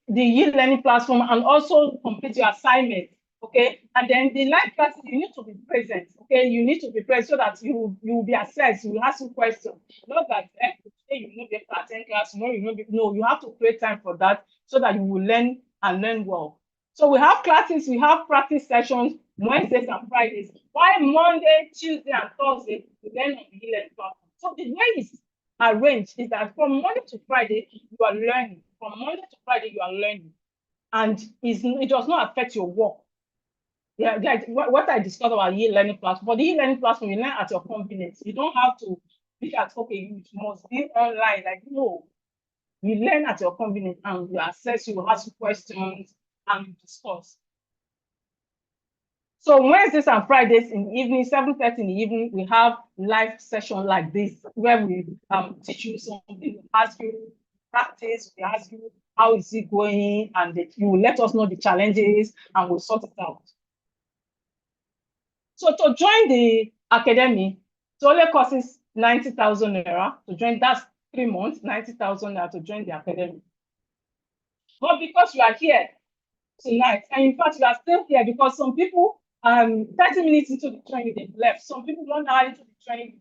the e-learning platform and also complete your assignment. Okay, and then the live classes, you need to be present. Okay, you need to be present so that you will be assessed. You will ask you questions. Not that today you know the attend class, no, you have to create time for that so that you will learn and learn well. So we have classes, we have practice sessions Wednesdays and Fridays. While Monday, Tuesday, and Thursday, we learn on the e-learning platform. So the way it's arranged is that from Monday to Friday, you are learning. From Monday to Friday, you are learning, and it does not affect your work. Yeah, what I discussed about e-learning platform. For the e-learning platform, you learn at your convenience. You don't have to be at, okay, you must be online. Like, no, you learn at your convenience and you assess, you ask questions and you discuss. So Wednesdays and Fridays in the evening, 7:30 in the evening, we have live session like this where we teach you something, we ask you practice, we ask you how is it going, and you will let us know the challenges and we'll sort it out. So to join the academy, it only costs 90,000 naira to join. That's 3 months, 90,000 naira to join the academy. But because you are here tonight, and in fact, you are still here because some people, 30 minutes into the training, they've left. Some people 1 hour into the training,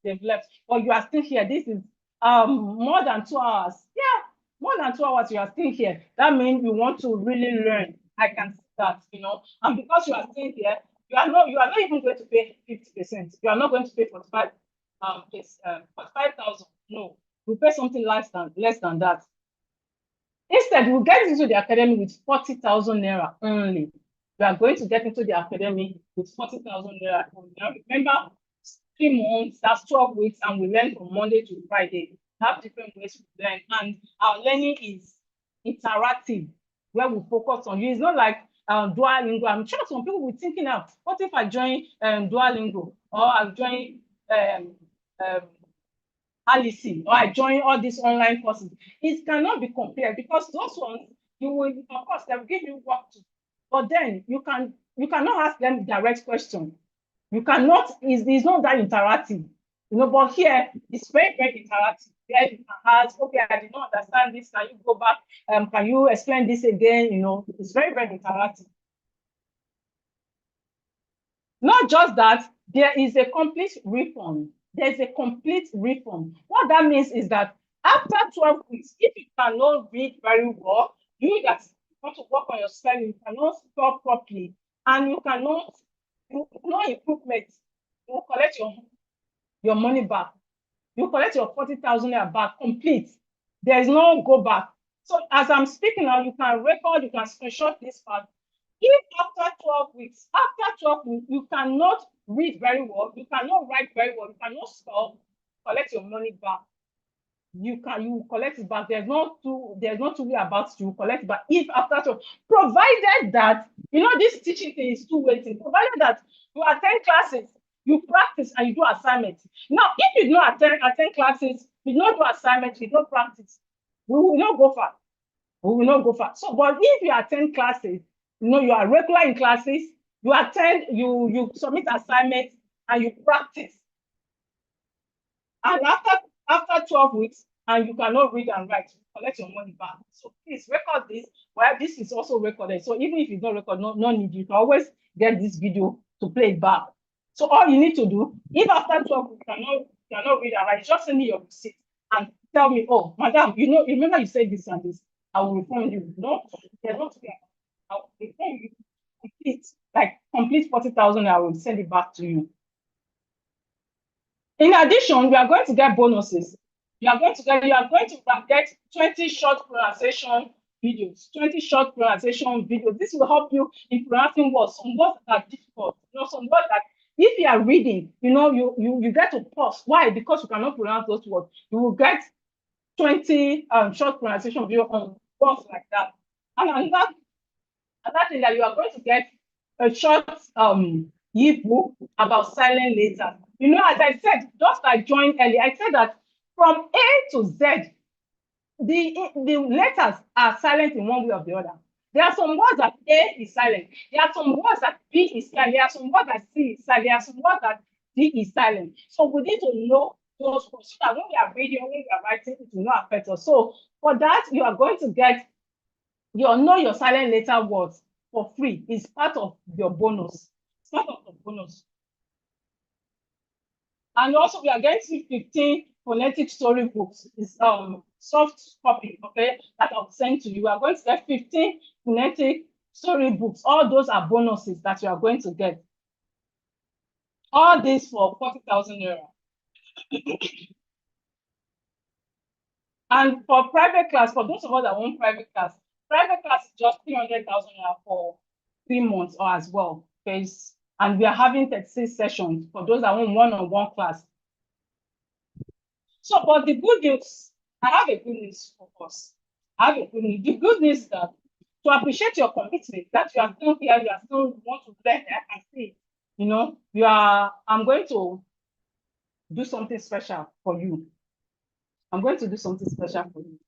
they've left. But you are still here. This is more than 2 hours. Yeah, more than 2 hours, you are still here. That means you want to really learn. I can see that, you know. And because you are still here, you are not even going to pay 50%. You are not going to pay 45,000. No, you pay something less than that. Instead, we'll get into the academy with 40,000 naira only. We are going to get into the academy with 40,000 naira only. Now, remember, 3 months, that's 12 weeks, and we learn from Monday to Friday. We have different ways to learn, and our learning is interactive, where we focus on you. It's not like Duolingo. I'm sure some people will be thinking of, what if I join Duolingo, or I join Alice, or I join all these online courses? It cannot be compared because those ones, you will, of course, they will give you work to, but then you cannot ask them direct questions. You cannot, it's not that interactive, you know, but here it's very, very interactive. Here you can ask, okay, I did not understand this, can you go back? Can you explain this again? You know, it's very, very interactive. Not just that, there is a complete refund. There's a complete refund. What that means is that after 12 weeks, if you cannot read very well, you that want to work on your spelling, you cannot spell properly, and you cannot, no improvement, you will collect your money back. You collect your 40,000 naira back complete. There is no go back. So as I'm speaking now, you can record, you can screenshot this part. If after 12 weeks, you cannot read very well, you cannot write very well, you cannot spell, collect your money back. You collect it back. There's no two way about it. You collect it back. If after 12, provided that, you know, this teaching thing is two-way thing, provided that you attend classes, you practice, and you do assignments. Now, if you do not attend classes, you don't do assignments, you don't practice, we will not go far. We will not go far. So, but if you attend classes, you know, you are regular in classes, You attend, you submit assignments, and you practice. And after 12 weeks, and you cannot read and write, you collect your money back. So please record this. Well, this is also recorded. So even if it's not recorded, no need. You can always get this video to play it back. So all you need to do, if after 12 weeks you cannot read and write, just send me your receipt and tell me, oh, madam, remember you said this and this. I will refund you. No, there's not to be. I will refund you complete 40,000. I will send it back to you. In addition, we are going to get bonuses. You are going to get 20 short pronunciation videos. 20 short pronunciation videos. This will help you in pronouncing words. Some words that are difficult. Some words that if you are reading, you get to pause. Why? Because you cannot pronounce those words. You will get 20 short pronunciation videos on words like that. And another thing that you are going to get a short ebook about silent letters. As I said, just I joined early, I said that from A to Z, the letters are silent in one way or the other. There are some words that A is silent. There are some words that B is silent. There are some words that C is silent. There are some words that D is silent. So we need to know those words so that when we are reading, when we are writing, it will not affect us. So for that, you are going to get your silent letter words for free. It's part of your bonus. It's part of the bonus. And also, we are getting 15 phonetic storybooks. It's soft copy, okay, that I'll send to you. We are going to get 15 phonetic storybooks. All those are bonuses that you are going to get. All this for 40,000 naira. And for private class, for those of us that want private class is just 300,000 naira for 3 months or as well. Okay? And we are having 36 sessions for those that want one-on-one class. So, but the good news, I have a good news for us. I have a good news. The good news is that to appreciate your commitment, that you are still here, you are still want to learn, I can see, I'm going to do something special for you. I'm going to do something special for you.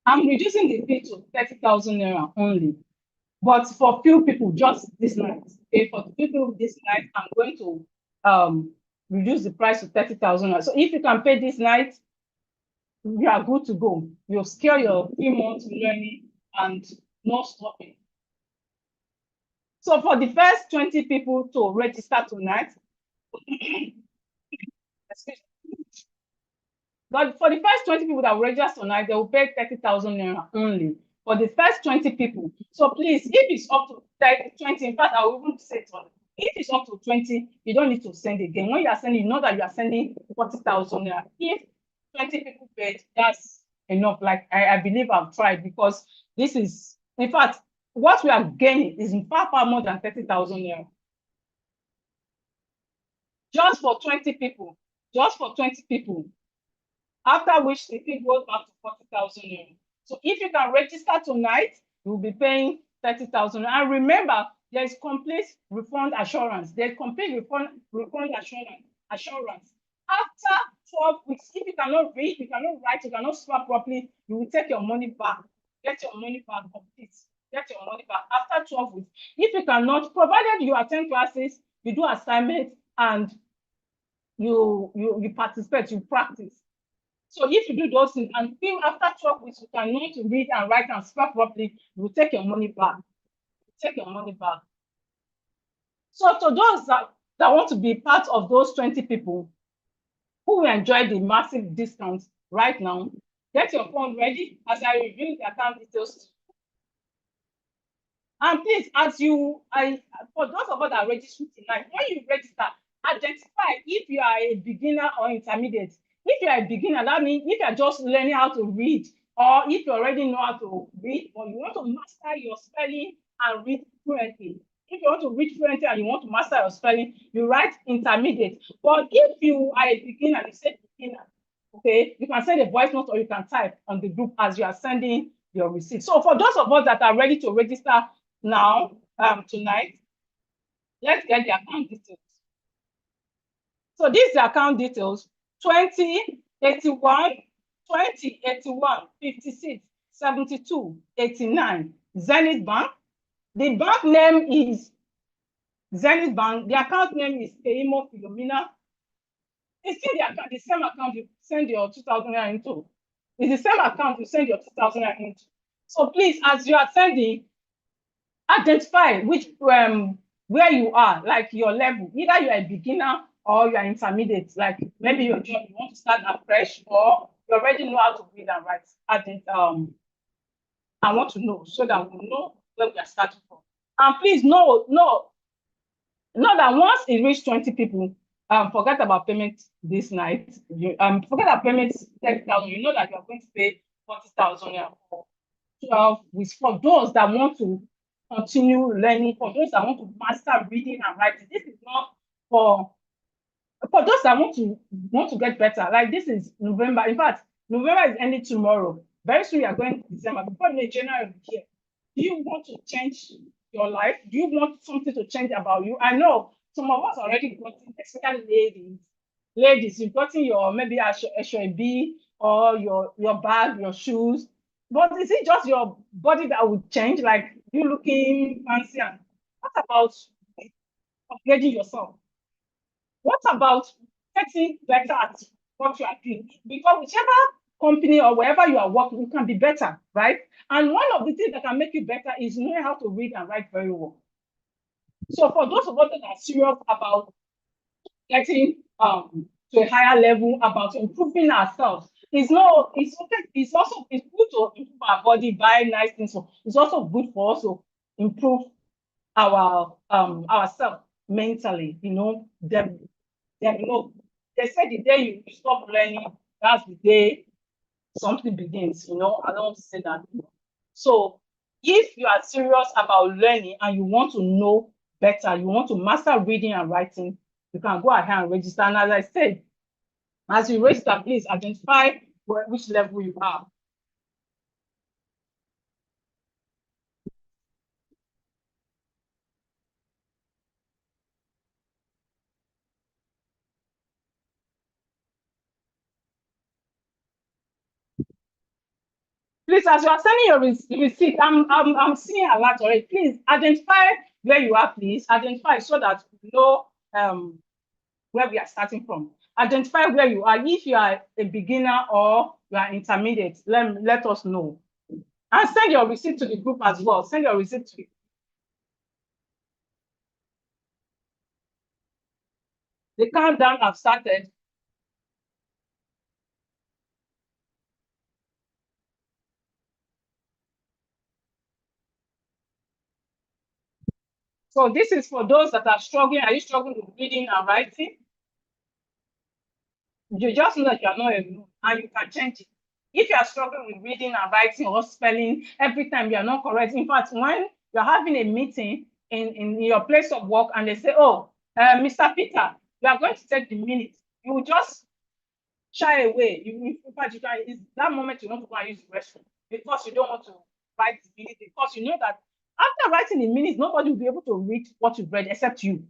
I'm reducing the fee to 30,000 naira only. But for few people, just this night, okay, for people this night, I'm going to reduce the price to 30,000. So if you can pay this night, you are good to go. You'll secure your 3 months learning and no stopping. So for the first 20 people to register tonight, but for the first 20 people that will register tonight, they will pay 30,000 naira only. For the first 20 people. So please, if it's up to 20, in fact, I will even say it. If it's up to 20, you don't need to send again. When you are sending, you know that you are sending 40,000 naira. If 20 people paid, that's enough. Like I believe I've tried, because this is, in fact, what we are gaining is far more than 30,000 naira. Just for 20 people. Just for 20 people. After which the fee goes back to 40,000 naira. So if you can register tonight, you will be paying 30,000. And remember, there is complete refund assurance. There's complete refund assurance. After 12 weeks, if you cannot read, you cannot write, you cannot spell properly, you will take your money back. Get your money back complete. Get your money back after 12 weeks. If you cannot, provided you attend classes, you do assignments, and you participate, you practice. So if you do those things and feel after 12 weeks you cannot read and write and spell properly, you will take your money back. Take your money back. So to those that want to be part of those 20 people who will enjoy the massive discounts right now, get your phone ready as I reveal the account details. And please, for those of us that are registering tonight, when you register, identify if you are a beginner or intermediate. If you are a beginner, that means if you are just learning how to read, or if you already know how to read, or you want to master your spelling and read fluently. If you want to read fluently and you want to master your spelling, you write intermediate. But if you are a beginner, you say beginner, okay, you can send a voice note or you can type on the group as you are sending your receipt. So for those of us that are ready to register now, tonight, let's get the account details. So this is the account details: 2081 2081 56 72 89 Zenith Bank, The bank name is Zenith Bank. The account name is Keimo Philomena. It's still the same account you send your 2000 naira into. It's the same account you send your 2000 naira into. So please, as you are sending, identify which where you are, like your level. Either you are a beginner or you are intermediate. Like maybe your job, you want to start afresh, or you already know how to read and write. I want to know so that we know where we are starting from. And please know that once it reaches 20 people, forget about payment this night. Forget about payment 30,000. You know that you are going to pay 40,000 for 12 weeks. For those that want to continue learning, for those that want to master reading and writing, this is not for those that want to get better. Like this is November. In fact, November is ending tomorrow. Very soon we are going to December. Before the January here, do you want to change your life? Do you want something to change about you? I know some of us already gotten, especially ladies. Ladies, you've gotten your maybe HOB or your bag, your shoes. But is it just your body that will change? Like you looking fancy? And what about upgrading yourself? What about getting better at what you are doing? Because whichever company or wherever you are working, you can be better, right? And one of the things that can make you better is knowing how to read and write very well. So for those of us that are serious about getting to a higher level, about improving ourselves, it's okay. It's also it's good to improve our body, buy nice things. So it's also good for us to improve ourselves mentally. They say the day you stop learning, that's the day something begins. I don't say that. So if you are serious about learning and you want to know better, you want to master reading and writing, you can go ahead and register. And as I said, as you register, please identify which level you are. Please, as you are sending your receipt, I'm seeing a lot already. Please identify where you are, please. Identify so that we know where we are starting from. Identify where you are. If you are a beginner or you are intermediate, let us know. And send your receipt to the group as well. Send your receipt to the countdown have started. So this is for those that are struggling. Are you struggling with reading and writing? You just know that you are not alone and you can change it. If you are struggling with reading and writing or spelling, every time you are not correct. In fact, when you're having a meeting in your place of work and they say, oh, Mr. Peter, you are going to take the minute, you will just shy away. In fact, it's that moment you want to go and use the restroom because you don't want to write the minute, because you know that after writing the minutes, nobody will be able to read what you've read except you,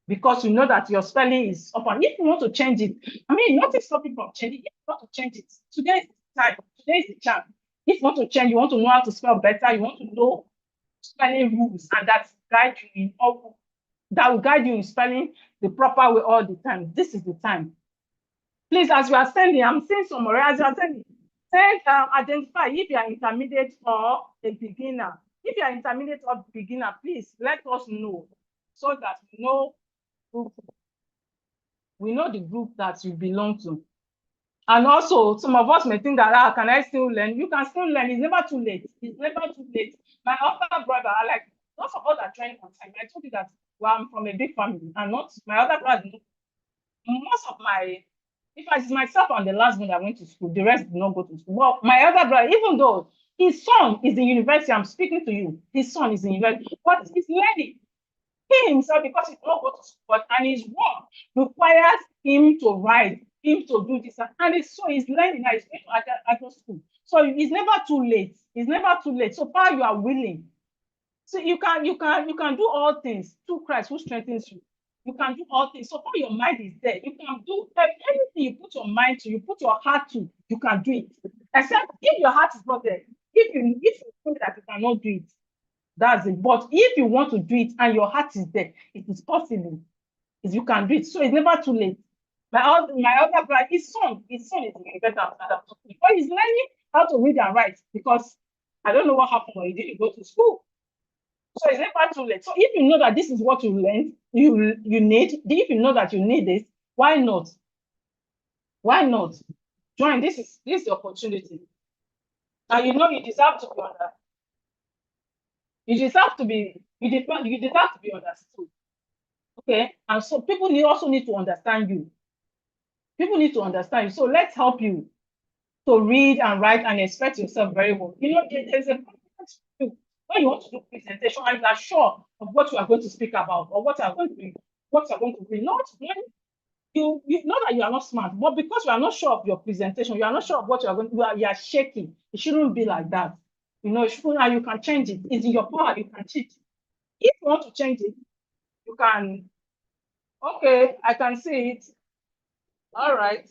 because you know that your spelling is up. And if you want to change it, I mean, nothing stopping from changing. If you want to change it, today is the time. Today is the chance. If you want to change, you want to know how to spell better, you want to know spelling rules, and that will guide you in spelling the proper way all the time. This is the time. Please, as you are sending, I'm seeing some more. As you are sending, identify if you are intermediate or a beginner. If you are intermediate or beginner, please let us know so that we know the group that you belong to. And also, some of us may think that, can I still learn? You can still learn. It's never too late. It's never too late. My other brother, most of us are trying on time. I told you that I'm from a big family, and not my other brother. Most of my, if I see myself and the last one that went to school, the rest did not go to school. Well, my other brother, even though his son is in university, I'm speaking to you, his son is in university, but he's learning. He himself, because he did not go to school, and his work requires him to write, him to do this, and he's learning now. He's going to adult school. So it's never too late. It's never too late. So far you are willing. So you can do all things through Christ who strengthens you. You can do all things. So far your mind is there. You can do anything you put your mind to, you put your heart to, you can do it. Except if your heart is not there. If you think that you cannot do it, That's it. But if you want to do it and your heart is there, it is possible. If you can do it. So it's never too late. My other brother, his son is in better but he's learning how to read and write because I don't know what happened when he didn't go to school. So it's never too late. So if you know that this is what you learned, you need, if you know that you need this, why not? Why not? Join. This is the opportunity. And you know you deserve to be understood. You deserve to be understood. Okay. And so people also need to understand you. People need to understand you. So let's help you to read and write and express yourself very well. You know, there's a confidence when you want to do presentation and you are sure of what you are going to speak about or what you are going to be, what you are going to be. Not when you know that you are not smart, but because you are not sure of your presentation, you are not sure of what you are going to do, you are shaking. It shouldn't be like that. You know, it shouldn't, and you can change it. It's in your power, you can change it. If you want to change it, you can. Okay, I can see it. All right.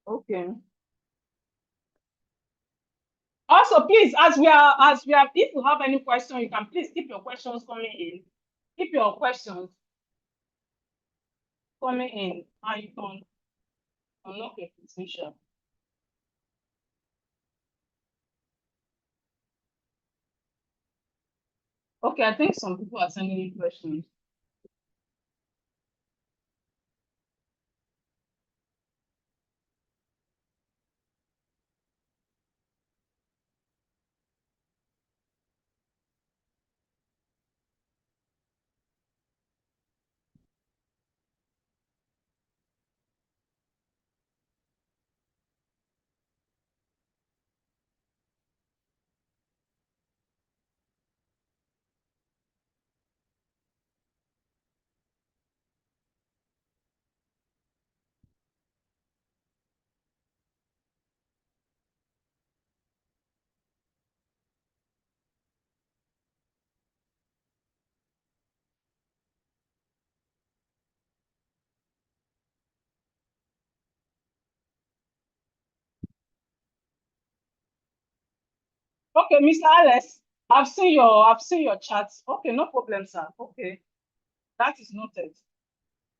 Okay. Also, please, as we are, if you have any question, you can please keep your questions coming in. Keep your questions coming in, and you can unlock your position. Okay, I think some people are sending in questions. Okay, Mr. Alex, I've seen your chats. Okay, no problem, sir. Okay, that is noted.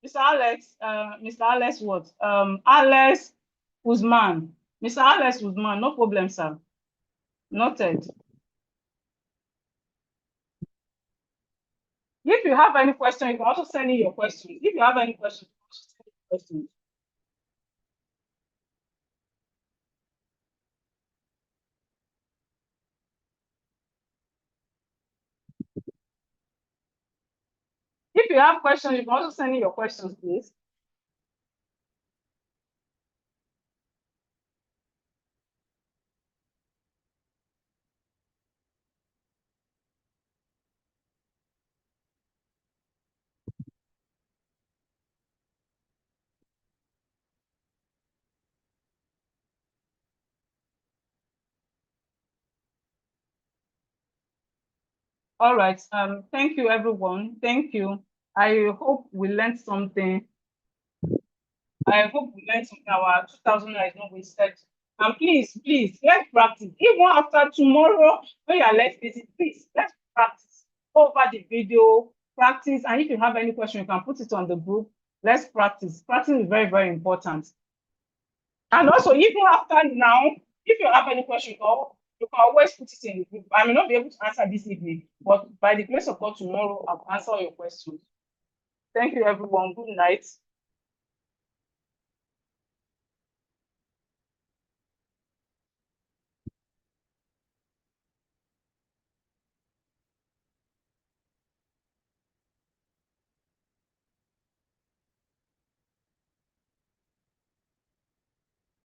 Mr. Alex what? Alex Usman. Mr. Alex Usman, no problem, sir. Noted. If you have any question, you can also send in your questions. If you have any questions, you can also send in your questions. If you have questions, you can also send in your questions, please. All right. Thank you, everyone. Thank you. I hope we learned something. I hope we learned something. Our 2000 is not wasted. And please, let's practice. Even after tomorrow, when you are less busy, please, let's practice over the video, practice. And if you have any question, you can put it on the group. Let's practice. Practice is very, very important. And also, even after now, if you have any question, you can always put it in the group. I may not be able to answer this evening, but by the grace of God, tomorrow I'll answer your questions. Thank you, everyone. Good night.